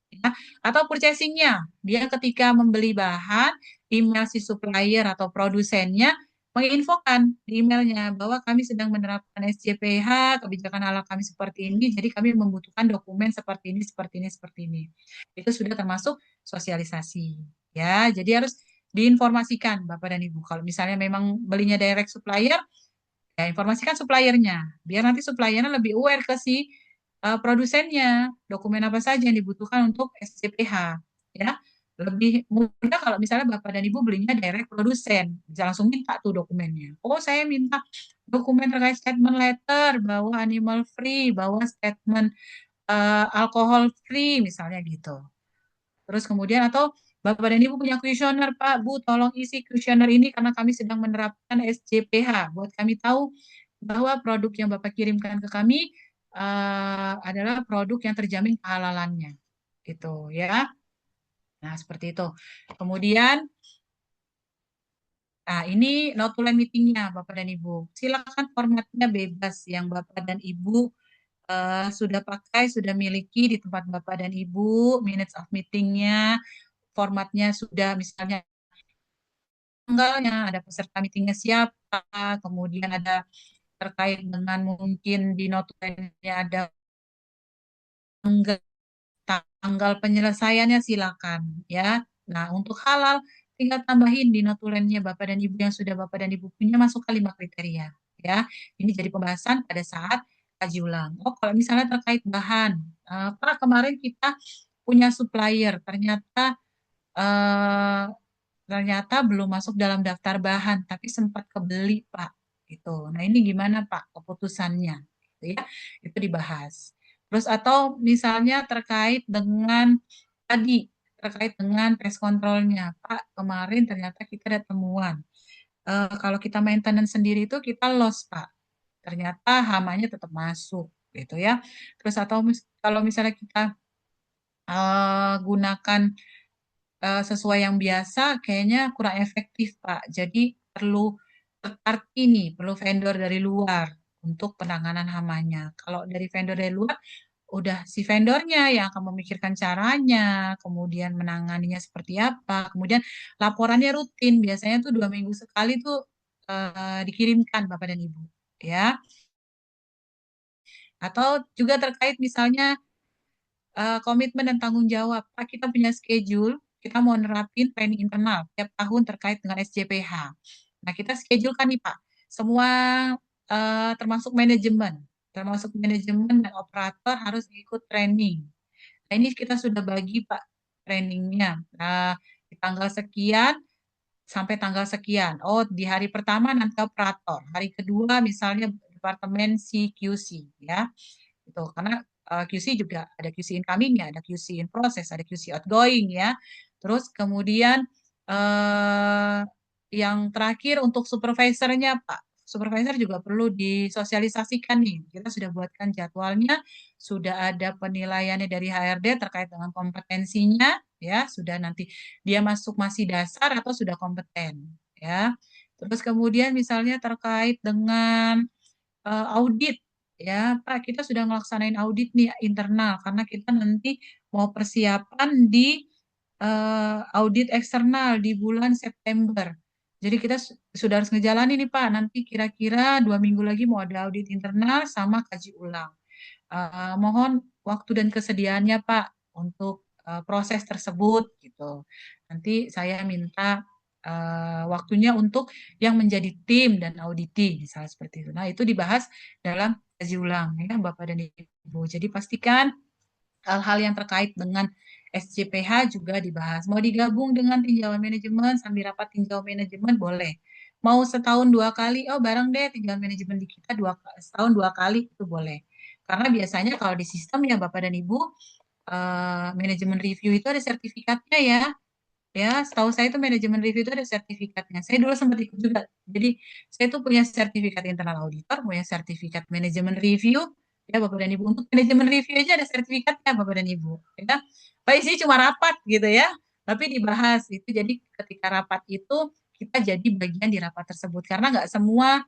Ya. Atau purchasingnya, dia ketika membeli bahan, email si supplier atau produsennya menginfokan di emailnya bahwa kami sedang menerapkan SCPH, kebijakan halal kami seperti ini, jadi kami membutuhkan dokumen seperti ini, seperti ini, seperti ini. Itu sudah termasuk sosialisasi. Ya, jadi harus diinformasikan Bapak dan Ibu. Kalau misalnya memang belinya direct supplier, ya informasikan suppliernya. Biar nanti suppliernya lebih aware ke si produsennya, dokumen apa saja yang dibutuhkan untuk SCPH. Ya, lebih mudah kalau misalnya Bapak dan Ibu belinya direct produsen, bisa langsung minta tuh dokumennya. Oh, saya minta dokumen terkait statement letter, bahwa animal free, bahwa statement alkohol free, misalnya gitu. Terus kemudian atau Bapak dan Ibu punya kuesioner, Pak, Bu, tolong isi kuesioner ini karena kami sedang menerapkan SCPH. Buat kami tahu bahwa produk yang Bapak kirimkan ke kami adalah produk yang terjamin kehalalannya. Gitu ya. Nah, seperti itu. Kemudian, nah ini notulen meetingnya Bapak dan Ibu. Silakan formatnya bebas yang Bapak dan Ibu sudah pakai, sudah miliki di tempat Bapak dan Ibu, minutes of meetingnya, formatnya sudah misalnya tanggalnya, ada peserta meetingnya siapa, kemudian ada terkait dengan mungkin di notulennya ada tanggal, tanggal penyelesaiannya silakan ya. Nah, untuk halal tinggal tambahin di notulennya Bapak dan Ibu yang sudah Bapak dan Ibu punya masuk ke 5 kriteria ya. Ini jadi pembahasan pada saat kaji ulang. Oh, kalau misalnya terkait bahan, Pak kemarin kita punya supplier eh, ternyata belum masuk dalam daftar bahan, tapi sempat kebeli, Pak. Gitu. Nah, ini gimana, Pak, keputusannya? Gitu ya. Itu dibahas. Terus atau misalnya terkait dengan tadi, terkait dengan tes kontrolnya. Pak, kemarin ternyata kita ada temuan. Kalau kita maintenance sendiri itu kita loss, Pak. ternyata hamanya tetap masuk gitu ya. Terus atau kalau misalnya kita gunakan sesuai yang biasa, kayaknya kurang efektif, Pak. Jadi perlu third party nih, perlu vendor dari luar untuk penanganan hamanya. Kalau dari vendor dari luar, udah si vendornya yang akan memikirkan caranya, kemudian menanganinya seperti apa, kemudian laporannya rutin, biasanya tuh 2 minggu sekali tuh dikirimkan Bapak dan Ibu, ya. Atau juga terkait misalnya komitmen dan tanggung jawab. Pak, kita punya schedule, kita mau nerapin training internal tiap tahun terkait dengan SJPH. Nah, kita schedule kan nih Pak, semua termasuk manajemen dan operator harus ikut training. Nah, ini kita sudah bagi Pak trainingnya. Di tanggal sekian sampai tanggal sekian. Oh, di hari pertama nanti operator, hari kedua misalnya departemen CQC ya. Itu karena QC juga ada QC incoming ya, ada QC in process, ada QC outgoing ya. Terus kemudian yang terakhir untuk supervisornya Pak. Supervisor juga perlu disosialisasikan nih. Kita sudah buatkan jadwalnya, sudah ada penilaiannya dari HRD terkait dengan kompetensinya, ya. Sudah nanti dia masih dasar atau sudah kompeten, ya. Terus kemudian misalnya terkait dengan audit, ya Pak, kita sudah melaksanain audit nih internal karena kita nanti mau persiapan di audit eksternal di bulan September. Jadi kita sudah harus ngejalanin nih Pak, nanti kira-kira 2 minggu lagi mau ada audit internal sama kaji ulang. Mohon waktu dan kesediaannya Pak untuk proses tersebut gitu. Nanti saya minta waktunya untuk yang menjadi tim dan auditi, misalnya seperti itu. Nah, itu dibahas dalam kaji ulang ya Bapak dan Ibu. Jadi pastikan hal-hal yang terkait dengan SJPH juga dibahas. Mau digabung dengan tinjauan manajemen sambil rapat tinjauan manajemen boleh. Mau setahun 2 kali, oh bareng deh tinjauan manajemen di kita setahun 2 kali itu boleh. Karena biasanya kalau di sistem ya Bapak dan Ibu, manajemen review itu ada sertifikatnya ya. Ya, setahu saya itu manajemen review itu ada sertifikatnya. Saya dulu sempat ikut juga. Jadi, saya tuh punya sertifikat internal auditor, punya sertifikat manajemen review, ya Bapak dan Ibu. Untuk manajemen review aja ada sertifikatnya Bapak dan Ibu. Ya, Pak isinya cuma rapat gitu ya, tapi dibahas itu. Jadi ketika rapat itu kita jadi bagian di rapat tersebut karena nggak semua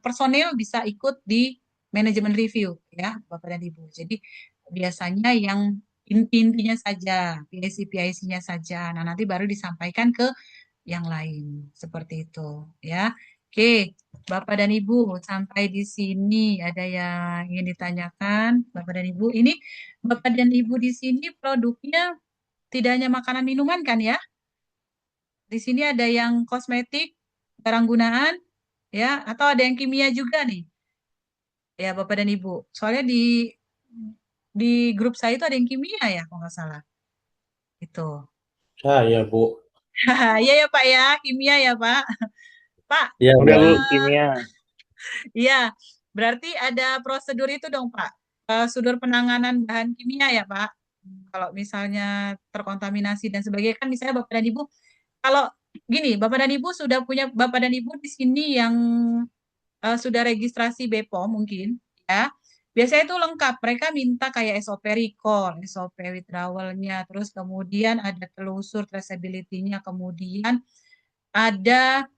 personil bisa ikut di manajemen review ya Bapak dan Ibu. Jadi biasanya yang intinya saja, PIC-PIC-nya saja. Nah, nanti baru disampaikan ke yang lain. Seperti itu, ya. Oke, Bapak dan Ibu, sampai di sini ada yang ingin ditanyakan, Bapak dan Ibu. Ini Bapak dan Ibu di sini produknya tidak hanya makanan minuman kan ya? Di sini ada yang kosmetik, barang gunaan, ya, atau ada yang kimia juga nih. Ya, Bapak dan Ibu. Soalnya di grup saya itu ada yang kimia ya, kalau nggak salah. Itu. Saya, Bu. Iya ya Pak ya, kimia ya Pak. Pak. Iya, Udah Bu, eh, kimia. Iya, berarti ada prosedur itu dong Pak. Prosedur penanganan bahan kimia ya Pak. Kalau misalnya terkontaminasi dan sebagainya kan misalnya Bapak dan Ibu, kalau gini, Bapak dan Ibu sudah punya Bapak dan Ibu di sini yang sudah registrasi BPOM mungkin ya. Biasanya itu lengkap. Mereka minta kayak SOP recall, SOP withdrawal-nya, terus kemudian ada telusur traceability-nya, kemudian ada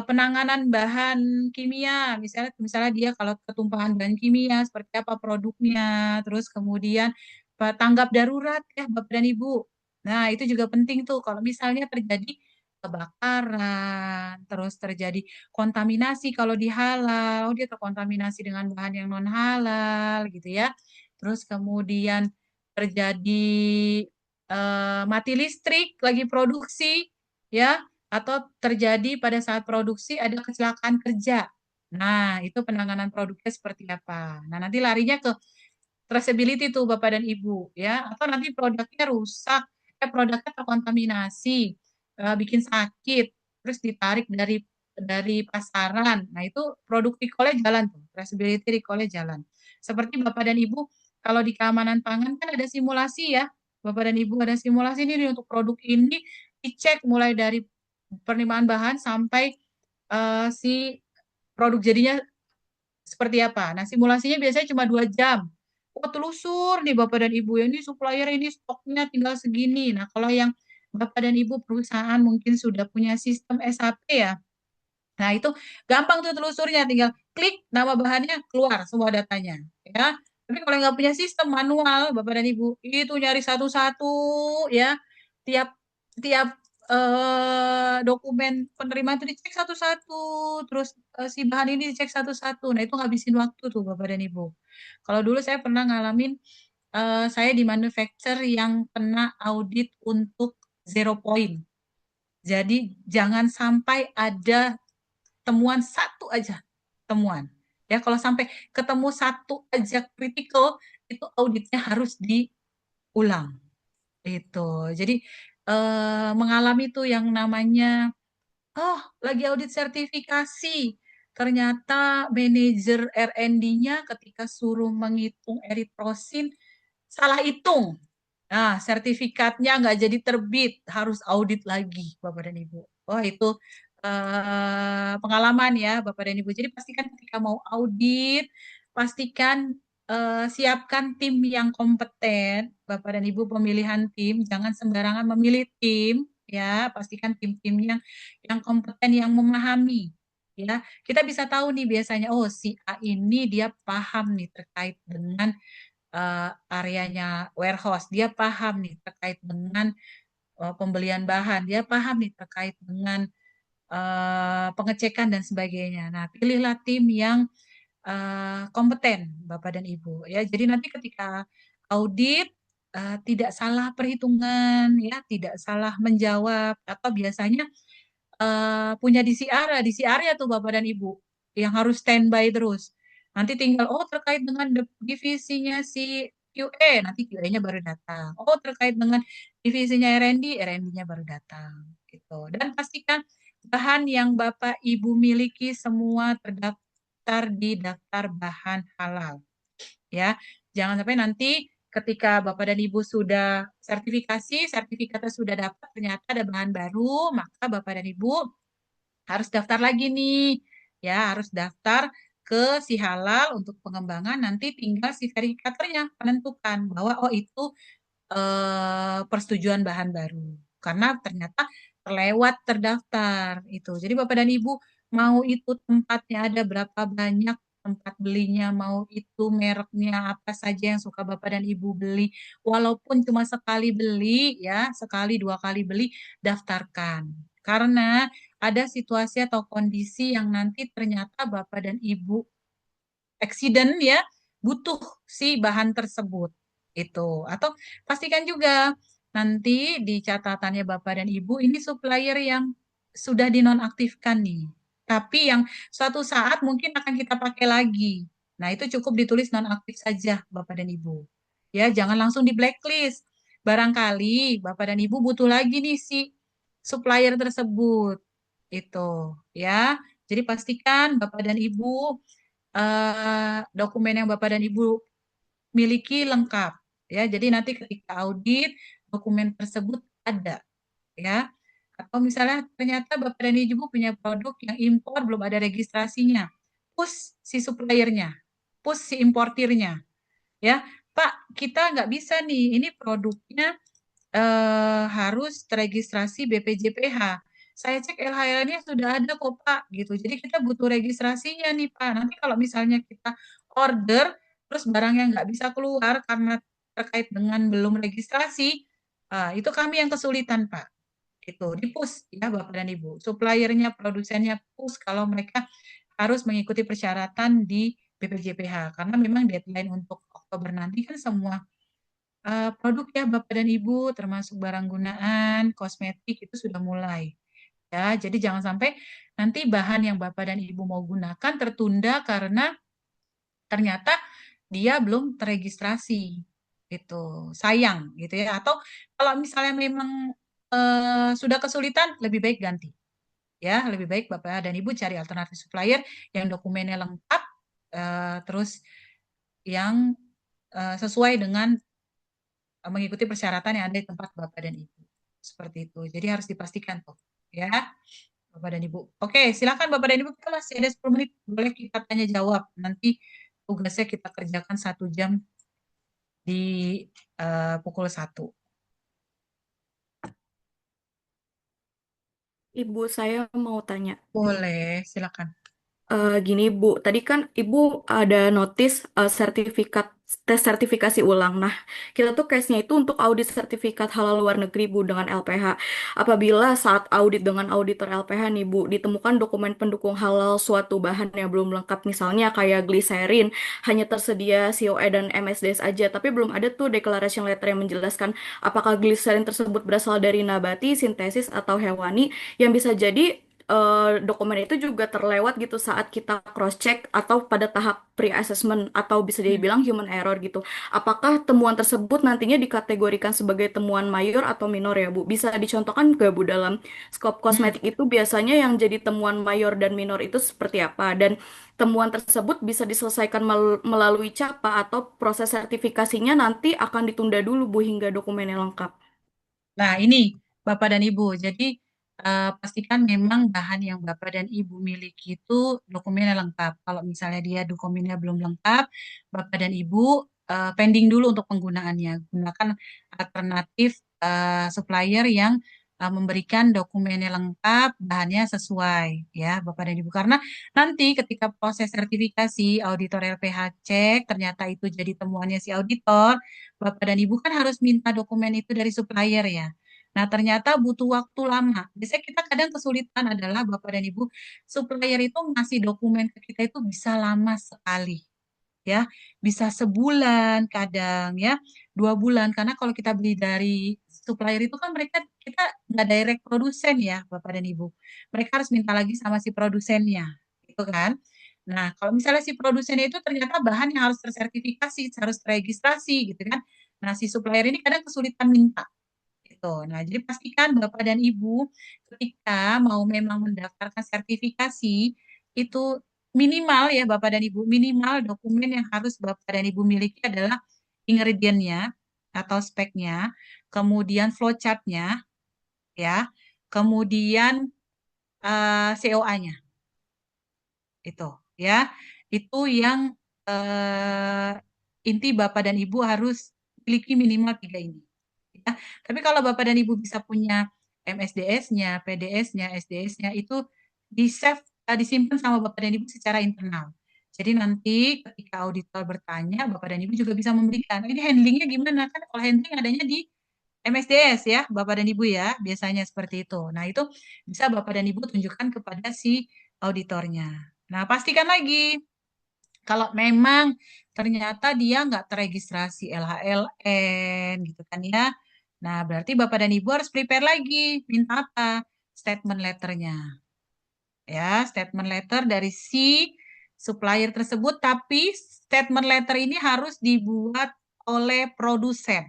penanganan bahan kimia, misalnya dia kalau ketumpahan bahan kimia seperti apa produknya, terus kemudian tanggap darurat ya Bapak dan Ibu. Nah, itu juga penting tuh kalau misalnya terjadi kebakaran, terus terjadi kontaminasi kalau di halal, dia terkontaminasi dengan bahan yang non halal gitu ya. Terus kemudian terjadi mati listrik lagi produksi ya, atau terjadi pada saat produksi ada kecelakaan kerja. Nah, itu penanganan produknya seperti apa. Nah, nanti larinya ke traceability tuh Bapak dan Ibu ya, atau nanti produknya rusak, produknya terkontaminasi, bikin sakit, terus ditarik dari pasaran. Nah, itu produk recall-nya jalan tuh, traceability recall-nya jalan. Seperti Bapak dan Ibu, kalau di keamanan pangan kan ada simulasi ya, Bapak dan Ibu ada simulasi nih untuk produk ini dicek mulai dari penerimaan bahan sampai si produk jadinya seperti apa. Nah, simulasinya biasanya cuma 2 jam. Oh, telusur nih Bapak dan Ibu, ya ini supplier ini stoknya tinggal segini. Nah, kalau yang Bapak dan Ibu perusahaan mungkin sudah punya sistem SAP ya. Nah, itu gampang tuh telusurnya, tinggal klik nama bahannya keluar semua datanya, ya. Tapi kalau nggak punya sistem manual, Bapak dan Ibu, itu nyari satu-satu, ya. Tiap tiap dokumen penerimaan itu dicek satu-satu, terus si bahan ini dicek satu-satu. Nah, itu ngabisin waktu tuh Bapak dan Ibu. Kalau dulu saya pernah ngalamin, saya di manufacturer yang kena audit untuk 0 point. Jadi jangan sampai ada temuan satu aja temuan. Ya, kalau sampai ketemu satu aja kritikal, itu auditnya harus diulang. Itu. Jadi mengalami tuh yang namanya, oh, lagi audit sertifikasi. Ternyata manajer R&D-nya ketika suruh menghitung eritrosin salah hitung. Nah, sertifikatnya nggak jadi terbit, harus audit lagi, Bapak dan Ibu. Wah, itu pengalaman ya, Bapak dan Ibu. Jadi pastikan ketika mau audit, pastikan siapkan tim yang kompeten, Bapak dan Ibu. Pemilihan tim, jangan sembarangan memilih tim, ya. Pastikan tim-tim yang kompeten, yang memahami. Ya, kita bisa tahu nih biasanya, oh si A ini dia paham nih terkait dengan areanya warehouse, dia paham nih terkait dengan pembelian bahan, dia paham nih terkait dengan pengecekan dan sebagainya. Nah, pilihlah tim yang kompeten, Bapak dan Ibu. Ya, jadi nanti ketika audit tidak salah perhitungan, ya, tidak salah menjawab, atau biasanya punya DCR ya tuh Bapak dan Ibu, yang harus standby terus. Nanti tinggal, oh terkait dengan divisinya si QA, nanti QA-nya baru datang. Oh terkait dengan divisinya R&D-nya baru datang. Gitu. Dan pastikan bahan yang Bapak Ibu miliki semua terdaftar di daftar bahan halal. Ya, jangan sampai nanti ketika Bapak dan Ibu sudah sertifikatnya sudah dapat, ternyata ada bahan baru, maka Bapak dan Ibu harus daftar lagi nih. Ya, harus daftar ke si halal untuk pengembangan, nanti tinggal si verifikatornya menentukan bahwa oh itu persetujuan bahan baru. Karena ternyata terlewat terdaftar itu. Jadi Bapak dan Ibu mau itu tempatnya ada berapa banyak tempat belinya, mau itu mereknya apa saja yang suka Bapak dan Ibu beli, walaupun cuma sekali beli ya, sekali 2 kali beli, daftarkan. Karena ada situasi atau kondisi yang nanti ternyata Bapak dan Ibu accident ya, butuh si bahan tersebut. Itu. Atau pastikan juga nanti di catatannya Bapak dan Ibu ini supplier yang sudah dinonaktifkan nih. Tapi yang suatu saat mungkin akan kita pakai lagi. Nah, itu cukup ditulis nonaktif saja Bapak dan Ibu. Ya, jangan langsung di blacklist. Barangkali Bapak dan Ibu butuh lagi nih si supplier tersebut. Itu, ya. Jadi pastikan Bapak dan Ibu dokumen yang Bapak dan Ibu miliki lengkap. Ya, jadi nanti ketika audit dokumen tersebut ada, ya. Atau misalnya ternyata Bapak dan Ibu punya produk yang impor belum ada registrasinya, push si suppliernya, push si importirnya, ya. Pak, kita nggak bisa nih, ini produknya harus terregistrasi BPJPH. Saya cek LHL-nya sudah ada kok Pak, gitu. Jadi kita butuh registrasinya nih Pak. Nanti kalau misalnya kita order, terus barangnya nggak bisa keluar karena terkait dengan belum registrasi, itu kami yang kesulitan Pak. Itu di-push ya Bapak dan Ibu. Suppliernya, produsennya push kalau mereka harus mengikuti persyaratan di BPJPH. Karena memang deadline untuk Oktober nanti kan semua produk ya Bapak dan Ibu, termasuk barang gunaan, kosmetik itu sudah mulai. Ya, jadi jangan sampai nanti bahan yang Bapak dan Ibu mau gunakan tertunda karena ternyata dia belum terregistrasi. Itu sayang gitu ya. Atau kalau misalnya memang sudah kesulitan, lebih baik ganti. Ya, lebih baik Bapak dan Ibu cari alternatif supplier yang dokumennya lengkap, terus yang sesuai dengan mengikuti persyaratan yang ada di tempat Bapak dan Ibu. Seperti itu. Jadi harus dipastikan tuh, ya. Bapak dan Ibu. Oke, silakan Bapak dan Ibu, kita masih ada 10 menit, boleh kita tanya jawab. Nanti tugasnya kita kerjakan 1 jam di pukul 1. Ibu, saya mau tanya. Boleh, silakan. Gini Bu, tadi kan Ibu ada notice sertifikat tes sertifikasi ulang. Nah, kita tuh case-nya itu untuk audit sertifikat halal luar negeri Bu dengan LPH. Apabila saat audit dengan auditor LPH nih Bu, ditemukan dokumen pendukung halal suatu bahan yang belum lengkap, misalnya kayak gliserin, hanya tersedia COE dan MSDS aja, tapi belum ada tuh declaration letter yang menjelaskan apakah gliserin tersebut berasal dari nabati, sintesis, atau hewani, yang bisa jadi dokumen itu juga terlewat gitu saat kita cross check atau pada tahap pre-assessment atau bisa dibilang human error gitu. Apakah temuan tersebut nantinya dikategorikan sebagai temuan mayor atau minor ya Bu? Bisa dicontohkan nggak Bu dalam scope kosmetik itu biasanya yang jadi temuan mayor dan minor itu seperti apa? Dan temuan tersebut bisa diselesaikan melalui CAPA atau proses sertifikasinya nanti akan ditunda dulu Bu hingga dokumennya lengkap. Nah, ini Bapak dan Ibu. Jadi, pastikan memang bahan yang Bapak dan Ibu miliki itu dokumennya lengkap. Kalau misalnya dia dokumennya belum lengkap, Bapak dan Ibu pending dulu untuk penggunaannya. Gunakan alternatif supplier yang memberikan dokumennya lengkap, bahannya sesuai, ya Bapak dan Ibu. Karena nanti ketika proses sertifikasi, auditor LPH cek, ternyata itu jadi temuannya si auditor, Bapak dan Ibu kan harus minta dokumen itu dari supplier ya. Nah, ternyata butuh waktu lama. Biasanya kita kadang kesulitan adalah Bapak dan Ibu, supplier itu ngasih dokumen ke kita itu bisa lama sekali. Ya, bisa sebulan kadang ya, 2 bulan. Karena kalau kita beli dari supplier itu kan mereka kita nggak direct produsen ya, Bapak dan Ibu. Mereka harus minta lagi sama si produsennya, gitu kan? Nah, kalau misalnya si produsennya itu ternyata bahan yang harus tersertifikasi, harus terregistrasi, gitu kan? Nah, si supplier ini kadang kesulitan minta, gitu. Nah, jadi pastikan Bapak dan Ibu ketika mau memang mendaftarkan sertifikasi itu minimal ya Bapak dan Ibu, minimal dokumen yang harus Bapak dan Ibu miliki adalah ingredientnya atau speknya, kemudian flowchart-nya ya, kemudian COA-nya itu ya. Itu yang inti Bapak dan Ibu harus miliki minimal 3 ini. Ya. Tapi kalau Bapak dan Ibu bisa punya MSDS-nya, PDS-nya, SDS-nya itu di-save, disimpan sama Bapak dan Ibu secara internal. Jadi nanti ketika auditor bertanya, Bapak dan Ibu juga bisa memberikan. Ini handlingnya gimana? Kan kalau handling adanya di MSDS ya, Bapak dan Ibu ya, biasanya seperti itu. Nah, itu bisa Bapak dan Ibu tunjukkan kepada si auditornya. Nah, pastikan lagi kalau memang ternyata dia nggak terregistrasi LHLN gitu kan ya. Nah, berarti Bapak dan Ibu harus prepare lagi. Minta apa? Statement letternya. Ya, statement letter dari si supplier tersebut, tapi statement letter ini harus dibuat oleh produsen,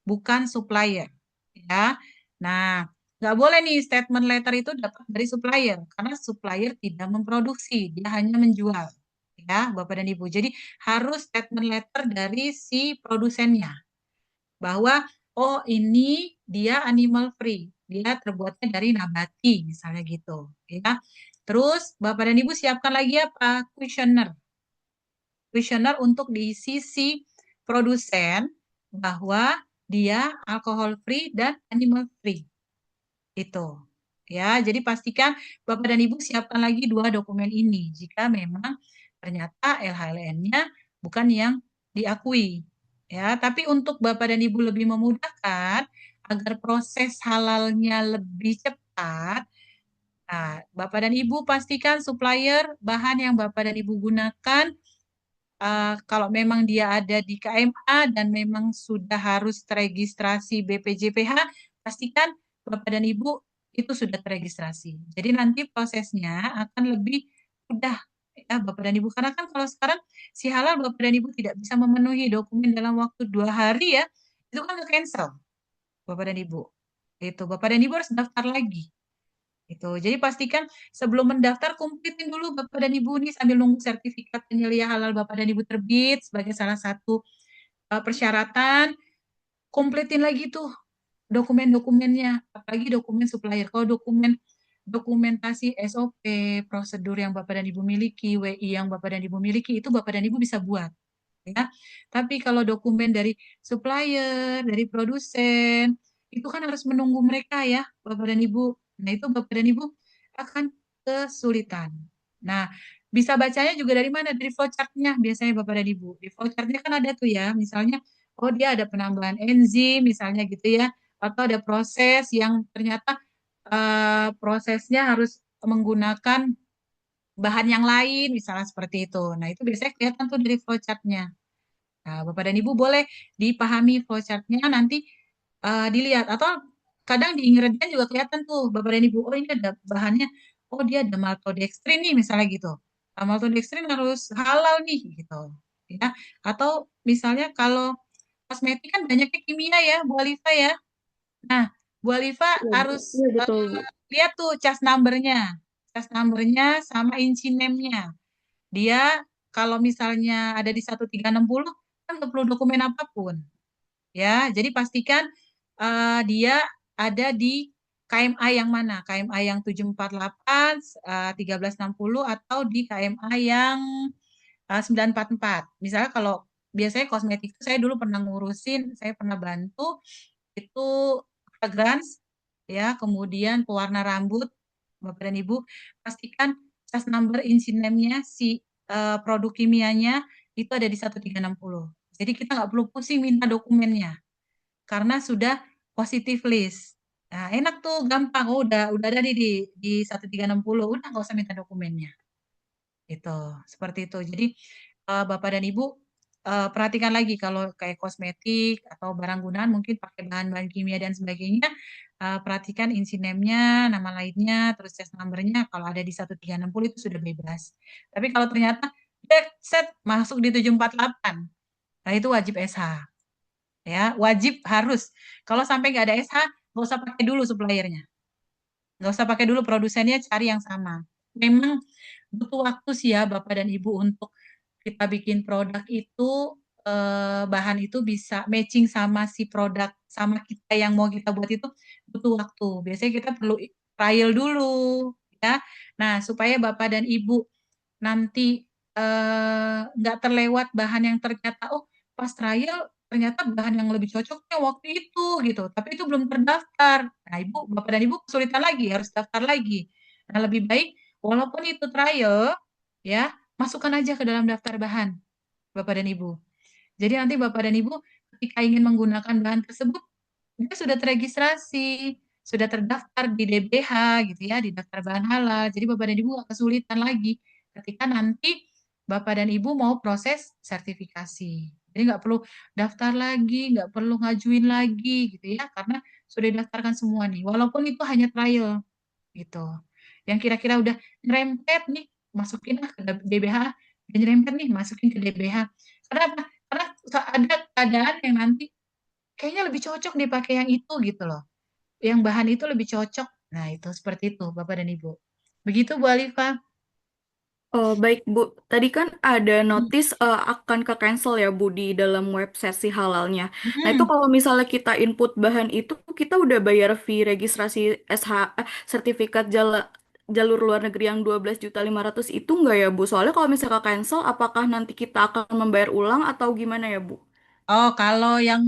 bukan supplier. Ya, nah, nggak boleh nih statement letter itu dapat dari supplier, karena supplier tidak memproduksi, dia hanya menjual. Ya, Bapak dan Ibu. Jadi harus statement letter dari si produsennya bahwa oh ini dia animal free, dia terbuatnya dari nabati misalnya gitu, ya. Terus Bapak dan Ibu siapkan lagi apa? Kuesioner untuk diisi si produsen bahwa dia alkohol free dan animal free. Itu. Ya, jadi pastikan Bapak dan Ibu siapkan lagi 2 dokumen ini jika memang ternyata LHLN-nya bukan yang diakui. Ya, tapi untuk Bapak dan Ibu lebih memudahkan agar proses halalnya lebih cepat, nah, Bapak dan Ibu pastikan supplier bahan yang Bapak dan Ibu gunakan kalau memang dia ada di KMA dan memang sudah harus teregistrasi BPJPH, pastikan Bapak dan Ibu itu sudah teregistrasi. Jadi nanti prosesnya akan lebih mudah ya Bapak dan Ibu. Karena kan kalau sekarang si halal Bapak dan Ibu tidak bisa memenuhi dokumen dalam waktu 2 hari ya, itu kan ke-cancel Bapak dan Ibu. Itu Bapak dan Ibu harus daftar lagi. Itu. Jadi pastikan sebelum mendaftar kompletin dulu Bapak dan Ibu nih sambil nunggu sertifikat penyelia halal Bapak dan Ibu terbit sebagai salah satu persyaratan, kompletin lagi tuh dokumen-dokumennya, apalagi dokumen supplier. Kalau dokumen dokumentasi SOP, prosedur yang Bapak dan Ibu miliki, WI yang Bapak dan Ibu miliki, itu Bapak dan Ibu bisa buat. Ya. Tapi kalau dokumen dari supplier, dari produsen, itu kan harus menunggu mereka ya, Bapak dan Ibu. Nah, itu Bapak dan Ibu akan kesulitan. Nah, bisa bacanya juga dari mana? Dari flowchart-nya biasanya Bapak dan Ibu. Di flowchart-nya kan ada tuh ya, misalnya, oh dia ada penambahan enzim, misalnya gitu ya, atau ada proses yang ternyata prosesnya harus menggunakan bahan yang lain, misalnya seperti itu. Nah, itu biasanya kelihatan tuh dari flowchart-nya. Nah, Bapak dan Ibu boleh dipahami flowchart-nya nanti dilihat. Atau kadang di ingredient juga kelihatan tuh Bapak dan Ibu, oh ini ada bahannya, oh dia ada maltodextrin nih misalnya gitu. Nah, maltodextrin harus halal nih gitu. Ya. Atau misalnya kalau kosmetik kan banyaknya kimia ya, Bu Alifa ya. Nah, Bu Alifa harus Iya, betul, Bu. lihat tuh cas number-nya. Cas number-nya sama inci name-nya. Dia kalau misalnya ada di 1360 kan nggak perlu dokumen apapun. Ya, jadi pastikan dia ada di KMA yang mana? KMA yang 748, 1360 atau di KMA yang 944. Misalnya kalau biasanya kosmetik itu saya dulu pernah ngurusin, saya pernah bantu itu fragrance ya, kemudian pewarna rambut. Bapak dan Ibu pastikan cas number engine name-nya si produk kimianya itu ada di 1360. Jadi kita nggak perlu pusing minta dokumennya karena sudah positif list. Nah, enak tuh, gampang. Oh, udah ada di 1360, udah nggak usah minta dokumennya. Itu, seperti itu. Jadi Bapak dan Ibu perhatikan lagi kalau kayak kosmetik atau barang gunaan mungkin pakai bahan-bahan kimia dan sebagainya. Perhatikan insi name-nya, nama lainnya, terus case number-nya. Kalau ada di 1360 itu sudah bebas. Tapi kalau ternyata set masuk di 748, nah itu wajib SH. Ya, wajib harus. Kalau sampai nggak ada SH, nggak usah pakai dulu suppliernya. Nggak usah pakai dulu produsennya, cari yang sama. Memang butuh waktu sih ya Bapak dan Ibu untuk kita bikin produk itu bahan itu bisa matching sama si produk sama kita yang mau kita buat itu butuh waktu. Biasanya kita perlu trial dulu ya. Nah, supaya Bapak dan Ibu nanti nggak terlewat bahan yang ternyata oh pas trial ternyata bahan yang lebih cocoknya waktu itu gitu, tapi itu belum terdaftar. Nah, Bapak dan Ibu kesulitan lagi, harus daftar lagi. Nah, lebih baik walaupun itu trial ya, masukkan aja ke dalam daftar bahan Bapak dan Ibu. Jadi nanti Bapak dan Ibu ketika ingin menggunakan bahan tersebut, dia sudah terregistrasi, sudah terdaftar di DBH gitu ya, di daftar bahan halal. Jadi Bapak dan Ibu nggak kesulitan lagi ketika nanti Bapak dan Ibu mau proses sertifikasi. Jadi nggak perlu daftar lagi, nggak perlu ngajuin lagi gitu ya, karena sudah didaftarkan semua nih. Walaupun itu hanya trial gitu. Yang kira-kira udah nyerempet nih, masukin ke DBH, udah nyerempet nih, masukin ke DBH. Kenapa? Karena ada keadaan yang nanti kayaknya lebih cocok dipakai yang itu gitu loh. Yang bahan itu lebih cocok. Nah, itu seperti itu Bapak dan Ibu. Begitu Bu Alifa. Oh, baik, Bu. Tadi kan ada notice akan ke cancel ya, Bu, di dalam website si halalnya. Nah, itu kalau misalnya kita input bahan itu, kita udah bayar fee registrasi sertifikat jalur luar negeri yang 12.500.000 itu nggak ya, Bu? Soalnya kalau misalnya cancel, apakah nanti kita akan membayar ulang atau gimana ya, Bu? Oh, kalau yang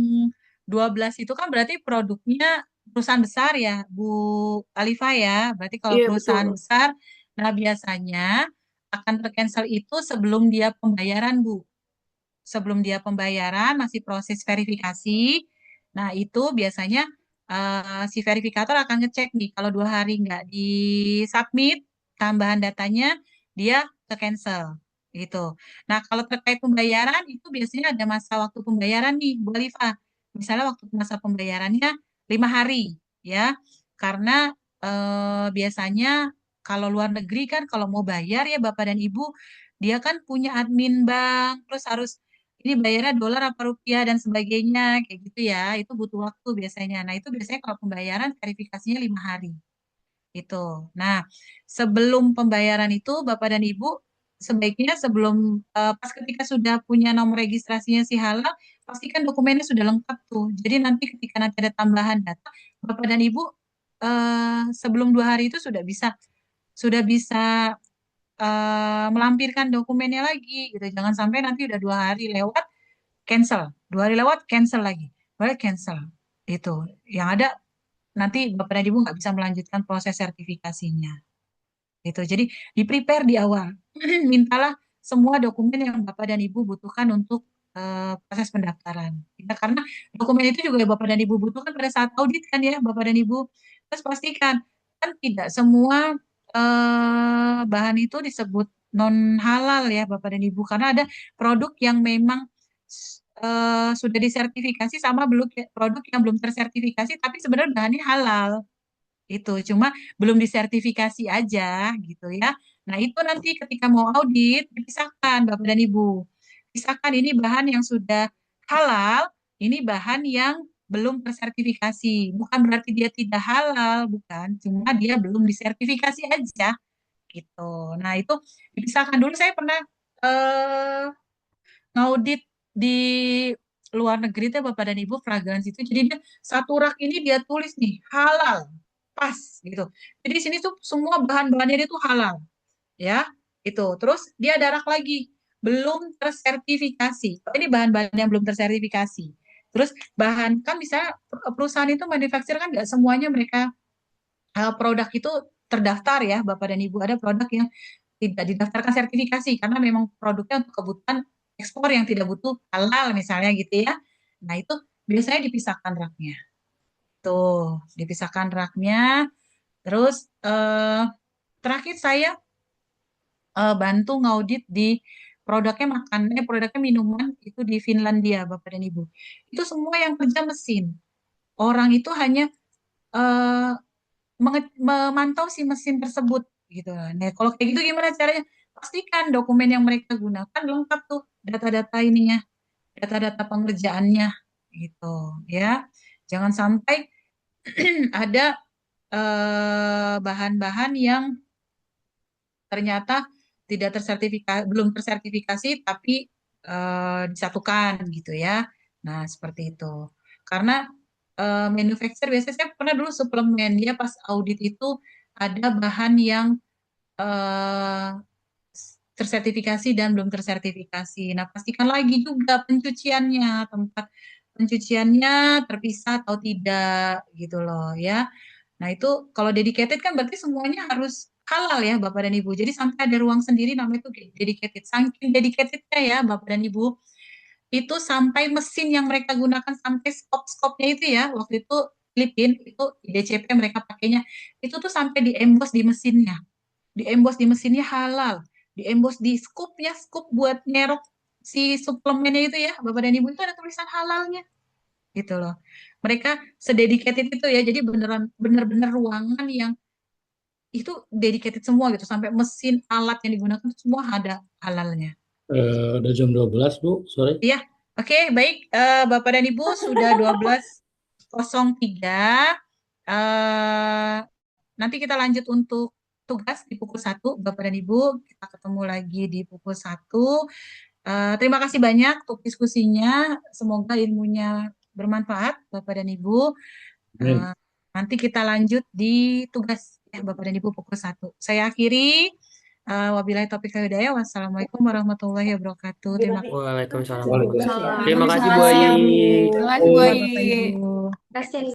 12 itu kan berarti produknya perusahaan besar ya, Bu Alifa ya. Berarti kalau Iya, perusahaan betul. besar, nah biasanya akan tercancel itu sebelum dia pembayaran, Bu. Sebelum dia pembayaran masih proses verifikasi. Nah, itu biasanya si verifikator akan ngecek nih kalau 2 hari nggak di-submit tambahan datanya, dia ke cancel gitu. Nah, kalau terkait pembayaran itu biasanya ada masa waktu pembayaran nih, Bu Alifa. Misalnya waktu masa pembayarannya 5 hari ya, karena biasanya kalau luar negeri kan kalau mau bayar ya Bapak dan Ibu, dia kan punya admin bank, terus harus ini bayarnya dolar apa rupiah dan sebagainya kayak gitu ya, itu butuh waktu biasanya. Nah, itu biasanya kalau pembayaran verifikasinya 5 hari itu. Nah, sebelum pembayaran itu Bapak dan Ibu sebaiknya sebelum pas ketika sudah punya nomor registrasinya si halal, pastikan dokumennya sudah lengkap tuh. Jadi nanti ketika nanti ada tambahan data, Bapak dan Ibu sebelum 2 hari itu sudah bisa melampirkan dokumennya lagi gitu. Jangan sampai nanti udah 2 hari lewat cancel, 2 hari lewat cancel lagi, boleh cancel. Itu yang ada nanti Bapak dan Ibu nggak bisa melanjutkan proses sertifikasinya. Itu jadi di prepare di awal. Mintalah semua dokumen yang Bapak dan Ibu butuhkan untuk proses pendaftaran. Ya, karena dokumen itu juga Bapak dan Ibu butuhkan pada saat audit kan ya Bapak dan Ibu. Terus pastikan kan tidak semua bahan itu disebut non halal ya Bapak dan Ibu, karena ada produk yang memang sudah disertifikasi sama produk yang belum tersertifikasi tapi sebenarnya bahannya halal. Itu cuma belum disertifikasi aja gitu ya. Nah, itu nanti ketika mau audit dipisahkan Bapak dan Ibu. Pisahkan ini bahan yang sudah halal, ini bahan yang belum tersertifikasi. Bukan berarti dia tidak halal, bukan, cuma dia belum disertifikasi aja gitu. Nah, itu dipisahkan dulu. Saya pernah ngaudit di luar negeri tuh Bapak dan Ibu fragrance itu. Jadi dia satu rak ini dia tulis nih halal, pas gitu. Jadi di sini tuh semua bahan-bahannya itu halal, ya. Itu. Terus dia ada rak lagi belum tersertifikasi. Oh, ini bahan-bahan yang belum tersertifikasi. Terus bahan kan bisa perusahaan itu manufacturer kan nggak semuanya mereka produk itu terdaftar ya Bapak dan Ibu. Ada produk yang tidak didaftarkan sertifikasi karena memang produknya untuk kebutuhan ekspor yang tidak butuh halal misalnya gitu ya. Nah, itu biasanya dipisahkan raknya. Tuh, dipisahkan raknya. Terus terakhir saya bantu ngaudit di produknya minuman itu di Finlandia, Bapak dan Ibu. Itu semua yang kerja mesin. Orang itu hanya memantau si mesin tersebut gitu. Nah, kalau kayak gitu gimana caranya? Pastikan dokumen yang mereka gunakan lengkap tuh data-data ininya, data-data pengerjaannya gitu ya. Jangan sampai ada bahan-bahan yang ternyata belum tersertifikasi tapi disatukan gitu ya. Nah, seperti itu. Karena manufacturer biasanya saya pernah dulu suplemen dia pas audit itu ada bahan yang tersertifikasi dan belum tersertifikasi. Nah, pastikan lagi juga pencuciannya, tempat pencuciannya terpisah atau tidak gitu loh ya. Nah, itu kalau dedicated kan berarti semuanya harus halal ya Bapak dan Ibu. Jadi sampai ada ruang sendiri namanya itu dedicated. Saking dedicatednya ya Bapak dan Ibu, itu sampai mesin yang mereka gunakan sampai skop-skopnya itu ya, waktu itu Filipin, itu di DCP mereka pakainya, itu tuh sampai diembos di mesinnya. Diembos di mesinnya halal. Diembos di skupnya, skup buat nyerok si suplemennya itu ya, Bapak dan Ibu, itu ada tulisan halalnya. Gitu loh. Mereka sededicated itu ya, jadi bener-bener ruangan yang itu dedicated semua gitu, sampai mesin alat yang digunakan itu semua ada halalnya. Udah jam 12, Bu, sore. Iya, oke, baik. Bapak dan Ibu sudah 12.03. Nanti kita lanjut untuk tugas di pukul 1, Bapak dan Ibu. Kita ketemu lagi di pukul 1. Terima kasih banyak untuk diskusinya. Semoga ilmunya bermanfaat, Bapak dan Ibu. Nanti kita lanjut di tugas ya, Bapak dan Ibu pukul 1. Saya akhiri. Wabillahi taufiq wal hidayah. Wassalamualaikum warahmatullahi wabarakatuh. Terima kasih. Waalaikumsalam. Waalaikumsalam. Terima kasih Bu Waalaikumsalam. Ayi. Terima kasih Bu Bapak Ayi. Ibu. Terima kasih.